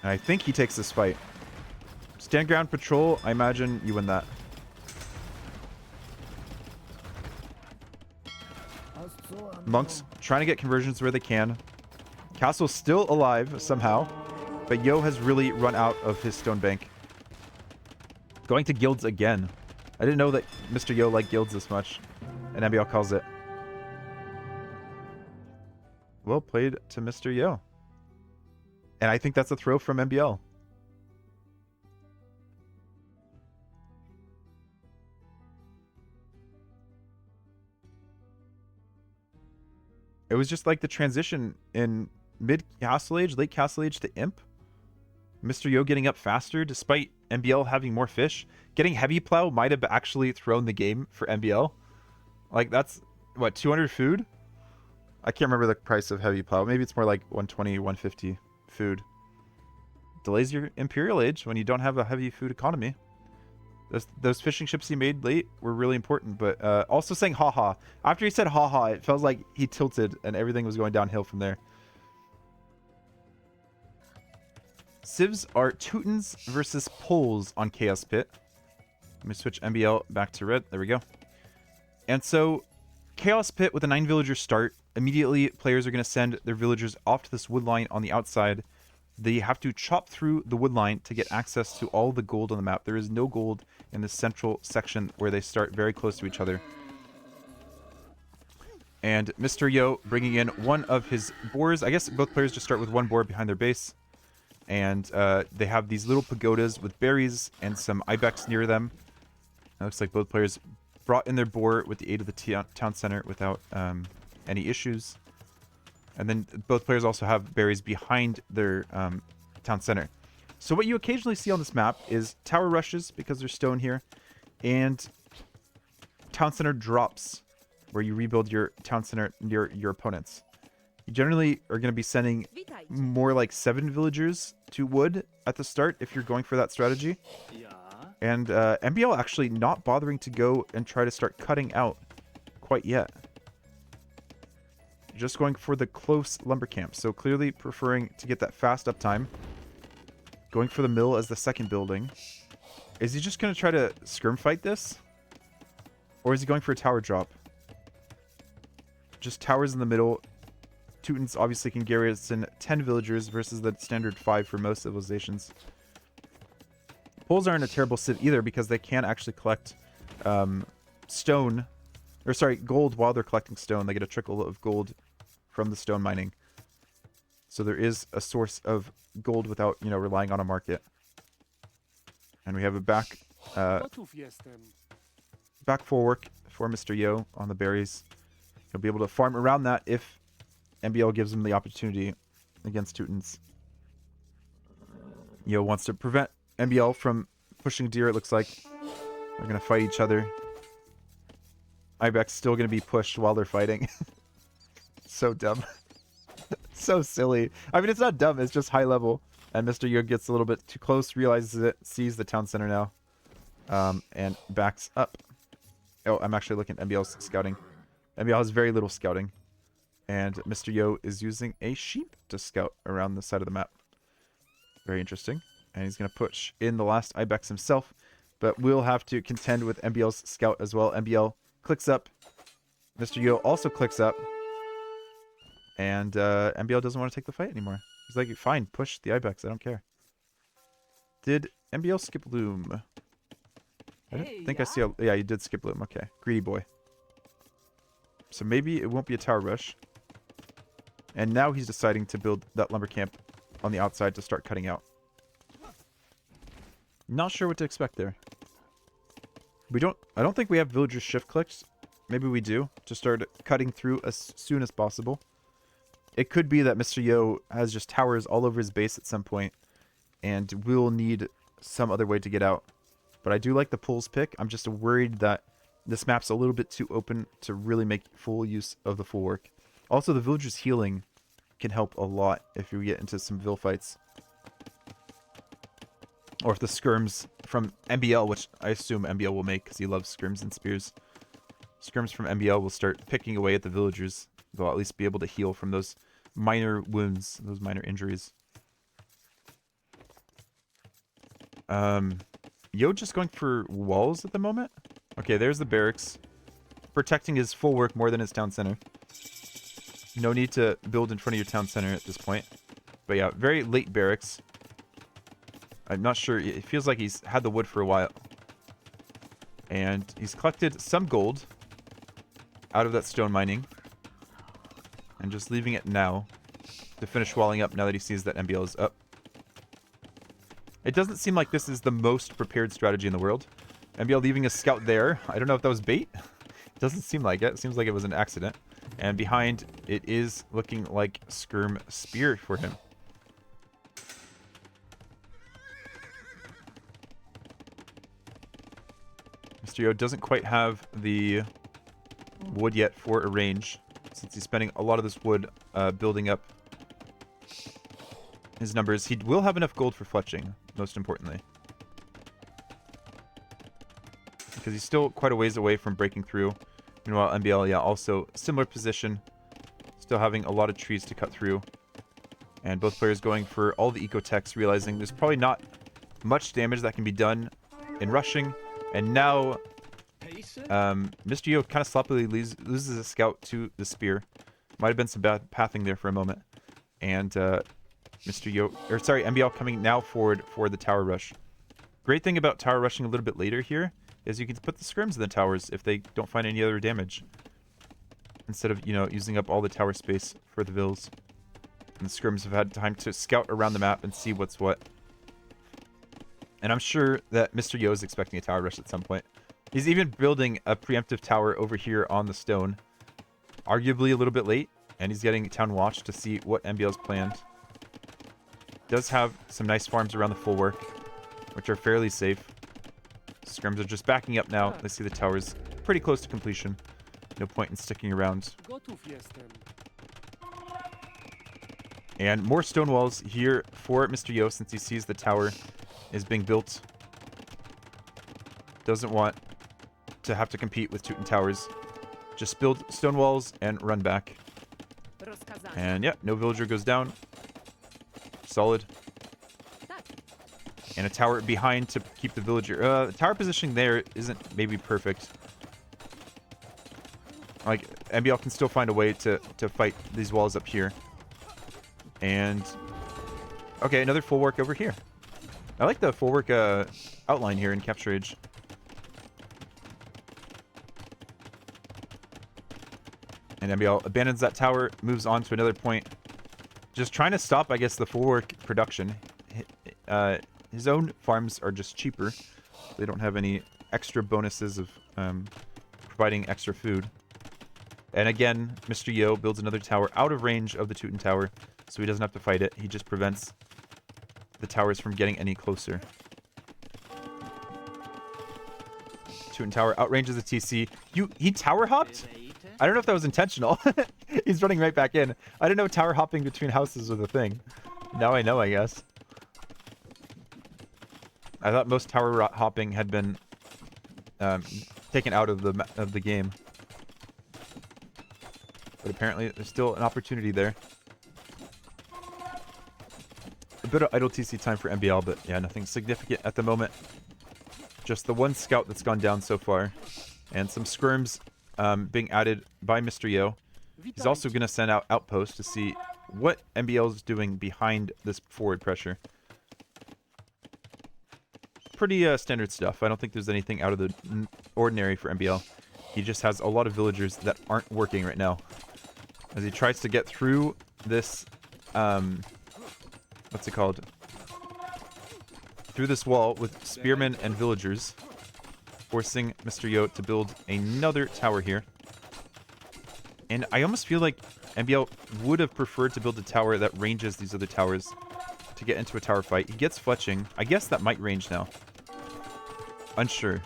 Speaker 1: And I think he takes this fight. Stand ground patrol, I imagine you win that. Monks trying to get conversions where they can. Castle's still alive somehow, but Yo has really run out of his stone bank. Going to guilds again. I didn't know that Mr. Yo liked guilds this much, and MbL calls it. Well played to Mr. Yo. And I think that's a throw from MbL. It was just like the transition in mid-Castle Age, late Castle Age to Imp. Mr. Yo getting up faster despite MbL having more fish. Getting Heavy Plow might have actually thrown the game for MbL. Like, that's, what, 200 food? I can't remember the price of Heavy Plow. Maybe it's more like 120, 150 food. delays your Imperial Age when you don't have a heavy food economy. Those fishing ships he made late were really important, but also saying haha. After he said haha, it felt like he tilted and everything was going downhill from there. Civs are Teutons versus Poles on Chaos Pit. Let me switch MbL back to red. There we go. And so, Chaos Pit with a 9 villager start. Immediately, players are going to send their villagers off to this wood line on the outside. They have to chop through the wood line to get access to all the gold on the map. There is no gold in the central section where they start very close to each other. And Mr. Yo bringing in one of his boars. I guess both players just start with one boar behind their base. And they have these little pagodas with berries and some ibex near them. It looks like both players brought in their boar with the aid of the town center without any issues. And then both players also have berries behind their town center. So what you occasionally see on this map is tower rushes, because there's stone here, and town center drops, where you rebuild your town center near your opponents. You generally are going to be sending more like 7 villagers to wood at the start if you're going for that strategy. And MbL actually not bothering to go and try to start cutting out quite yet. Just going for the close lumber camp. So clearly preferring to get that fast uptime. Going for the mill as the second building. Is he just going to try to skirm fight this? Or is he going for a tower drop? Just towers in the middle. Teutons obviously can garrison 10 villagers versus the standard 5 for most civilizations. Poles aren't a terrible civ either because they can actually collect stone, or sorry, gold while they're collecting stone. They get a trickle of gold from the stone mining. So there is a source of gold without, you know, relying on a market. And we have a back forward for Mr. Yo on the berries. He'll be able to farm around that if MbL gives him the opportunity against Teutons. Yo wants to prevent MbL from pushing deer, it looks like. They're going to fight each other. Ibex still going to be pushed while they're fighting. So dumb. So silly. I mean, it's not dumb, it's just high level. And Mr. Yo gets a little bit too close, realizes it, sees the town center now, and backs up. Oh, I'm actually looking at MbL's scouting. MbL has very little scouting. And Mr. Yo is using a sheep to scout around the side of the map. Very interesting. And he's going to push in the last Ibex himself. But we'll have to contend with MbL's scout as well. MbL clicks up. Mr. Yo also clicks up. And MbL doesn't want to take the fight anymore. He's like, fine, push the Ibex. I don't care. Did MbL skip loom? I don't think I see a... Yeah, you did skip loom. Okay. Greedy boy. So maybe it won't be a tower rush. And now he's deciding to build that lumber camp on the outside to start cutting out. Not sure what to expect there. I don't think we have villagers shift clicked. Maybe we do, to start cutting through as soon as possible. It could be that Mr. Yo has just towers all over his base at some point, and will need some other way to get out. But I do like the Poles pick. I'm just worried that this map's a little bit too open to really make full use of the full work. Also, the villagers healing can help a lot if we get into some Vill fights. Or if the skirms from MbL, which I assume MbL will make because he loves skirms and spears. Skirms from MbL will start picking away at the villagers. They'll at least be able to heal from those minor wounds, those minor injuries. Yo just going for walls at the moment. Okay, there's the barracks. Protecting his full work more than his town center. No need to build in front of your town center at this point. But yeah, very late barracks. I'm not sure. It feels like he's had the wood for a while. And he's collected some gold out of that stone mining. And just leaving it now to finish walling up now that he sees that MbL is up. It doesn't seem like this is the most prepared strategy in the world. MbL leaving a scout there. I don't know if that was bait. It doesn't seem like it. It seems like it was an accident. And behind, it is looking like skirm spear for him. Mr. Yo doesn't quite have the wood yet for a range, since he's spending a lot of this wood building up his numbers. He will have enough gold for fletching, most importantly. Because he's still quite a ways away from breaking through. Meanwhile, MbL, yeah, also similar position. Still having a lot of trees to cut through. And both players going for all the eco-techs, realizing there's probably not much damage that can be done in rushing. And now, Mr. Yo kind of sloppily loses a scout to the spear. Might have been some bad pathing there for a moment. And MbL coming now forward for the tower rush. Great thing about tower rushing a little bit later here is you can put the scrims in the towers if they don't find any other damage. Instead of, using up all the tower space for the vills. And the scrims have had time to scout around the map and see what's what. And I'm sure that Mr. Yo is expecting a tower rush at some point. He's even building a preemptive tower over here on the stone. Arguably a little bit late. And he's getting town watch to see what MbL's planned. Does have some nice farms around the full work, which are fairly safe. Scrims are just backing up now. They see the towers pretty close to completion. No point in sticking around. And more stone walls here for Mr. Yo since he sees the tower is being built. Doesn't want to have to compete with Teuton towers. Just build stone walls and run back. And yeah, no villager goes down. Solid. And a tower behind to keep the villager. The tower positioning there isn't maybe perfect. Like, MbL can still find a way to fight these walls up here. And... okay, another full work over here. I like the full work outline here in Capture Age. And MbL abandons that tower, moves on to another point. Just trying to stop, I guess, the full work production. His own farms are just cheaper. They don't have any extra bonuses of providing extra food. And again, Mr. Yo builds another tower out of range of the Teuton tower, so he doesn't have to fight it. He just prevents the towers from getting any closer. Teuton tower outranges the TC. He tower hopped? I don't know if that was intentional. He's running right back in. I didn't know tower hopping between houses was a thing. Now I know, I guess. I thought most tower hopping had been taken out of the game. But apparently there's still an opportunity there. A bit of idle TC time for MbL, but yeah, nothing significant at the moment. Just the one scout that's gone down so far. And some scrims being added by Mr. Yo. He's also going to send out outposts to see what MbL is doing behind this forward pressure. Pretty standard stuff. I don't think there's anything out of the ordinary for MbL. He just has a lot of villagers that aren't working right now. As he tries to get through this, what's it called? Through this wall with spearmen and villagers, forcing Mr. Yo to build another tower here. And I almost feel like MbL would have preferred to build a tower that ranges these other towers to get into a tower fight. He gets fletching. I guess that might range now. Unsure.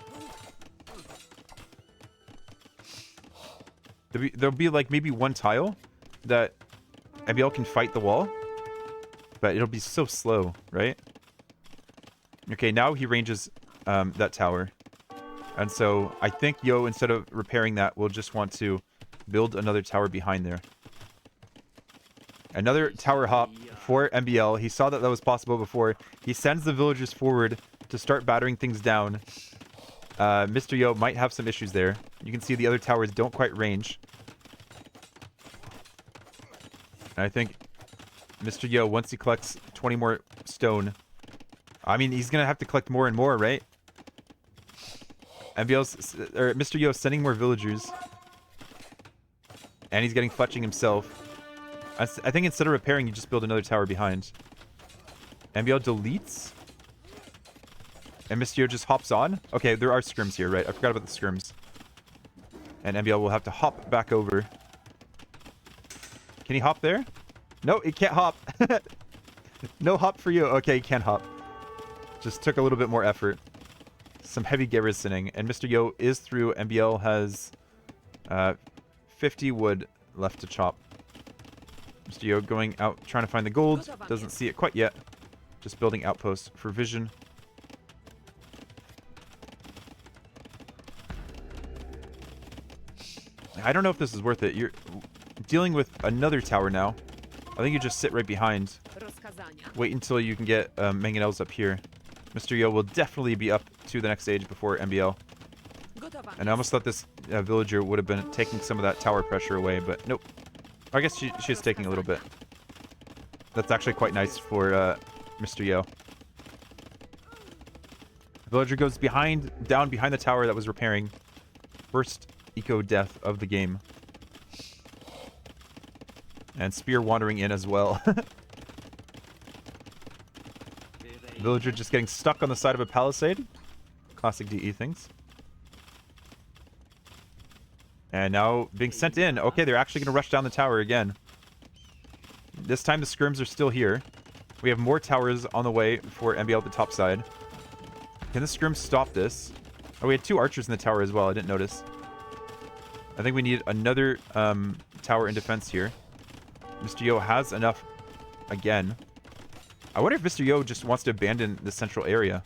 Speaker 1: There'll be like maybe one tile that MbL can fight the wall, but it'll be so slow, right? Okay, now he ranges that tower. And so I think Yo, instead of repairing that, will just want to build another tower behind there. Another tower hop for MbL. He saw that that was possible before. He sends the villagers forward to start battering things down. Mr. Yo might have some issues there. You can see the other towers don't quite range. And I think Mr. Yo, once he collects 20 more stone... I mean, he's going to have to collect more and more, right? Mr. Yo is sending more villagers. And he's getting fletching himself. I think instead of repairing, you just build another tower behind. MbL deletes. And Mr. Yo just hops on. Okay, there are scrims here, right? I forgot about the scrims. And MbL will have to hop back over. Can he hop there? No, he can't hop. No hop for you. Okay, he can hop. Just took a little bit more effort. Some heavy garrisoning. And Mr. Yo is through. MbL has 50 wood left to chop. Mr. Yo going out, trying to find the gold. Doesn't see it quite yet. Just building outposts for vision. I don't know if this is worth it. You're dealing with another tower now. I think you just sit right behind. Wait until you can get mangonels up here. Mr. Yo will definitely be up to the next stage before MbL. And I almost thought this villager would have been taking some of that tower pressure away, but nope. I guess she's taking a little bit. That's actually quite nice for Mr. Yo. Villager goes down behind the tower that was repairing. First eco death of the game. And spear wandering in as well. Villager just getting stuck on the side of a palisade. Classic DE things. And now being sent in. Okay, they're actually going to rush down the tower again. This time the scrims are still here. We have more towers on the way for MbL at the top side. Can the scrims stop this? Oh, we had 2 archers in the tower as well. I didn't notice. I think we need another tower in defense here. Mr. Yo has enough again. I wonder if Mr. Yo just wants to abandon the central area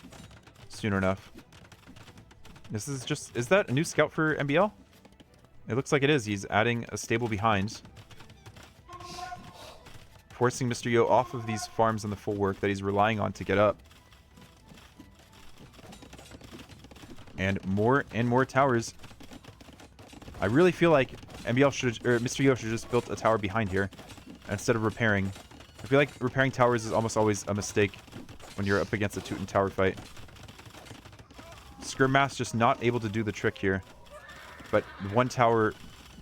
Speaker 1: soon enough. This is just... Is that a new scout for MbL? It looks like it is. He's adding a stable behind. Forcing Mr. Yo off of these farms on the full work that he's relying on to get up. And more towers. I really feel like MbL should... Or Mr. Yo should just built a tower behind here instead of repairing. I feel like repairing towers is almost always a mistake when you're up against a Teuton tower fight. Scrim Mass just not able to do the trick here. But one tower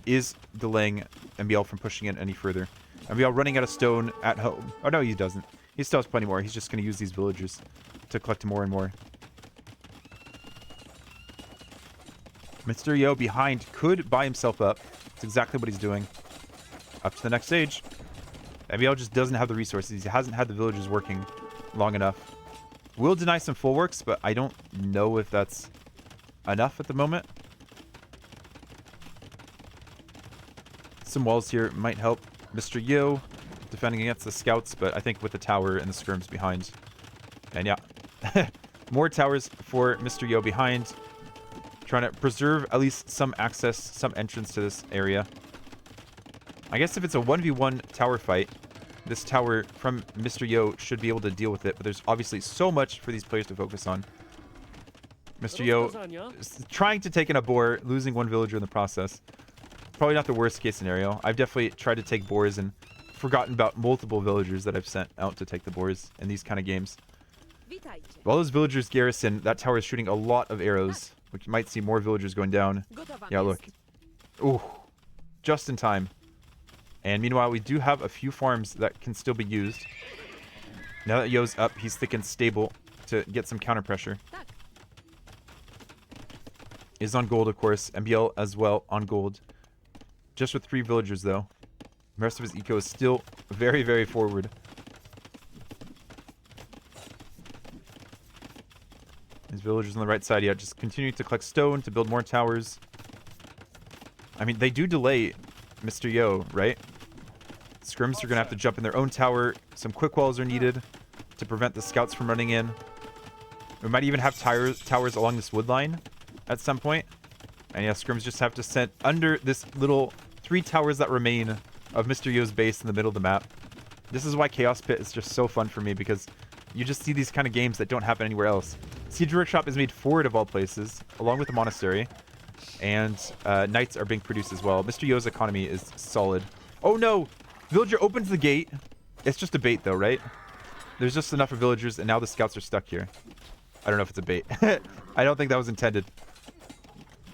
Speaker 1: is delaying MbL from pushing it any further. MbL running out of stone at home. Oh, no, he doesn't. He still has plenty more. He's just going to use these villagers to collect more and more. Mr. Yo behind could buy himself up. That's exactly what he's doing. Up to the next stage. MbL just doesn't have the resources. He hasn't had the villagers working long enough. Will deny some full works, but I don't know if that's enough at the moment. Some walls here might help Mr. Yo defending against the scouts, but I think with the tower and the scrims behind. And yeah, more towers for Mr. Yo behind. Trying to preserve at least some access, some entrance to this area. I guess if it's a 1v1 tower fight, this tower from Mr. Yo should be able to deal with it, but there's obviously so much for these players to focus on. Mr. Yo is trying to take in a boar, losing one villager in the process. Probably not the worst case scenario. I've definitely tried to take boars and forgotten about multiple villagers that I've sent out to take the boars in these kind of games. While those villagers garrison, that tower is shooting a lot of arrows, which might see more villagers going down. Yeah, look. Ooh, just in time. And meanwhile, we do have a few farms that can still be used. Now that Yo's up, he's thick and stable to get some counter pressure. Is on gold, of course. MbL as well on gold. Just with 3 villagers, though. The rest of his eco is still very, very forward. His villagers on the right side, yeah, just continue to collect stone to build more towers. I mean, they do delay Mr. Yo, right? Scrims are going to have to jump in their own tower. Some quick walls are needed to prevent the scouts from running in. We might even have towers along this wood line at some point. And yeah, scrims just have to set under this little 3 towers that remain of Mr. Yo's base in the middle of the map. This is why Chaos Pit is just so fun for me, because you just see these kind of games that don't happen anywhere else. Siege Workshop is made forward of all places, along with the monastery. And knights are being produced as well. Mr. Yo's economy is solid. Oh no! Villager opens the gate. It's just a bait though, right? There's just enough of villagers, and now the scouts are stuck here. I don't know if it's a bait. I don't think that was intended.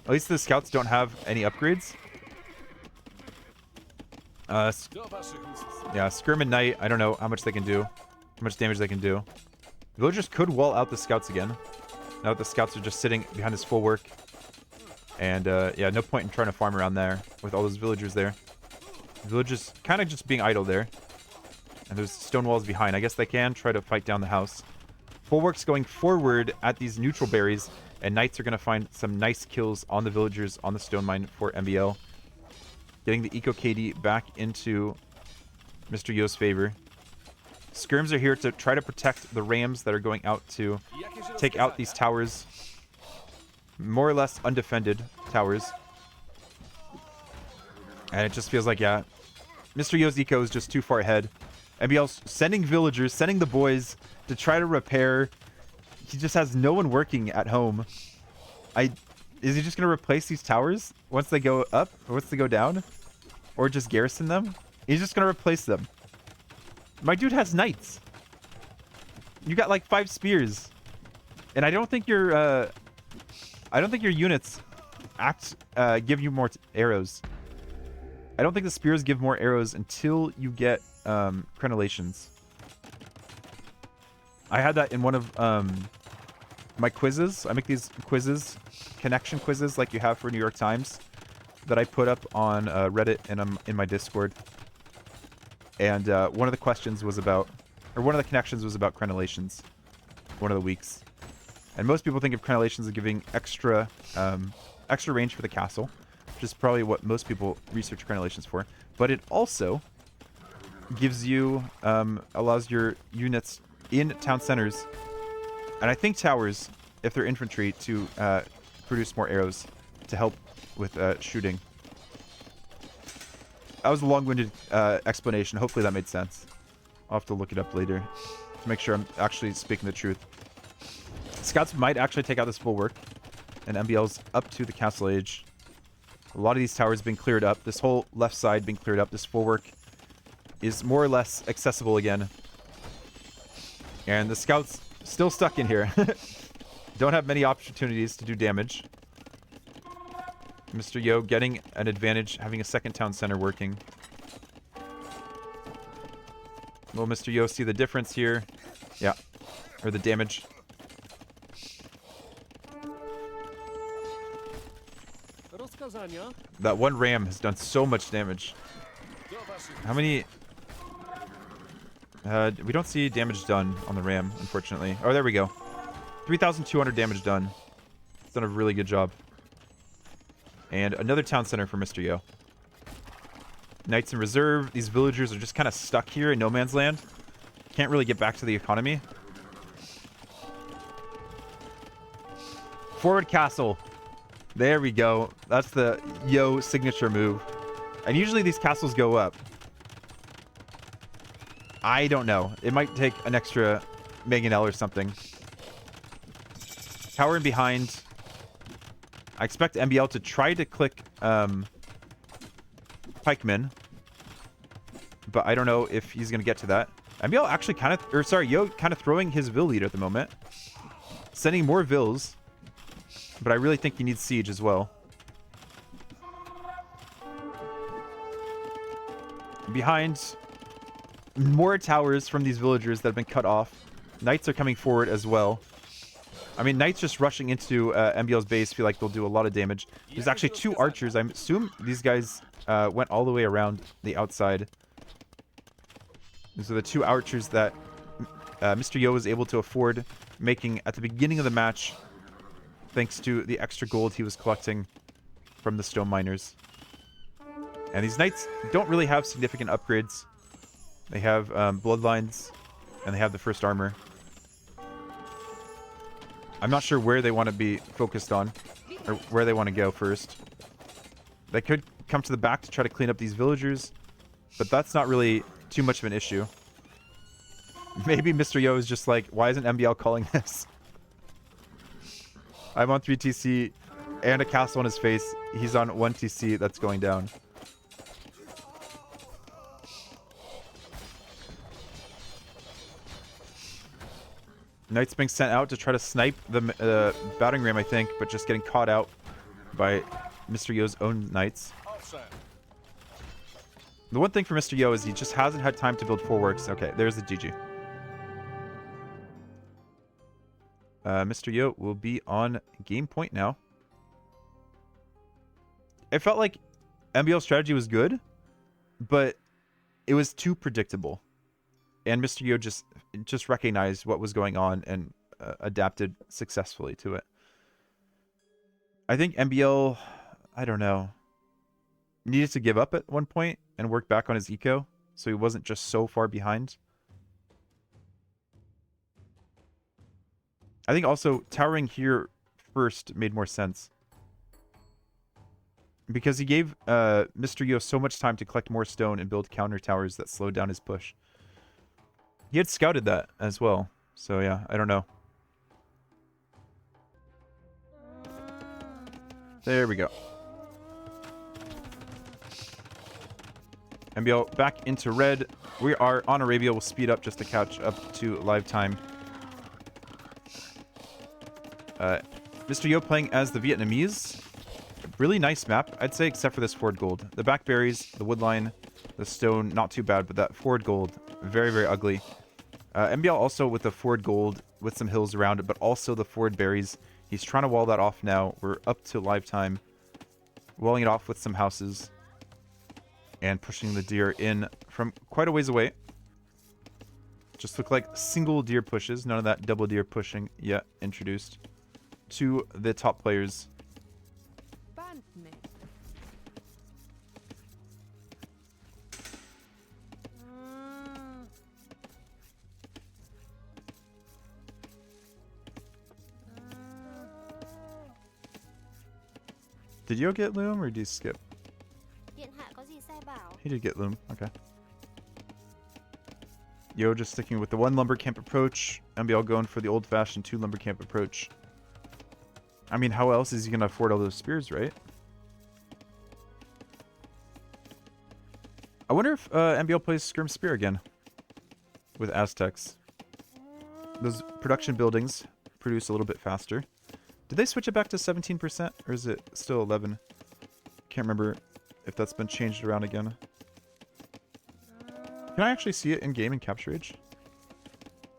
Speaker 1: At least the scouts don't have any upgrades. Yeah, Scrim and Knight, I don't know how much they can do. How much damage they can do. Villagers could wall out the scouts again. Now that the scouts are just sitting behind this full work. And yeah, no point in trying to farm around there with all those villagers there. Villagers kind of just being idle there. And there's stone walls behind. I guess they can try to fight down the house. Full work's going forward at these neutral berries. And knights are going to find some nice kills on the villagers on the stone mine for MbL. Getting the Eco KD back into Mr. Yo's favor. Skirms are here to try to protect the rams that are going out to take out these towers. More or less undefended towers. And it just feels like, yeah, Mr. Yo's eco is just too far ahead. MbL's sending villagers, sending the boys to try to repair. He just has no one working at home. Is he just going to replace these towers once they go up or once they go down? Or just garrison them? He's just going to replace them. My dude has knights. You got like 5 spears. And I don't think your units give you more arrows. I don't think the spears give more arrows until you get crenellations. I had that in one of my quizzes. I make these quizzes, connection quizzes like you have for New York Times, that I put up on Reddit and in my Discord. And one of the questions was about, or one of the connections was about crenellations. One of the weeks. And most people think of crenellations as giving extra range for the castle, which is probably what most people research crenellations for. But it also gives you, allows your units in town centers, and I think towers, if they're infantry, to produce more arrows to help with shooting. That was a long-winded explanation. Hopefully that made sense. I'll have to look it up later to make sure I'm actually speaking the truth. Scouts might actually take out this bulwark, and MbL's up to the castle age. A lot of these towers being cleared up. This whole left side being cleared up. This bulwark is more or less accessible again. And the scouts still stuck in here. Don't have many opportunities to do damage. Mr. Yo getting an advantage, having a second town center working. Will Mr. Yo see the difference here? Yeah. Or the damage. That one ram has done so much damage. How many... we don't see damage done on the ram, unfortunately. Oh, there we go. 3,200 damage done. It's done a really good job. And another town center for Mr. Yo. Knights in reserve. These villagers are just kind of stuck here in no man's land. Can't really get back to the economy. Forward castle. There we go. That's the Yo signature move. And usually these castles go up. I don't know. It might take an extra mangonel or something. Tower in behind. I expect MbL to try to click pikemen. But I don't know if he's going to get to that. MbL actually kind of... Or sorry, Yo kind of throwing his Vill lead at the moment. Sending more Vills. But I really think he needs siege as well. Behind... More towers from these villagers that have been cut off. Knights are coming forward as well. I mean, knights just rushing into MbL's base feel like they'll do a lot of damage. There's actually 2 archers. I assume these guys went all the way around the outside. These are the 2 archers that Mr. Yo was able to afford making at the beginning of the match, thanks to the extra gold he was collecting from the stone miners. And these knights don't really have significant upgrades. They have bloodlines, and they have the first armor. I'm not sure where they want to be focused on, or where they want to go first. They could come to the back to try to clean up these villagers, but that's not really too much of an issue. Maybe Mr. Yo is just like, why isn't MbL calling this? I'm on 3 TC and a castle on his face. He's on 1 TC that's going down. Knights being sent out to try to snipe the battering ram, I think, but just getting caught out by Mr. Yo's own knights. The one thing for Mr. Yo is he just hasn't had time to build 4 works. Okay, there's the GG. Mr. Yo will be on game point now. I felt like MbL's strategy was good, but it was too predictable. And Mr. Yo just recognized what was going on and adapted successfully to it. I think I don't know, needed to give up at one point and work back on his eco. so he wasn't just so far behind. I think also towering here first made more sense. Because he gave Mr. Yo so much time to collect more stone and build counter towers that slowed down his push. He had scouted that as well. So yeah, I don't know. There we go. MbL back into red. We are on Arabia. We'll speed up just to catch up to live time. Mr. Yo playing as the Vietnamese. Really nice map, I'd say, except for this forward gold. The backberries, the woodline, the stone, not too bad, but that forward gold, very, very ugly. MbL also with the forward gold with some hills around it, but also the forward berries. He's trying to wall that off now. We're up to live time. Walling it off with some houses. And pushing the deer in from quite a ways away. Just look like single deer pushes. None of that double deer pushing yet introduced to the top players. Did Yo get loom or did he skip? He did get loom. Okay. Yo just sticking with the 1 lumber camp approach. MbL going for the old-fashioned 2 lumber camp approach. I mean, how else is he going to afford all those spears, right? I wonder if MbL plays Skirm Spear again with Aztecs. Those production buildings produce a little bit faster. Did they switch it back to 17%? Or is it still 11? Can't remember if that's been changed around again. Can I actually see it in game in Capture Age?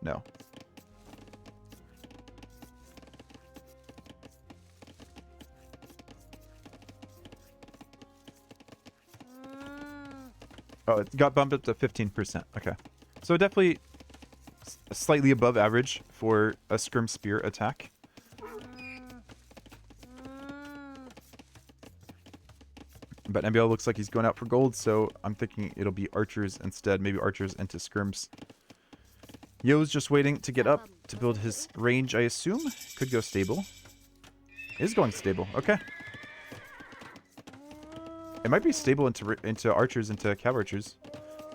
Speaker 1: No. Oh, it got bumped up to 15%. Okay. So definitely slightly above average for a Skirm Spear attack. But MbL looks like he's going out for gold, so I'm thinking it'll be archers instead. Maybe archers into skirms. Yo's just waiting to get up to build his range, I assume. Could go stable. Is going stable. Okay. It might be stable into archers, into cav archers.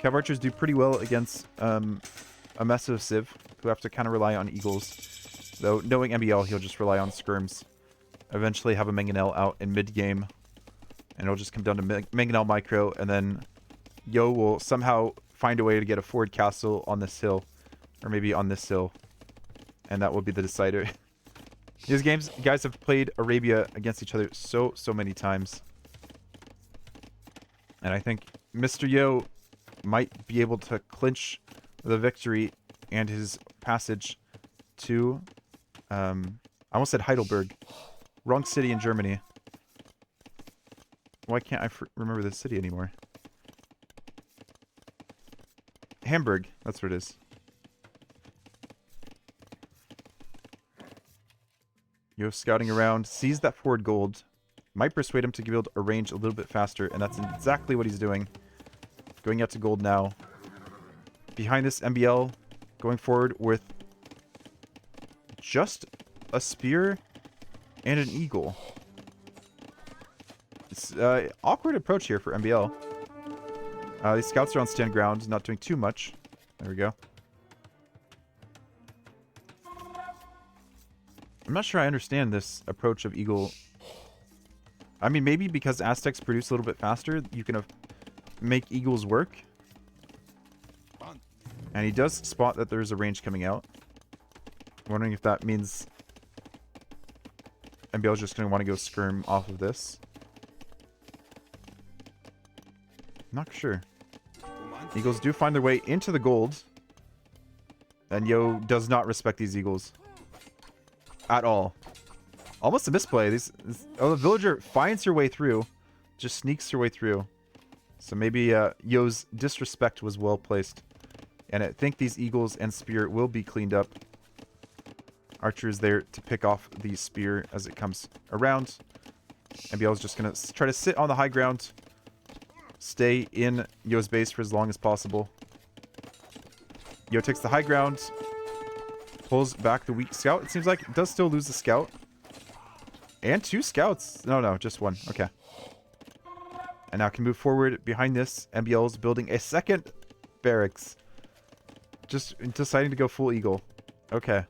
Speaker 1: Cav archers do pretty well against a massive civ, who have to kind of rely on eagles. Though, knowing MbL, he'll just rely on skirms. Eventually have a Mangonel out in mid-game. And it'll just come down to Mangonel micro, and then Yo will somehow find a way to get a forward castle on this hill. Or maybe on this hill. And that will be the decider. These guys have played Arabia against each other so many times. And I think Mr. Yo might be able to clinch the victory and his passage to... I almost said Heidelberg. Wrong city in Germany. Why can't I remember the city anymore? Hamburg. That's what it is. Yo scouting around. Sees that forward gold. Might persuade him to build a range a little bit faster. And that's exactly what he's doing. Going out to gold now. Behind this, MbL going forward with just a spear and an eagle. It's awkward approach here for MbL. These scouts are on stand ground, not doing too much. There we go. I'm not sure I understand this approach of eagle. I mean, maybe because Aztecs produce a little bit faster, you can make eagles work. And he does spot that there's a range coming out. I'm wondering if that means MbL is just going to want to go skirm off of this. Not sure. Eagles do find their way into the gold. And Yo does not respect these eagles. At all. Almost a misplay. Oh, the villager finds her way through. Just sneaks her way through. So maybe Yo's disrespect was well placed. And I think these eagles and spear will be cleaned up. Archer is there to pick off the spear as it comes around. MbL is just going to try to sit on the high ground. stay in Yo's base for as long as possible. Yo takes the high ground. Pulls back the weak scout. It seems like it does still lose the scout. And 2 scouts. No, just 1. Okay. And now can move forward behind this. MbL is building a second barracks. Just deciding to go full eagle. Okay.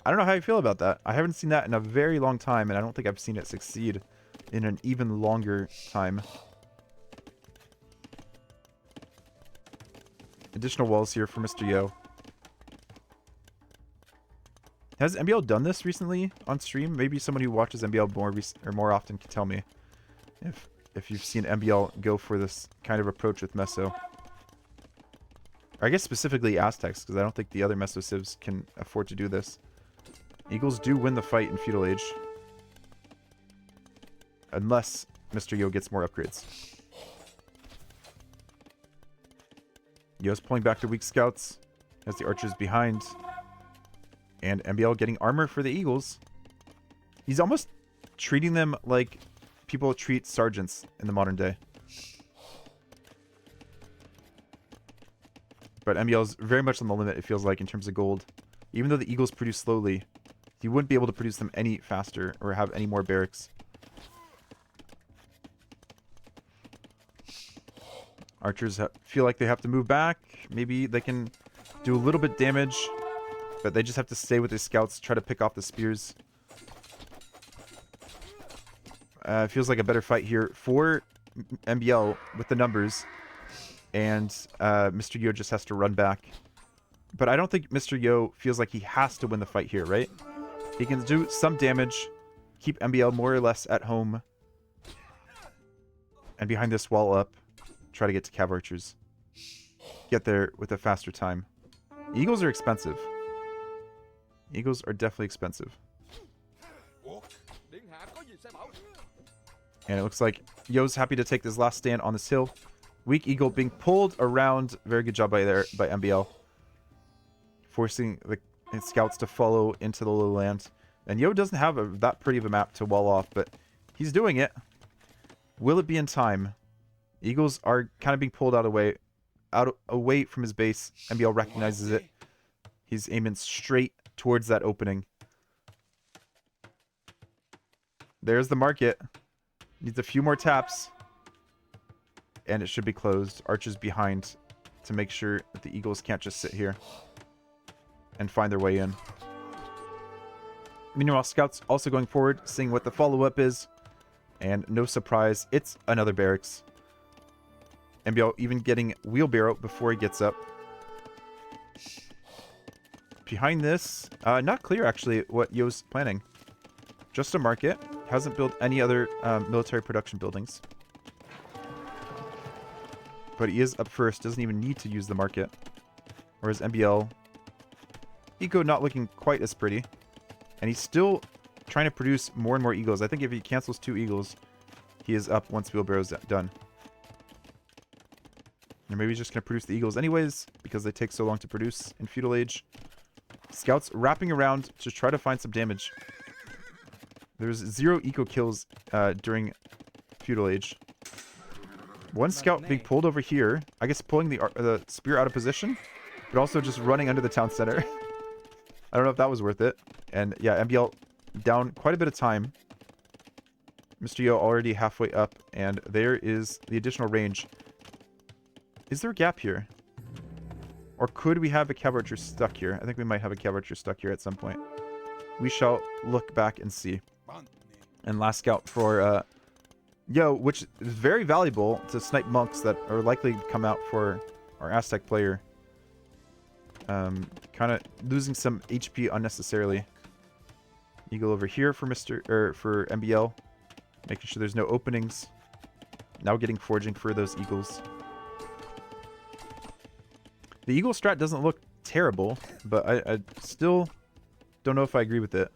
Speaker 1: I don't know how you feel about that. I haven't seen that in a very long time, and I don't think I've seen it succeed in an even longer time. Additional walls here for Mr. Yo. Has MbL done this recently on stream? Maybe someone who watches MbL more often can tell me if you've seen MbL go for this kind of approach with Meso. Or I guess specifically Aztecs, because I don't think the other Meso civs can afford to do this. Eagles do win the fight in Feudal Age. Unless Mr. Yo gets more upgrades. Yo's pulling back the weak scouts. Has the archers behind. And MbL getting armor for the Eagles. He's almost treating them like people treat sergeants in the modern day. But MbL's very much on the limit, it feels like, in terms of gold. Even though the Eagles produce slowly, he wouldn't be able to produce them any faster or have any more barracks. Archers feel like they have to move back. Maybe they can do a little bit damage, but they just have to stay with their scouts, try to pick off the spears. Feels like a better fight here for MbL with the numbers. And Mr. Yo just has to run back. But I don't think Mr. Yo feels like he has to win the fight here, right? He can do some damage, keep MbL more or less at home. And behind this wall up, try to get to cav archers. Get there with a faster time. Eagles are expensive. Eagles are definitely expensive. And it looks like Yo's happy to take this last stand on this hill. Weak eagle being pulled around. Very good job by MbL. Forcing the scouts to follow into the lowland. And Yo doesn't have that pretty of a map to wall off, but he's doing it. Will it be in time? Eagles are kind of being pulled away from his base. MbL recognizes it. He's aiming straight towards that opening. There's the market. Needs a few more taps. And it should be closed. Archers behind to make sure that the Eagles can't just sit here and find their way in. Meanwhile, scouts also going forward, seeing what the follow-up is. And no surprise, it's another barracks. MbL even getting wheelbarrow before he gets up. Behind this, not clear actually what Yo's planning. Just a market. Hasn't built any other military production buildings. But he is up first. Doesn't even need to use the market. Whereas MbL, eco not looking quite as pretty. And he's still trying to produce more and more eagles. I think if he cancels 2 eagles, he is up once wheelbarrow's done. Or maybe he's just going to produce the eagles anyways, because they take so long to produce in Feudal Age. Scouts wrapping around to try to find some damage. There's 0 eco kills during Feudal Age. One scout being pulled over here. I guess pulling the spear out of position, but also just running under the town center. I don't know if that was worth it. And yeah, MbL down quite a bit of time. Mr. Yo already halfway up, and there is the additional range. Is there a gap here? Or could we have a cav archer stuck here? I think we might have a cav archer stuck here at some point. We shall look back and see. And last scout for Yo, which is very valuable to snipe monks that are likely to come out for our Aztec player. Kind of losing some HP unnecessarily. Eagle over here for for MbL, making sure there's no openings. Now getting foraging for those eagles. The eagle strat doesn't look terrible, but I still don't know if I agree with it.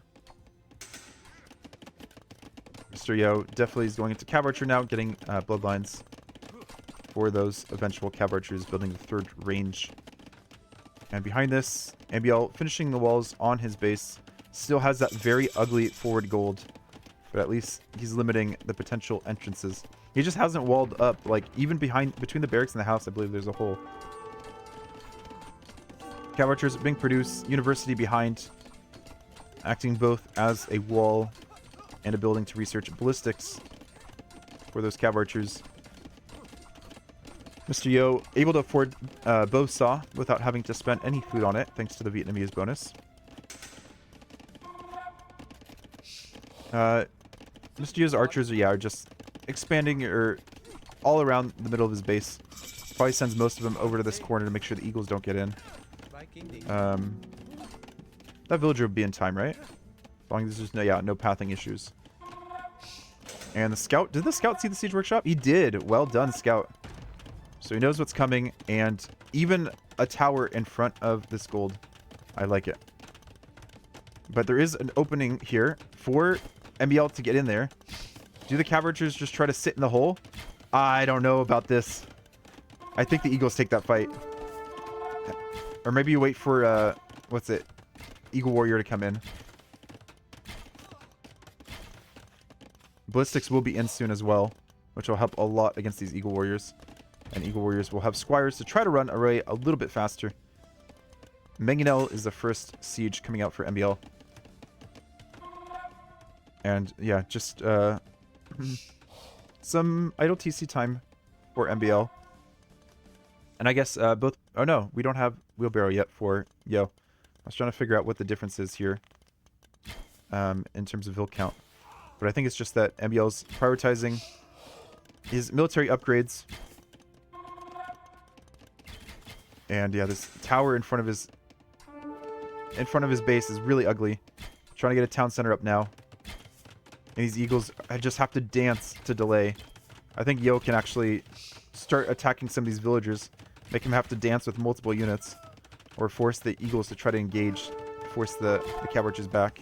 Speaker 1: Mr. Yo definitely is going into cav archer now, getting bloodlines for those eventual cav archers, building the 3rd range. And behind this, MbL finishing the walls on his base. Still has that very ugly forward gold, but at least he's limiting the potential entrances. He just hasn't walled up. Like, even between the barracks and the house, I believe there's a hole. Cav archers being produced. University behind. Acting both as a wall and a building to research ballistics for those cav archers. Mr. Yo able to afford bow saw without having to spend any food on it, thanks to the Vietnamese bonus. Mr. Yo's archers are just expanding all around the middle of his base. Probably sends most of them over to this corner to make sure the eagles don't get in. That villager would be in time, right? As long as there's no pathing issues. And the scout, did the scout see the siege workshop? He did. Well done, scout. So he knows what's coming, and even a tower in front of this gold. I like it. But there is an opening here for MbL to get in there. Do the cav archers just try to sit in the hole? I don't know about this. I think the eagles take that fight. Or maybe you wait for, what's it? Eagle warrior to come in. Ballistics will be in soon as well, which will help a lot against these eagle warriors. And eagle warriors will have squires to try to run array a little bit faster. MbL is the first siege coming out for MbL. And yeah, just some idle TC time for MbL. And I guess both... Oh no, we don't have wheelbarrow yet for Yo. I was trying to figure out what the difference is here in terms of build count. But I think it's just that MbL's prioritizing his military upgrades. And yeah, this tower in front of his base is really ugly. Trying to get a town center up now. And these eagles, I just have to dance to delay. I think Yo can actually start attacking some of these villagers. Make him have to dance with multiple units. Or force the eagles to try to engage. Force the cav archers back.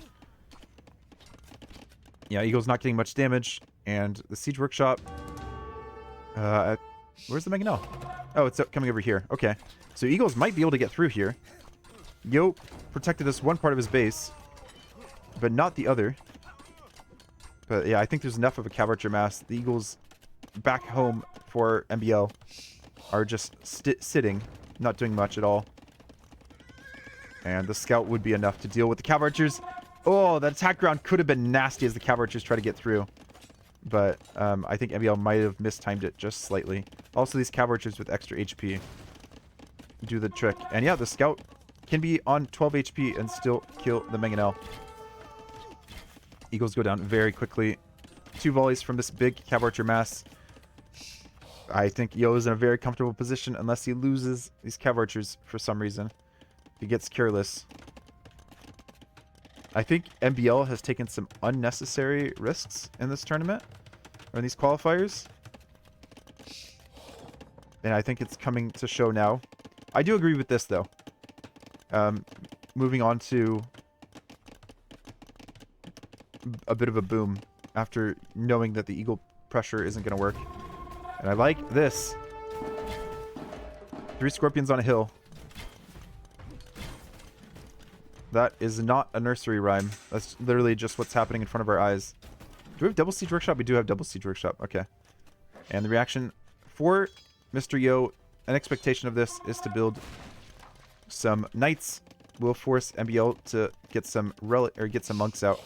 Speaker 1: Yeah, eagle's not getting much damage. And the siege workshop... where's the MbL? Oh, it's coming over here. Okay. So eagles might be able to get through here. Yo protected this one part of his base. But not the other. But yeah, I think there's enough of a cav archer mass. The eagles back home for MbL are just sitting. Not doing much at all. And the scout would be enough to deal with the cav archers. Oh, that attack ground could have been nasty as the cav archers try to get through. But I think MbL might have mistimed it just slightly. Also, these cav archers with extra HP do the trick. And yeah, the scout can be on 12 HP and still kill the MbL. Eagles go down very quickly. 2 volleys from this big cav archer mass. I think Yo is in a very comfortable position unless he loses these cav archers for some reason. He gets careless. I think MbL has taken some unnecessary risks in this tournament. Or in these qualifiers. And I think it's coming to show now. I do agree with this, though. Moving on to a bit of a boom after knowing that the eagle pressure isn't going to work. And I like this. 3 scorpions on a hill. That is not a nursery rhyme. That's literally just what's happening in front of our eyes. Do we have double siege workshop? We do have double siege workshop. Okay. And the reaction for Mr. Yo, an expectation of this is to build some knights. Will force MbL to get some monks out.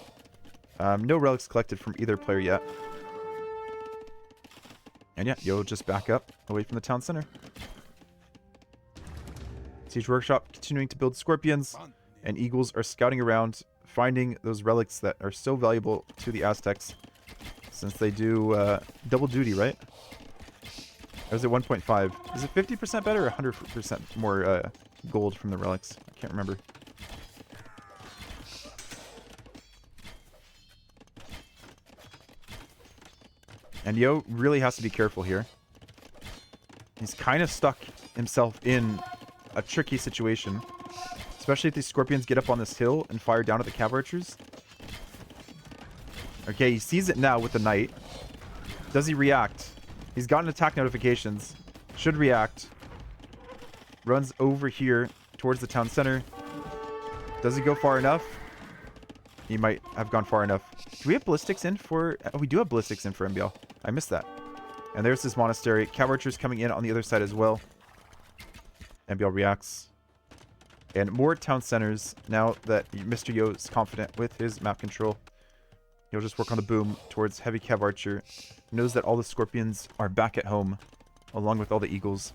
Speaker 1: No relics collected from either player yet. And yeah, Yo just back up away from the town center. Siege workshop continuing to build scorpions. And eagles are scouting around, finding those relics that are so valuable to the Aztecs. Since they do double duty, right? Or is it 1.5? Is it 50% better or 100% more gold from the relics? I can't remember. And Yo really has to be careful here. He's kind of stuck himself in a tricky situation. Especially if these scorpions get up on this hill and fire down at the cav archers. Okay, he sees it now with the knight. Does he react? He's gotten attack notifications. Should react. Runs over here towards the town center. Does he go far enough? He might have gone far enough. Do we have ballistics in for... Oh, we do have ballistics in for MbL. I missed that. And there's this monastery. Cav archers coming in on the other side as well. MbL reacts. And more town centers now that Mr. Yo is confident with his map control. He'll just work on the boom towards heavy cav archer. Knows that all the scorpions are back at home, along with all the eagles.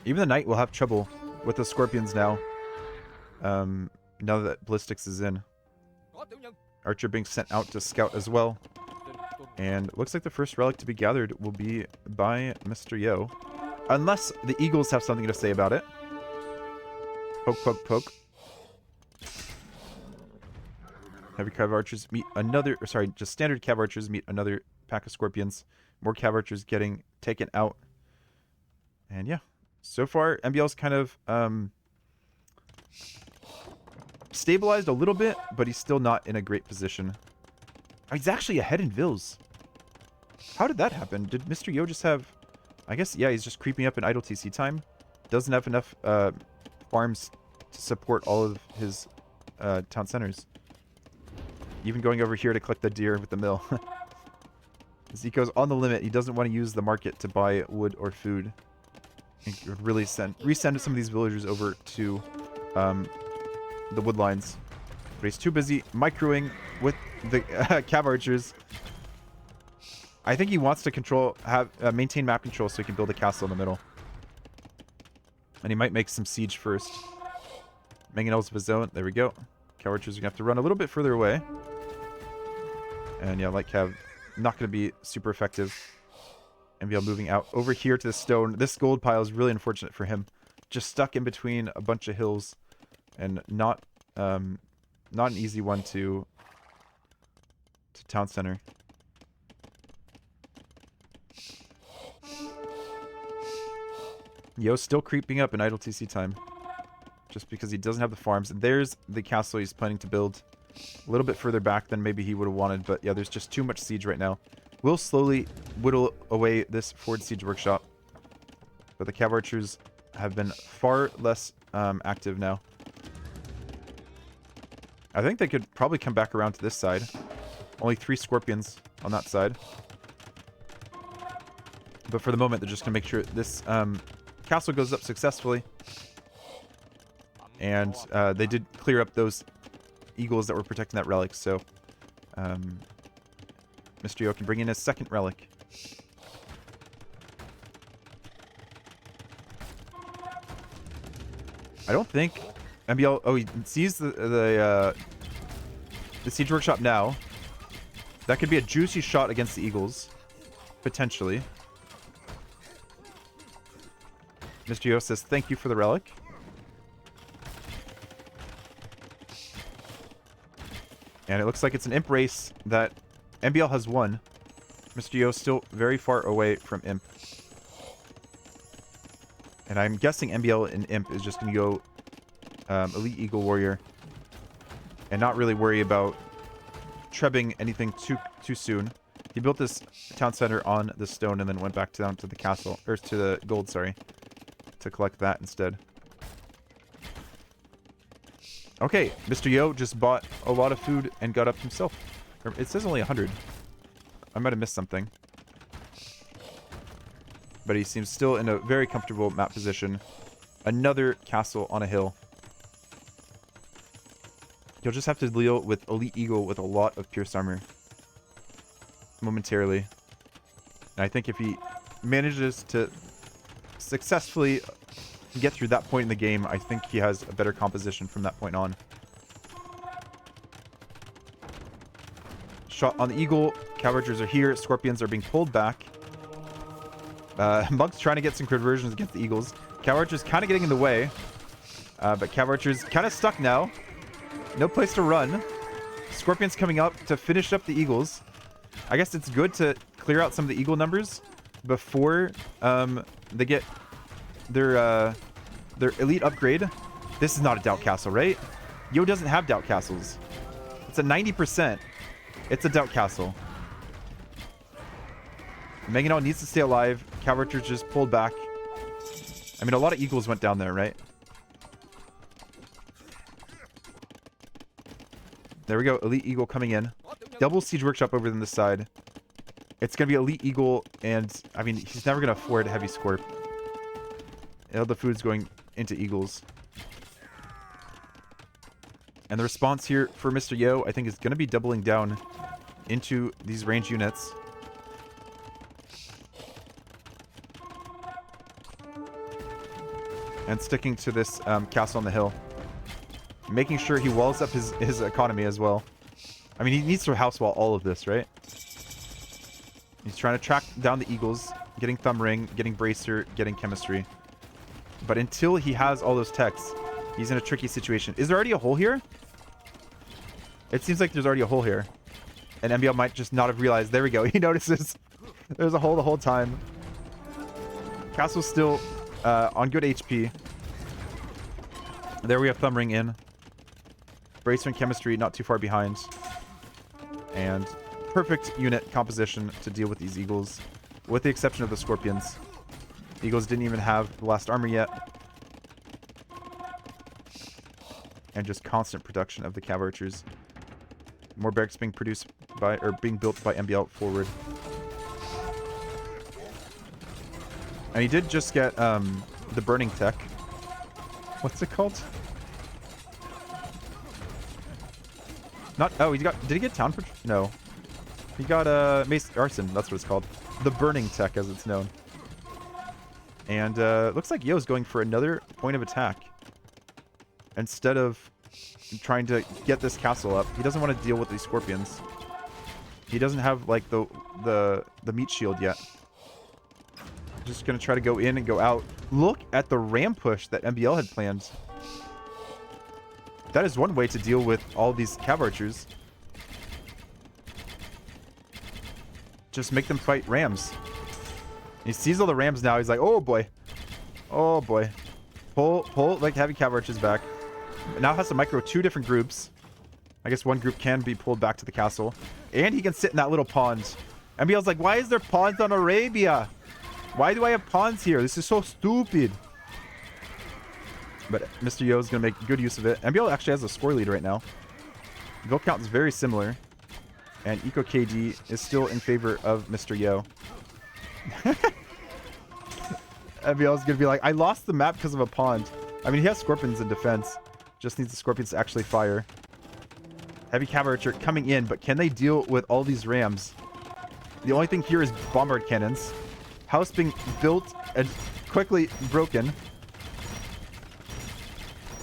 Speaker 1: Even the knight will have trouble with the scorpions now. Now that ballistics is in. Archer being sent out to scout as well. And looks like the first relic to be gathered will be by Mr. Yo. Unless the eagles have something to say about it. Poke, poke, poke. Heavy cav archers meet another, or sorry, just standard cav archers meet another pack of scorpions. More cav archers getting taken out. And yeah, so far MbL's kind of stabilized a little bit, but he's still not in a great position. Oh, he's actually ahead in Vils. How did that happen? Did Mr. Yo just have... I guess, yeah, he's just creeping up in idle TC time. Doesn't have enough farms to support all of his town centers. Even going over here to collect the deer with the mill. Zico's on the limit. He doesn't want to use the market to buy wood or food. He would really resend some of these villagers over to the wood lines. But he's too busy microing with the cav archers. I think he wants to maintain map control so he can build a castle in the middle. And he might make some siege first. Mangonels of his own. There we go. Cav archers are going to have to run a little bit further away. And yeah, like cav, not going to be super effective. MbL moving out over here to the stone. This gold pile is really unfortunate for him. Just stuck in between a bunch of hills. And not an easy one to town center. Yo's still creeping up in idle TC time. Just because he doesn't have the farms. And there's the castle he's planning to build. A little bit further back than maybe he would have wanted. But yeah, there's just too much siege right now. We'll slowly whittle away this forward siege workshop. But the cav archers have been far less active now. I think they could probably come back around to this side. Only 3 scorpions on that side. But for the moment, they're just going to make sure this castle goes up successfully. And they did clear up those eagles that were protecting that relic. So Mr. Yo can bring in his second relic. I don't think MbL... Oh, he sees the siege workshop now. That could be a juicy shot against the eagles. Potentially. Mr. Yo says, thank you for the relic. And it looks like it's an imp race that MbL has won. Mr. Yo still very far away from imp. And I'm guessing MbL and imp is just going to go elite eagle warrior. And not really worry about trebbing anything too soon. He built this town center on the stone and then went back down to the castle. Or to the gold, sorry. To collect that instead. Okay, Mr. Yo just bought a lot of food and got up himself. It says only 100. I might have missed something. But he seems still in a very comfortable map position. Another castle on a hill. He'll just have to deal with Elite Eagle with a lot of Pierce Armor. Momentarily. And I think if he manages to successfully get through that point in the game, I think he has a better composition from that point on. Shot on the Eagle. Cav archers are here. Scorpions are being pulled back. Monk's trying to get some conversions against the Eagles. Cav archers kind of getting in the way. But Cav archers kind of stuck now. No place to run. Scorpions coming up to finish up the Eagles. I guess it's good to clear out some of the Eagle numbers before they get their elite upgrade. This is not a doubt castle, right? Yo doesn't have doubt castles. It's a 90%. It's a doubt castle. Mangonel needs to stay alive. Cav archers just pulled back. I mean, a lot of Eagles went down there, right? There we go. Elite Eagle coming in. Double siege workshop over on this side. It's going to be Elite Eagle, and, I mean, he's never going to afford Heavy Scorp. All the food's going into Eagles. And the response here for Mr. Yo, I think, is going to be doubling down into these range units. And sticking to this castle on the hill. Making sure he walls up his economy as well. I mean, he needs to house wall all of this, right? He's trying to track down the Eagles, getting Thumb Ring, getting Bracer, getting Chemistry. But until he has all those techs, he's in a tricky situation. Is there already a hole here? It seems like there's already a hole here. And MbL might just not have realized. There we go. He notices there's a hole the whole time. Castle's still on good HP. There we have Thumb Ring in. Bracer and Chemistry not too far behind. And perfect unit composition to deal with these Eagles. With the exception of the Scorpions. The Eagles didn't even have the last armor yet. And just constant production of the Cav Archers. More barracks being produced by, or being built by MbL forward. And he did just get the burning tech. What's it called? Not, oh, did he get town? No. He got Mace Garrison, that's what it's called. The burning tech, as it's known. And looks like Yo's going for another point of attack. Instead of trying to get this castle up. He doesn't want to deal with these Scorpions. He doesn't have, like, the meat shield yet. Just gonna try to go in and go out. Look at the ram push that MbL had planned. That is one way to deal with all these Cav Archers. Just make them fight rams. He sees all the rams now. He's like, oh boy. Oh boy. Pull, like, heavy Cav Archers back. Now has to micro 2 different groups. I guess one group can be pulled back to the castle. And he can sit in that little pond. MbL's like, why is there ponds on Arabia? Why do I have pawns here? This is so stupid. But Mr. Yo is going to make good use of it. MbL actually has a score lead right now. Goal count is very similar. And Eco KD is still in favor of Mr. Yo. MbL is going to be like, I lost the map because of a pond. I mean, he has Scorpions in defense. Just needs the Scorpions to actually fire. Heavy Cav Archer coming in, but can they deal with all these rams? The only thing here is bombard cannons. House being built and quickly broken.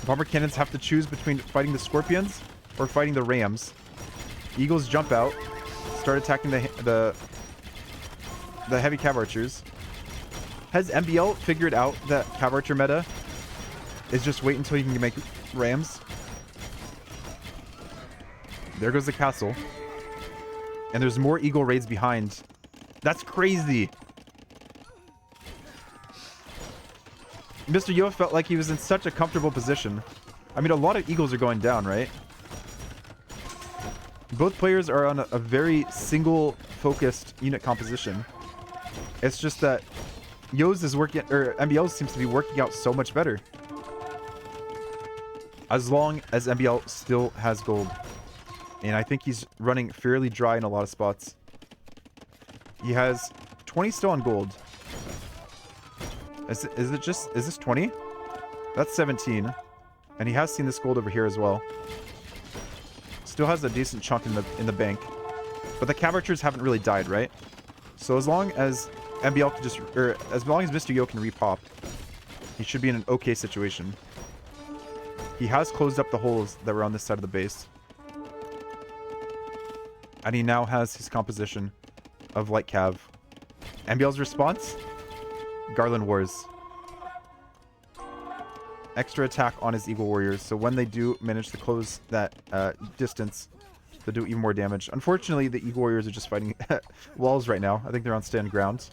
Speaker 1: Bomber cannons have to choose between fighting the Scorpions or fighting the rams. Eagles jump out, start attacking the heavy Cav Archers. Has MbL figured out that Cav Archer meta is just wait until you can make rams? There goes the castle. And there's more Eagle raids behind. That's crazy. Mr. Yo felt like he was in such a comfortable position. I mean, a lot of Eagles are going down, right? Both players are on a very single-focused unit composition. It's just that Yo's is working, or MbL seems to be working out so much better. As long as MbL still has gold. And I think he's running fairly dry in a lot of spots. He has 20 still on gold. Is this 20? That's 17. And he has seen this gold over here as well. Still has a decent chunk in the bank. But the Cav Archers haven't really died, right? So as long as MbL can just, or as long as Mr. Yo can repop, he should be in an okay situation. He has closed up the holes that were on this side of the base. And he now has his composition of light Cav. MbL's response? Garland Wars. Extra attack on his Eagle Warriors, so when they do manage to close that distance, they'll do even more damage. Unfortunately, the Eagle Warriors are just fighting walls right now. I think they're on stand ground.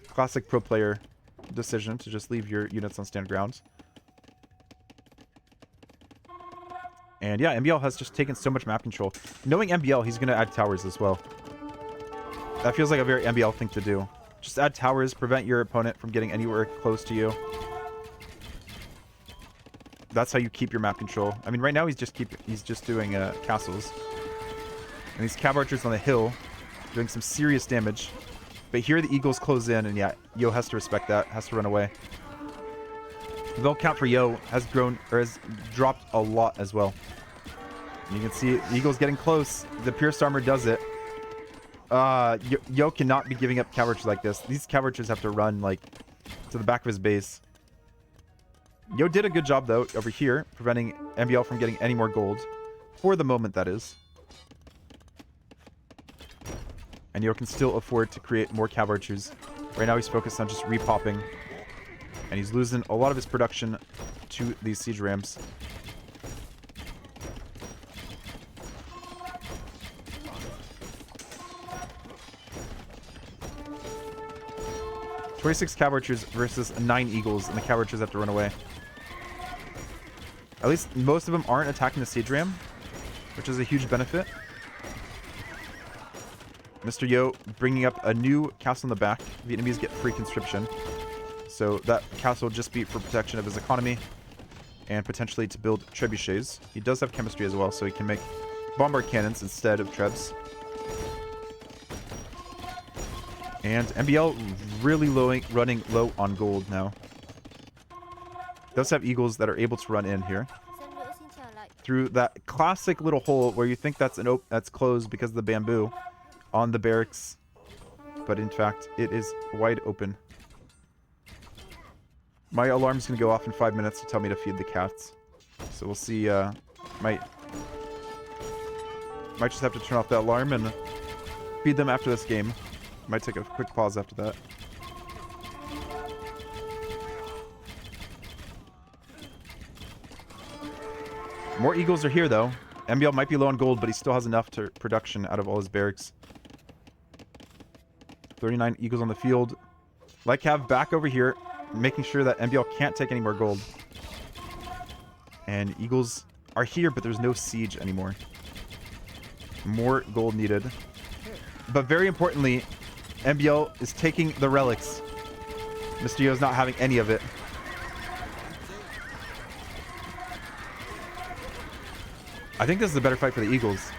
Speaker 1: Classic pro player decision to just leave your units on stand ground. And yeah, MbL has just taken so much map control. Knowing MbL, he's going to add towers as well. That feels like a very MbL thing to do. Just add towers, prevent your opponent from getting anywhere close to you. That's how you keep your map control. I mean, right now he's just doing castles. And these Cav Archers on the hill doing some serious damage. But here the Eagles close in, and yeah, Yo has to respect that, has to run away. The vote count for Yo has grown, or has dropped a lot as well. And you can see the Eagles getting close. The Pierced Armor does it. Yo cannot be giving up cavalry like this. These cavalry have to run, like, to the back of his base. Yo did a good job, though, over here, preventing MbL from getting any more gold. For the moment, that is. And Yo can still afford to create more cavalry. Right now, he's focused on just repopping. And he's losing a lot of his production to these siege rams. "26 cavalry versus 9 eagles, and the cavalry have to run away. At least most of them aren't attacking the siege ram, which is a huge benefit. Mr. Yo bringing up a new castle in the back. Vietnamese get free conscription. So that castle will just be for protection of his economy and potentially to build trebuchets. He does have chemistry as well, so he can make bombard cannons instead of trebs. And MbL really running low on gold now. Does have eagles that are able to run in here through that classic little hole where you think that's that's closed because of the bamboo on the barracks, but in fact it is wide open. My alarm's gonna go off in 5 minutes to tell me to feed the cats, so we'll see. Might just have to turn off that alarm and feed them after this game. Might take a quick pause after that. More eagles are here, though. MbL might be low on gold, but he still has enough to production out of all his barracks. 39 eagles on the field. Like Cav back over here, making sure that MbL can't take any more gold. And eagles are here, but there's no siege anymore. More gold needed. But very importantly, MbL is taking the relics. Mr. Yo's not having any of it. I think this is a better fight for the Eagles.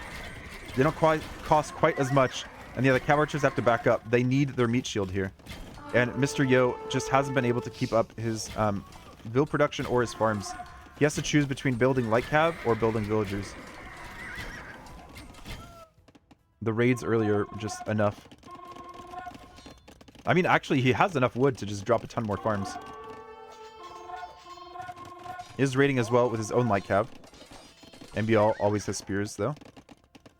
Speaker 1: They don't quite cost quite as much, and yeah, the cavalry have to back up. They need their meat shield here. And Mr. Yo just hasn't been able to keep up his vill production or his farms. He has to choose between building light cav or building villagers. The raids earlier were just enough. I mean, actually, he has enough wood to just drop a ton more farms. He is raiding as well with his own light cav. MbL always has spears, though.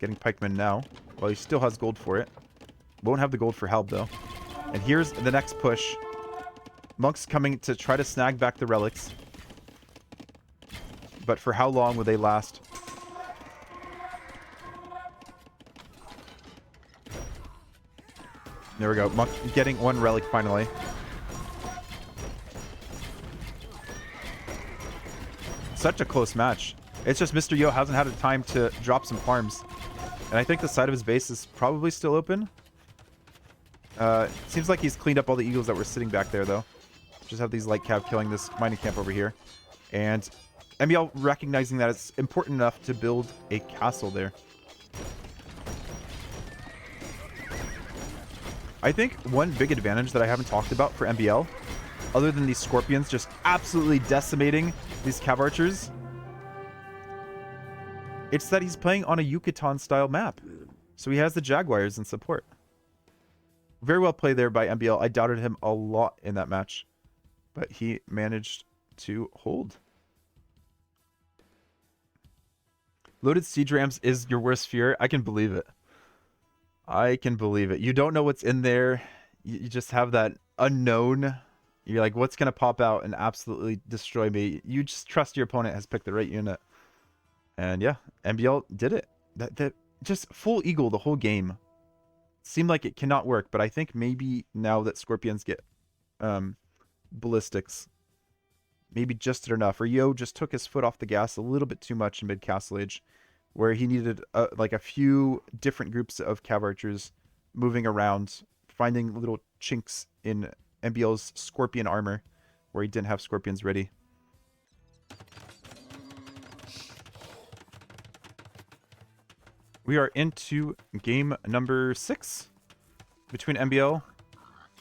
Speaker 1: Getting pikemen now. Well, he still has gold for it. Won't have the gold for Halb, though. And here's the next push. Monks coming to try to snag back the relics. But for how long will they last? There we go. Monk getting one relic finally. Such a close match. It's just Mr. Yo hasn't had a time to drop some farms. And I think the side of his base is probably still open. Seems like he's cleaned up all the eagles that were sitting back there, though. Just have these light cav killing this mining camp over here. And MbL recognizing that it's important enough to build a castle there. I think one big advantage that I haven't talked about for MbL, other than these scorpions just absolutely decimating these cav archers, it's that he's playing on a Yucatan-style map. So he has the Jaguars in support. Very well played there by MbL. I doubted him a lot in that match, but he managed to hold. Loaded siege rams is your worst fear. I can believe it. I can believe it. You don't know what's in there. You just have that unknown. You're like, what's going to pop out and absolutely destroy me? You just trust your opponent has picked the right unit. And yeah, MbL did it. That just full eagle the whole game. Seemed like it cannot work, but I think maybe now that scorpions get ballistics, maybe just did enough. Or Yo just took his foot off the gas a little bit too much in mid-castle age, where he needed like a few different groups of cav archers moving around, finding little chinks in MbL's scorpion armor where he didn't have scorpions ready. We are into game number 6 between MbL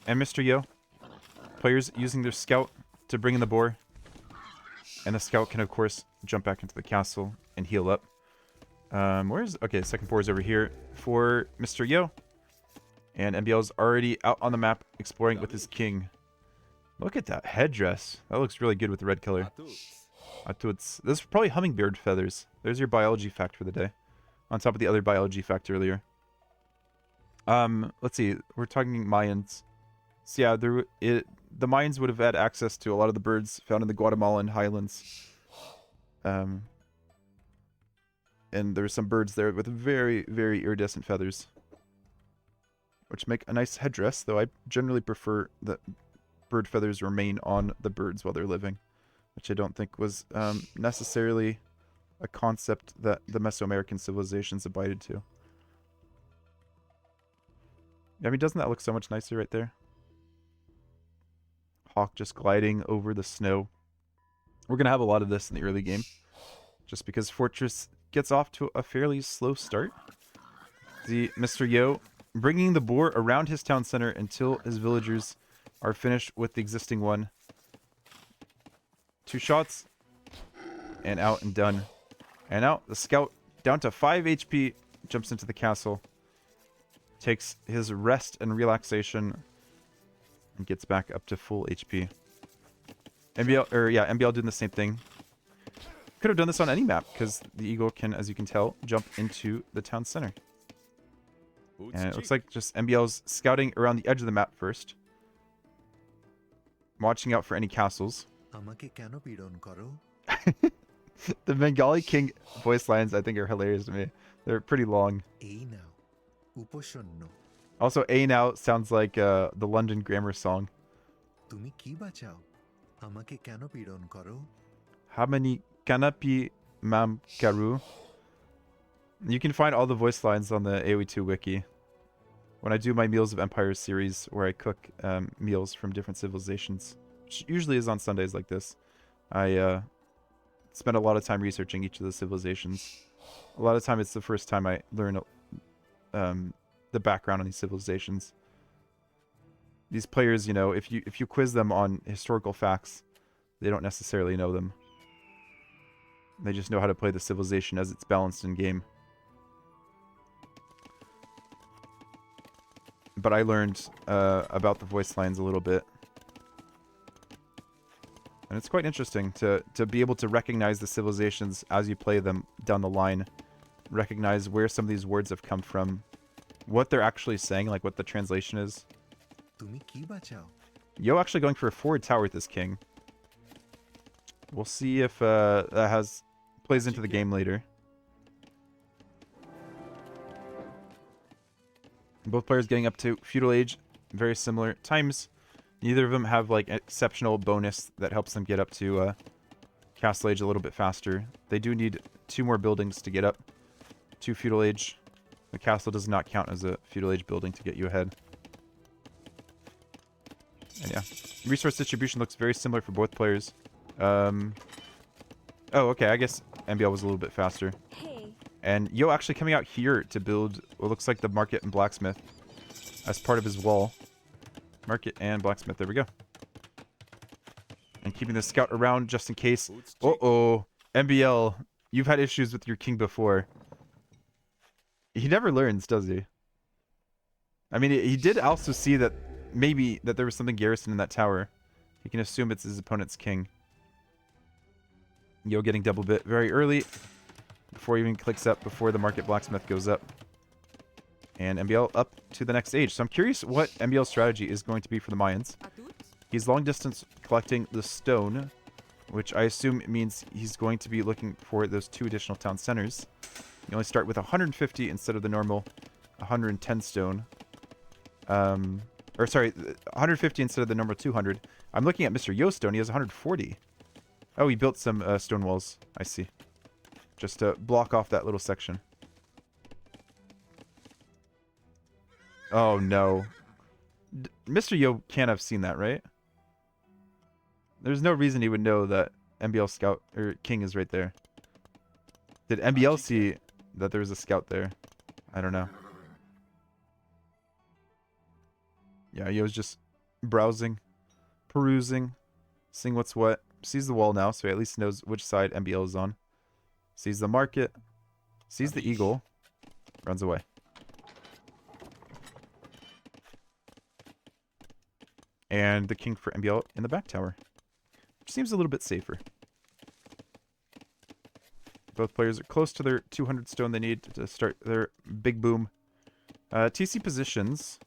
Speaker 1: and Mr. Yo. Players using their scout to bring in the boar. And the scout can, of course, jump back into the castle and heal up. Okay, second boar is over here for Mr. Yo. And MbL's already out on the map exploring with his king. Look at that headdress. That looks really good with the red color. Atuts. This is probably hummingbird feathers. There's your biology fact for the day. On top of the other biology fact earlier. Let's see. We're talking Mayans. So yeah, the Mayans would have had access to a lot of the birds found in the Guatemalan highlands. And there's some birds there with very, very iridescent feathers. Which make a nice headdress, though I generally prefer that bird feathers remain on the birds while they're living. Which I don't think was necessarily a concept that the Mesoamerican civilizations abided to. I mean, doesn't that look so much nicer right there? Hawk just gliding over the snow. We're going to have a lot of this in the early game. Just because Fortress gets off to a fairly slow start. The Mr. Yo bringing the boar around his town center until his villagers are finished with the existing one. 2 shots. And out and done. And out, the scout, down to 5 HP, jumps into the castle. Takes his rest and relaxation. And gets back up to full HP. MbL doing the same thing. Could have done this on any map, because the eagle can, as you can tell, jump into the town center. And it looks like just MbL's scouting around the edge of the map first. Watching out for any castles. The Bengali King voice lines, I think, are hilarious to me. They're pretty long. Also, A now sounds like the London Grammar song. Hamani kanapi mam karu. You can find all the voice lines on the AoE2 wiki. When I do my Meals of Empires series, where I cook meals from different civilizations, which usually is on Sundays like this, I spend a lot of time researching each of the civilizations. A lot of time it's the first time I learn the background on these civilizations. These players, you know, if you quiz them on historical facts, they don't necessarily know them. They just know how to play the civilization as it's balanced in game. But I learned about the voice lines a little bit. And it's quite interesting to be able to recognize the civilizations as you play them down the line. Recognize where some of these words have come from. What they're actually saying, like what the translation is. Yo actually going for a forward tower with this king. We'll see if that plays into the game later. Both players getting up to feudal age, very similar times. Neither of them have like exceptional bonus that helps them get up to castle age a little bit faster. They do need 2 more buildings to get up to feudal age. The castle does not count as a feudal age building to get you ahead. And yeah, resource distribution looks very similar for both players. Oh, okay, I guess MbL was a little bit faster. And Yo actually coming out here to build what looks like the market and blacksmith as part of his wall. Market and blacksmith, there we go. And keeping the scout around just in case. Uh-oh, MbL, you've had issues with your king before. He never learns, does he? I mean, he did also see that maybe that there was something Garrison in that tower. He can assume it's his opponent's king. Yo getting double bit very early. Before he even clicks up, before the market blacksmith goes up. And MbL up to the next stage. So I'm curious what MbL's strategy is going to be for the Mayans. He's long distance collecting the stone, which I assume means he's going to be looking for those 2 additional town centers. You only start with 150 instead of the normal 110 stone. Or sorry, 150 instead of the normal 200. I'm looking at Mr. Yo stone. He has 140. Oh, he built some stone walls. I see. Just to block off that little section. Oh, no. Mr. Yo can't have seen that, right? There's no reason he would know that MbL scout or king is right there. Did MbL see that there was a scout there? I don't know. Yeah, he was just browsing, perusing, seeing what's what. Sees the wall now, so he at least knows which side MbL is on. Sees the market, sees the eagle, runs away. And the king for MbL in the back tower. Which seems a little bit safer. Both players are close to their 200 stone they need to start their big boom. TC positions.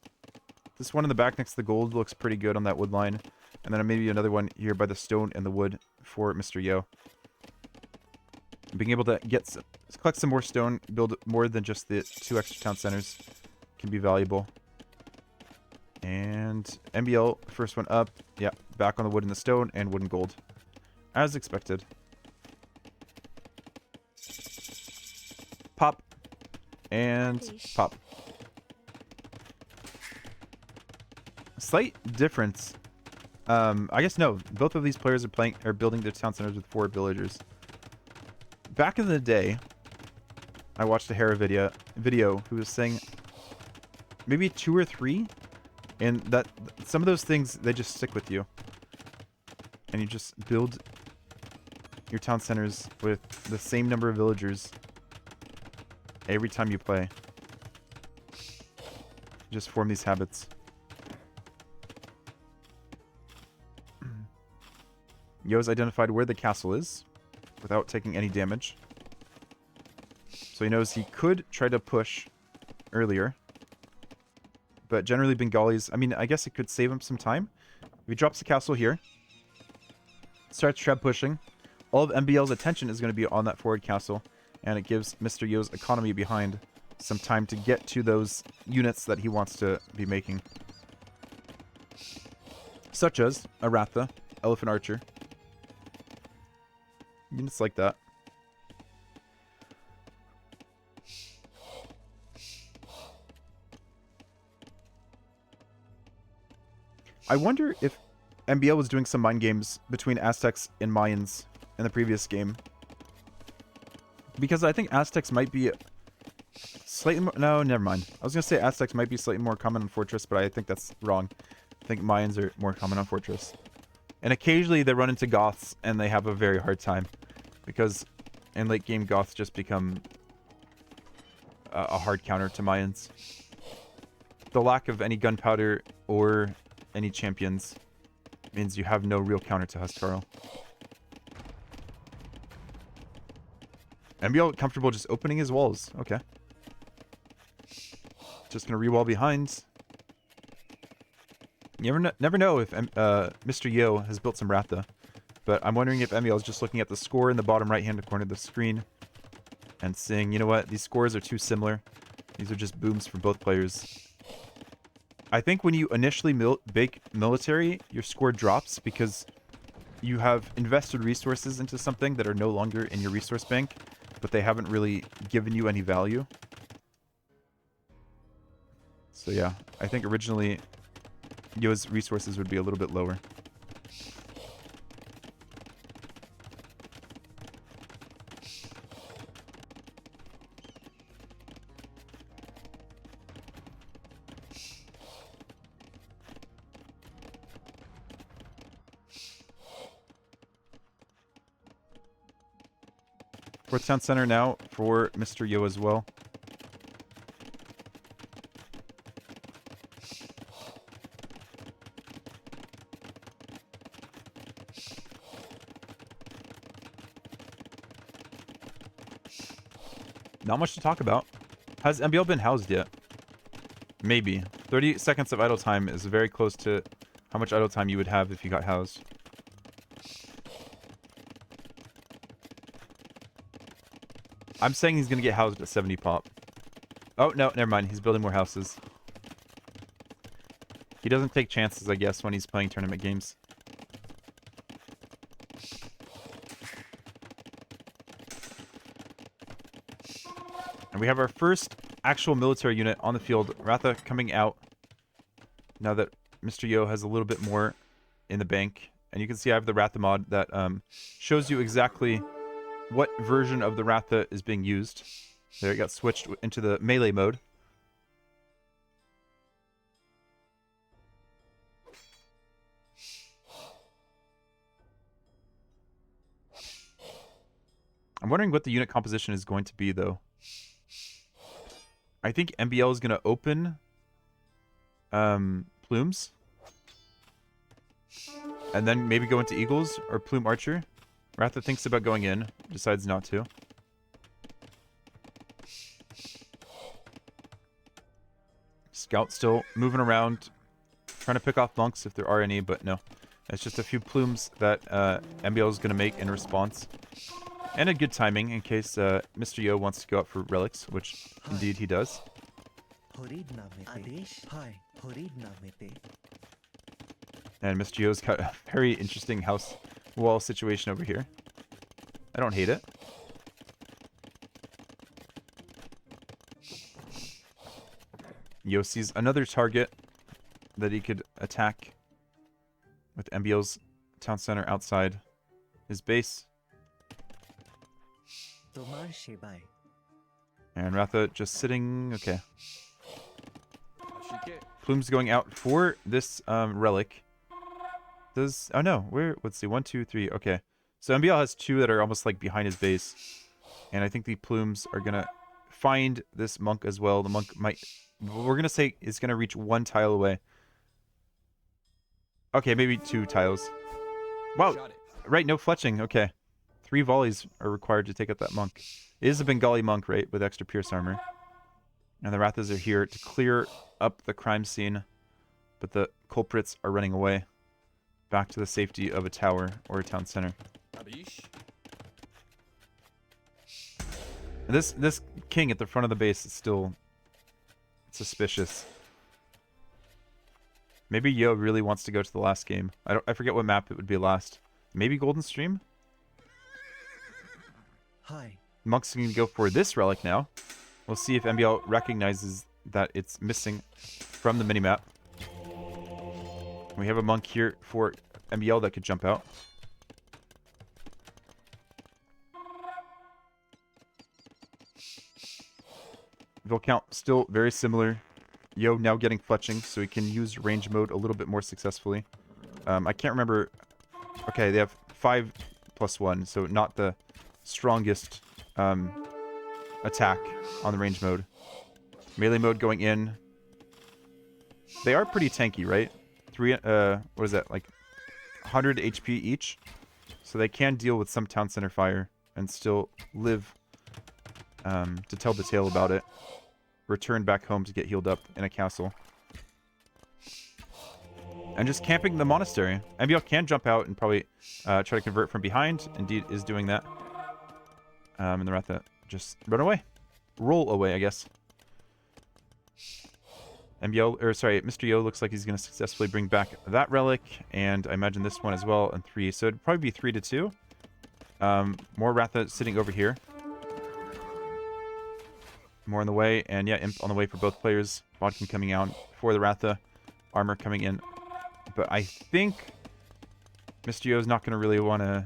Speaker 1: This one in the back next to the gold looks pretty good on that wood line. And then maybe another one here by the stone and the wood for Mr. Yo. Being able to collect some more stone, build more than just the 2 extra town centers can be valuable. And MbL, first one up. Yeah, back on the wood and the stone and wood and gold. As expected. Pop. And pop. Slight difference. I guess no. Both of these players are building their town centers with 4 villagers. Back in the day, I watched a Hera video who was saying maybe 2 or 3, and that some of those things they just stick with you, and you just build your town centers with the same number of villagers every time you play. You just form these habits. Yo's identified where the castle is without taking any damage. So he knows he could try to push earlier. But generally Bengalis, I mean, I guess it could save him some time. If he drops the castle here, starts trap pushing, all of MbL's attention is going to be on that forward castle, and it gives Mr. Yo's economy behind some time to get to those units that he wants to be making. Such as a Ratha, Elephant Archer. Units like that. I wonder if MbL was doing some mind games between Aztecs and Mayans in the previous game. Because I think Aztecs might be slightly more... No, never mind. I was going to say Aztecs might be slightly more common on Fortress, but I think that's wrong. I think Mayans are more common on Fortress. And occasionally they run into Goths and they have a very hard time. Because in late game, Goths just become a hard counter to Mayans. The lack of any gunpowder or any champions means you have no real counter to Huscarl. MbL comfortable just opening his walls. Okay. Just gonna rewall behind. You never know if Mr. Yo has built some Ratha. But I'm wondering if MbL is just looking at the score in the bottom right-hand corner of the screen and saying, you know what, these scores are too similar. These are just booms for both players. I think when you initially bake military, your score drops because you have invested resources into something that are no longer in your resource bank, but they haven't really given you any value. So yeah, I think originally Yo's resources would be a little bit lower. Fourth town center now for Mr. Yo as well. Not much to talk about. Has MbL been housed yet? Maybe. 30 seconds of idle time is very close to how much idle time you would have if you got housed. I'm saying he's going to get housed at 70 pop. Oh, no, never mind. He's building more houses. He doesn't take chances, I guess, when he's playing tournament games. And we have our first actual military unit on the field. Ratha coming out now that Mr. Yo has a little bit more in the bank. And you can see I have the Ratha mod that shows you exactly what version of the Ratha is being used. There, it got switched into the melee mode. I'm wondering what the unit composition is going to be, though. I think MbL is going to open Plumes. And then maybe go into Eagles or Plume Archer. Ratha thinks about going in, decides not to. Scout still moving around, trying to pick off monks if there are any, but no. It's just a few plumes that MbL is going to make in response. And a good timing in case Mr. Yo wants to go out for relics, which indeed he does. And Mr. Yo's got a very interesting house wall situation over here. I don't hate it. Yo sees another target that he could attack with MbL's town center outside his base. And Ratha just sitting. Okay. Plume's going out for this relic. Does oh no, where? Let's see, 1, 2, 3. Okay, so MbL has 2 that are almost like behind his base, and I think the plumes are gonna find this monk as well. The monk might, we're gonna say, is gonna reach 1 tile away. Okay, maybe 2 tiles. Wow, right? No fletching. Okay, 3 volleys are required to take out that monk. It is a Bengali monk, right, with extra pierce armor, and the Rathas are here to clear up the crime scene, but the culprits are running away back to the safety of a tower or a town center. And this king at the front of the base is still suspicious. Maybe Yo really wants to go to the last game. I forget what map it would be last. Maybe Golden Stream?
Speaker 2: Hi.
Speaker 1: Monk's going to go for this relic now. We'll see if MbL recognizes that it's missing from the minimap. We have a monk here for MbL that could jump out. Vill count still very similar. Yo now getting fletching, so he can use range mode a little bit more successfully. I can't remember. Okay, they have 5+1, so not the strongest attack on the range mode. Melee mode going in. They are pretty tanky, right? What is that, like 100 HP each? So they can deal with some town center fire and still live to tell the tale about it. Return back home to get healed up in a castle. And just camping the monastery. MbL can jump out and probably try to convert from behind. Indeed is doing that. And the Ratha just run away. Roll away, I guess. Mr. Yo looks like he's going to successfully bring back that relic, and I imagine this one as well, and 3. So it'd probably be 3-2. More Ratha sitting over here. More on the way, and yeah, Imp on the way for both players. Bodkin coming out for the Ratha. Armor coming in. But I think Mr. Yo's not going to really want to...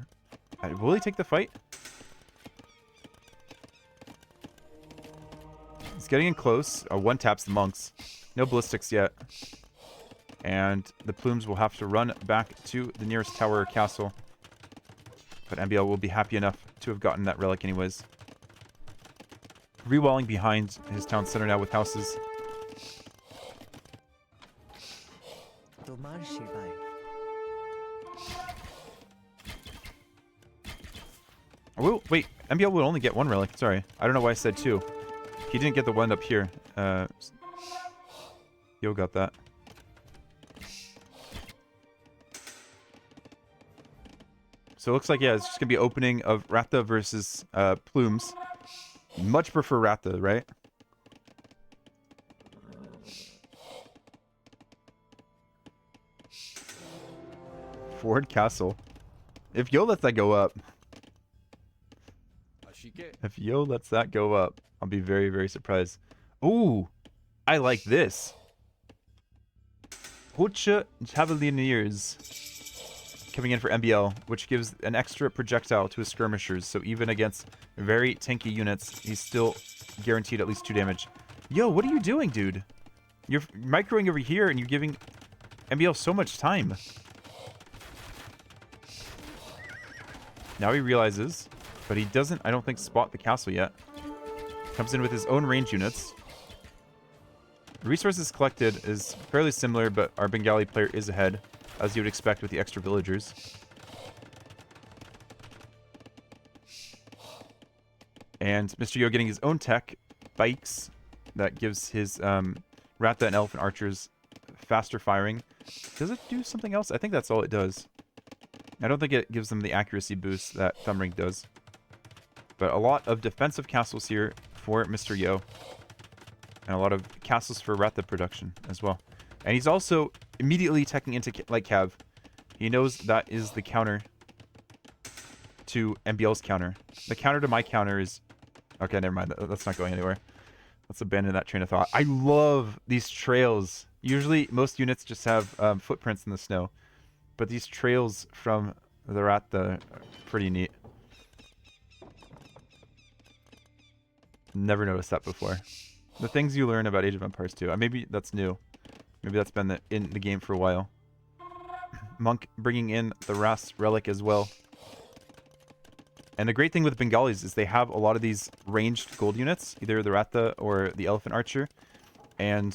Speaker 1: will he take the fight? He's getting in close. One taps the monks. No ballistics yet. And the plumes will have to run back to the nearest tower or castle. But MbL will be happy enough to have gotten that relic anyways. Rewalling behind his town center now with houses. Wait, MbL will only get 1 relic. Sorry. I don't know why I said 2. He didn't get the one up here. Yo got that. So it looks like, yeah, it's just going to be opening of Ratha versus Plumes. Much prefer Ratha, right? Ford Castle. If Yo lets that go up. If Yo lets that go up, I'll be very, very surprised. Ooh, I like this. Hocha Javelineers coming in for MbL, which gives an extra projectile to his skirmishers. So even against very tanky units, he's still guaranteed at least 2 damage. Yo, what are you doing, dude? You're microing over here and you're giving MbL so much time. Now he realizes, but he doesn't, I don't think, spot the castle yet. Comes in with his own range units. Resources collected is fairly similar, but our Bengali player is ahead, as you would expect with the extra villagers. And Mr. Yo getting his own tech, bikes, that gives his Ratha and Elephant Archers faster firing. Does it do something else? I think that's all it does. I don't think it gives them the accuracy boost that Thumbring does. But a lot of defensive castles here for Mr. Yo. And a lot of castles for Ratha production as well. And he's also immediately teching into Light Cav. He knows that is the counter to MbL's counter. The counter to my counter is... Okay, never mind. That's not going anywhere. Let's abandon that train of thought. I love these trails. Usually, most units just have footprints in the snow. But these trails from the Ratha are pretty neat. Never noticed that before. The things you learn about Age of Empires 2. Maybe that's new. Maybe that's been in the game for a while. Monk bringing in the Ras relic as well. And the great thing with Bengalis is they have a lot of these ranged gold units, either the Ratha or the Elephant Archer. And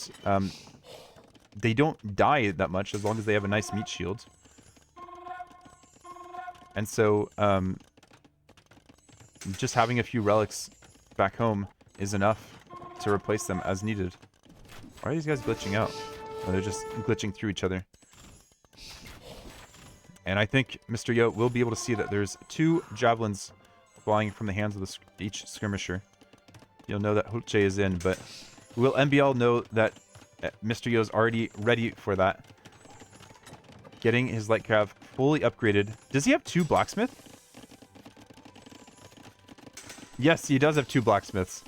Speaker 1: they don't die that much as long as they have a nice meat shield. And so just having a few relics back home is enough to replace them as needed. Why are these guys glitching out? Oh, they're just glitching through each other. And I think Mr. Yo will be able to see that there's 2 javelins flying from the hands of each skirmisher. You'll know that Hoche is in, but will MbL know that Mr. Yo's already ready for that? Getting his light cav fully upgraded. Does he have 2 blacksmith? Yes, he does have 2 blacksmiths.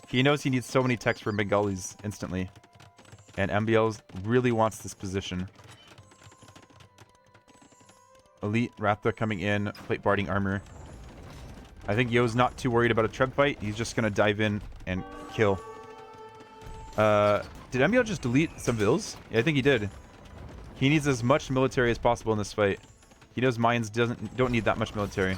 Speaker 1: He knows he needs so many techs for Bengalis instantly. And MbL really wants this position. Elite Ratha coming in, plate barding armor. I think Yo's not too worried about a Treb fight. He's just going to dive in and kill. Did MbL just delete some vills? Yeah, I think he did. He needs as much military as possible in this fight. He knows Mayans don't need that much military.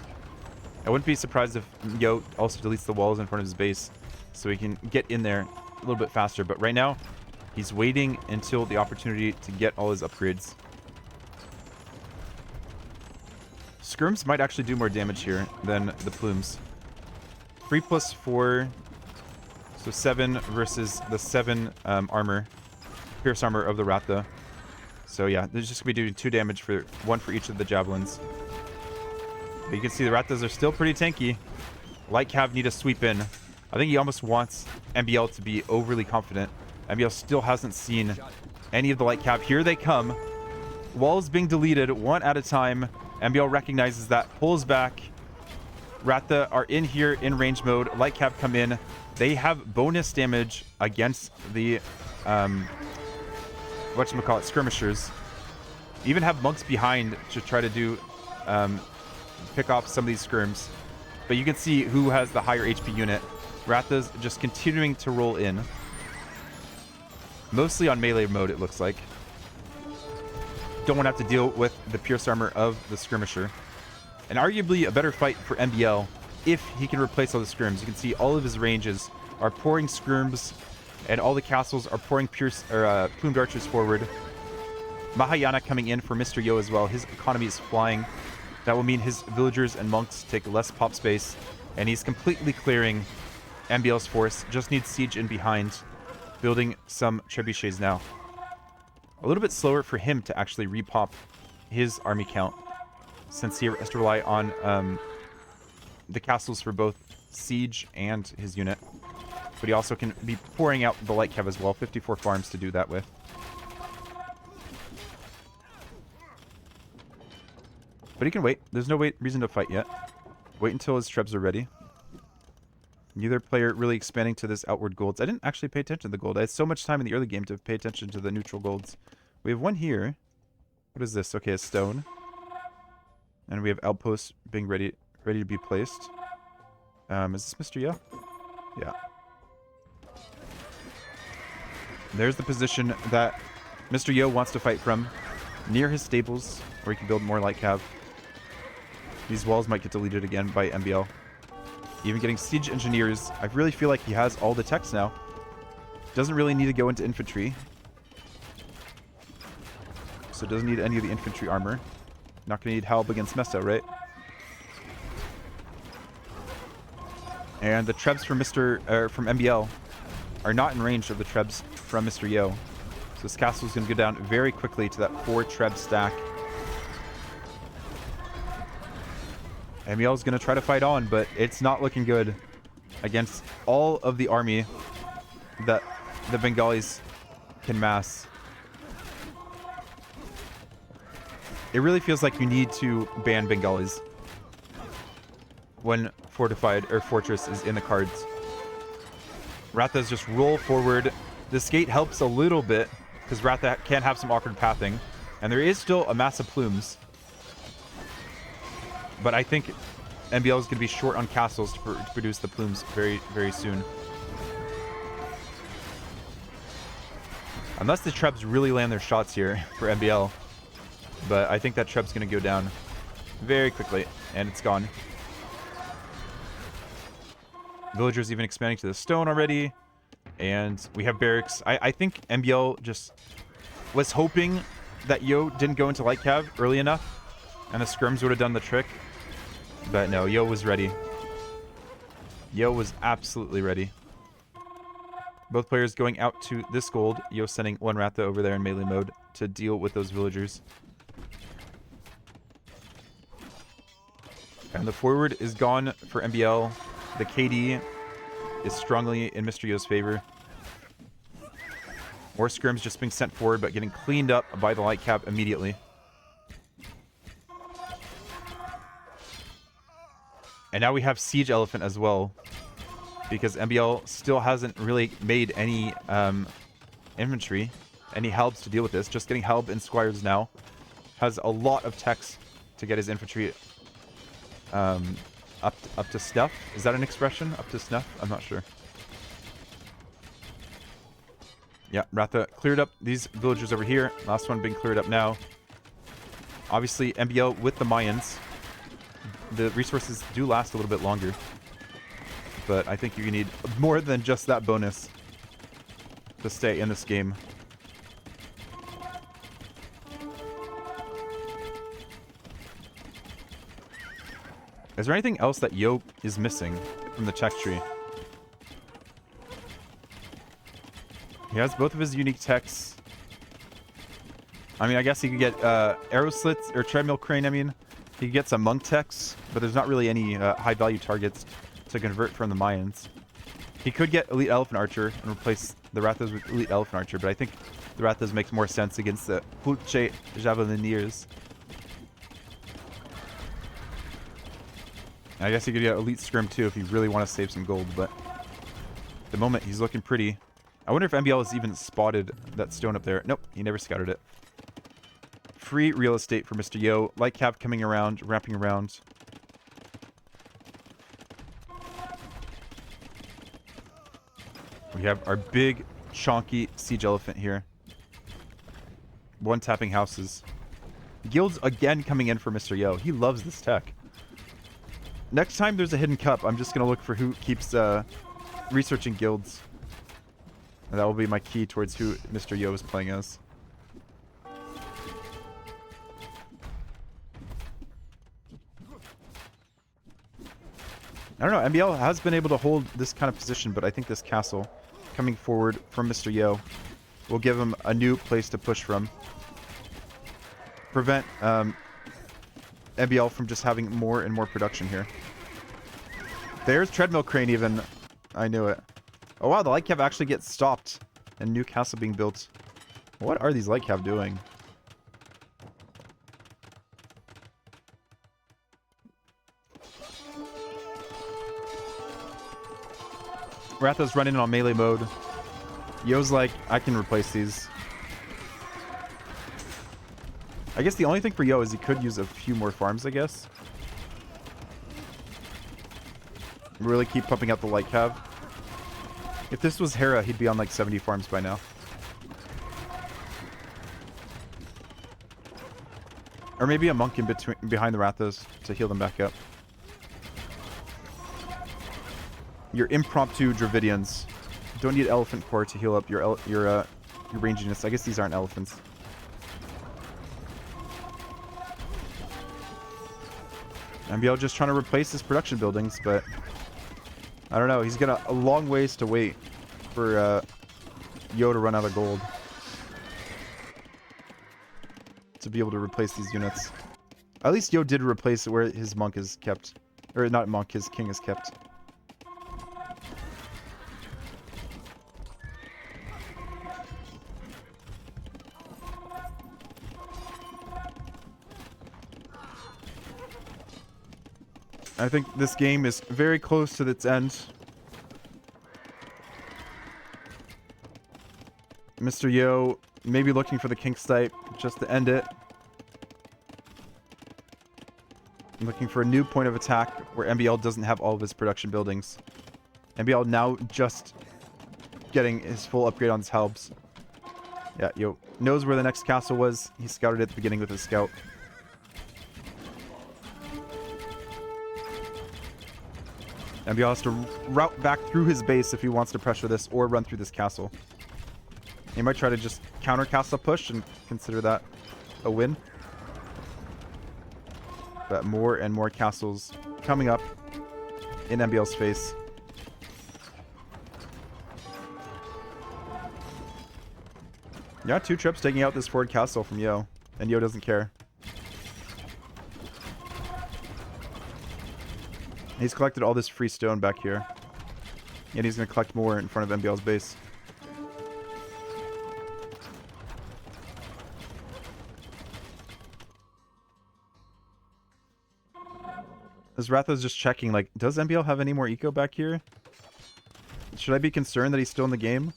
Speaker 1: I wouldn't be surprised if Yo also deletes the walls in front of his base so he can get in there a little bit faster. But right now, he's waiting until the opportunity to get all his upgrades. Skirms might actually do more damage here than the plumes. 3+4, so 7 versus the 7 armor, pierce armor of the Ratha. So yeah, there's just gonna be doing 2 damage for 1 for each of the javelins. But you can see the Rathas are still pretty tanky. Light Cav need to sweep in. I think he almost wants MbL to be overly confident. MbL still hasn't seen any of the Light Cav. Here they come. Walls being deleted one at a time. MbL recognizes that, pulls back. Ratha are in here in range mode. Light Cav come in. They have bonus damage against the whatchamacallit, skirmishers. Even have monks behind to try to do pick off some of these skirms. But you can see who has the higher HP unit. Ratha's just continuing to roll in. Mostly on melee mode, it looks like. Don't want to have to deal with the pierce armor of the skirmisher. And arguably a better fight for MbL if he can replace all the skirms. You can see all of his ranges are pouring skirms, and all the castles are pouring plumed archers forward. Mahayana coming in for Mr. Yo as well. His economy is flying. That will mean his villagers and monks take less pop space, and he's completely clearing MbL's force. Just needs siege in behind, building some trebuchets now. A little bit slower for him to actually repop his army count, since he has to rely on the castles for both siege and his unit. But he also can be pouring out the light cav as well. 54 farms to do that with. But he can wait. There's no reason to fight yet. Wait until his trebs are ready. Neither player really expanding to this outward golds. I didn't actually pay attention to the gold. I had so much time in the early game to pay attention to the neutral golds. We have one here. What is this? Okay, a stone. And we have outposts being ready to be placed. Is this Mr. Yo? Yeah. There's the position that Mr. Yo wants to fight from, near his stables, where he can build more light cav. These walls might get deleted again by MbL. Even getting siege engineers, I really feel like he has all the techs now. Doesn't really need to go into infantry. So doesn't need any of the infantry armor. Not going to need Halb against Mesa, right? And the trebs from from MbL are not in range of the trebs from Mr. Yo. So this castle is going to go down very quickly to that 4 treb stack. MbL is going to try to fight on, but it's not looking good against all of the army that the Bengalis can mass. It really feels like you need to ban Bengalis when fortified or fortress is in the cards. Ratha's just roll forward. This gate helps a little bit because Ratha can have some awkward pathing, and there is still a mass of plumes. But I think MbL is going to be short on castles to produce the plumes very, very soon. Unless the trebs really land their shots here for MbL. But I think that treb's going to go down very quickly, and it's gone. Villagers even expanding to the stone already. And we have barracks. I think MbL just was hoping that Yo didn't go into light cav early enough, and the scrims would have done the trick. But no, Yo was ready. Yo was absolutely ready. Both players going out to this gold. Yo sending one Ratha over there in melee mode to deal with those villagers. And the forward is gone for MbL. The KD is strongly in Mr. Yo's favor. More scrims just being sent forward, but getting cleaned up by the light cap immediately. And now we have Siege Elephant as well, because MbL still hasn't really made any infantry, any Halbs to deal with this. Just getting Halb and Squires now. Has a lot of techs to get his infantry up to snuff. Is that an expression? Up to snuff? I'm not sure. Yeah, Ratha cleared up these villagers over here. Last one being cleared up now. Obviously, MbL with the Mayans. The resources do last a little bit longer. But I think you need more than just that bonus to stay in this game. Is there anything else that Yo is missing from the tech tree? He has both of his unique techs. I mean, I guess he could get arrow slits, or treadmill crane, I mean. He could get some monk techs, but there's not really any high value targets to convert from the Mayans. He could get elite elephant archer and replace the Rathas with elite elephant archer, but I think the Rathas makes more sense against the Hulche Javelineers. I guess he could get elite scrim too if you really want to save some gold, but at the moment he's looking pretty. I wonder if MbL has even spotted that stone up there. Nope, he never scouted it. Free real estate for Mr. Yo. Light cap coming around, wrapping around. We have our big, chonky siege elephant here. One tapping houses. Guilds again coming in for Mr. Yo. He loves this tech. Next time there's a hidden cup, I'm just going to look for who keeps researching guilds. And that will be my key towards who Mr. Yo is playing as. I don't know, MbL has been able to hold this kind of position, but I think this castle coming forward from Mr. Yo will give him a new place to push from. Prevent MbL from just having more and more production here. There's treadmill crane even. I knew it. Oh wow, the light cav actually gets stopped and new castle being built. What are these light cav doing? Ratha's running on melee mode. Yo's like, I can replace these. I guess the only thing for Yo is he could use a few more farms, I guess. Really keep pumping out the light cav. If this was Hera, he'd be on like 70 farms by now. Or maybe a monk in between, behind the Rathos to heal them back up. Your impromptu Dravidians. Don't need elephant core to heal up your ranginess. I guess these aren't elephants. MbL just trying to replace his production buildings, but I don't know. He's got a long ways to wait for Yo to run out of gold to be able to replace these units. At least Yo did replace it where his monk is kept. Or not monk, his king is kept. I think this game is very close to its end. Mr. Yo maybe looking for the king stipe just to end it. Looking for a new point of attack where MbL doesn't have all of his production buildings. MbL now just getting his full upgrade on his halbs. Yeah, Yo knows where the next castle was. He scouted it at the beginning with his scout. MbL has to route back through his base if he wants to pressure this or run through this castle. He might try to just counter castle push and consider that a win. But more and more castles coming up in MbL's face. Yeah, 2 trips taking out this forward castle from Yo. And Yo doesn't care. He's collected all this free stone back here. And he's going to collect more in front of MbL's base. This Ratha's just checking, like, does MbL have any more eco back here? Should I be concerned that he's still in the game?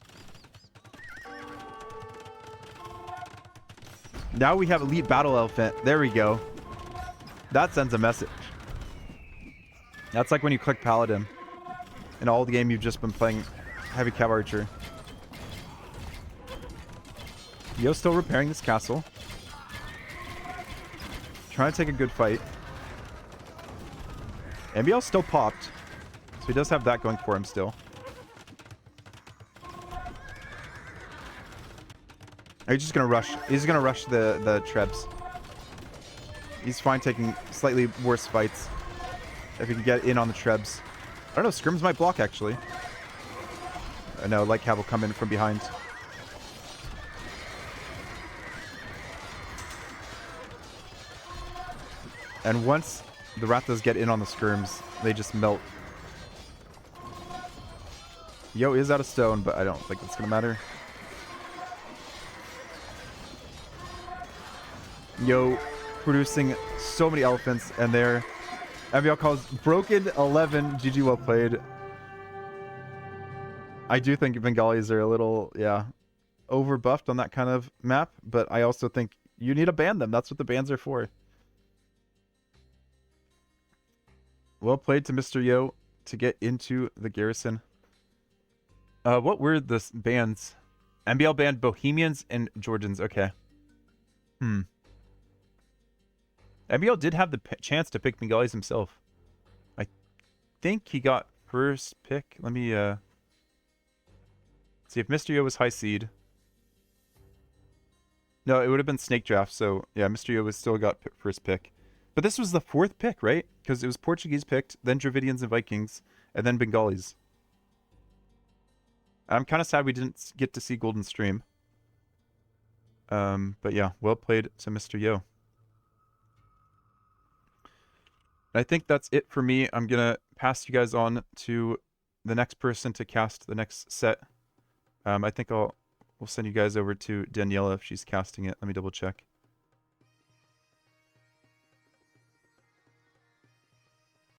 Speaker 1: Now we have Elite Battle Elephant. There we go. That sends a message. That's like when you click Paladin. In all the game you've just been playing Heavy Cav Archer. Yo's still repairing this castle. Trying to take a good fight. MbL still popped. So he does have that going for him still. He's just gonna rush. He's gonna rush the Trebs. He's fine taking slightly worse fights. If he can get in on the Trebs. I don't know, Scrims might block actually. I know, like Cav will come in from behind. And once the Rathas get in on the skirms, they just melt. Yo is out of stone, but I don't think it's gonna matter. Yo producing so many elephants, and there MbL calls broken 11. GG, well played. I do think Bengalis are a little, yeah, over buffed on that kind of map, but I also think you need to ban them. That's what the bans are for. Well played to Mr. Yo to get into the Garrison. What were the bans? MbL banned Bohemians and Georgians. Okay. MbL did have the chance to pick Bengalis himself. I think he got first pick. Let me see if Mr. Yo was high seed. No, it would have been snake draft. So yeah, Mr. Yo was still got first pick. But this was the 4th pick, right? Because it was Portuguese picked, then Dravidians and Vikings, and then Bengalis. I'm kind of sad we didn't get to see Golden Stream. But yeah, well played to Mr. Yo. I think that's it for me. I'm going to pass you guys on to the next person to cast the next set. I think we'll send you guys over to Daniela if she's casting it. Let me double check.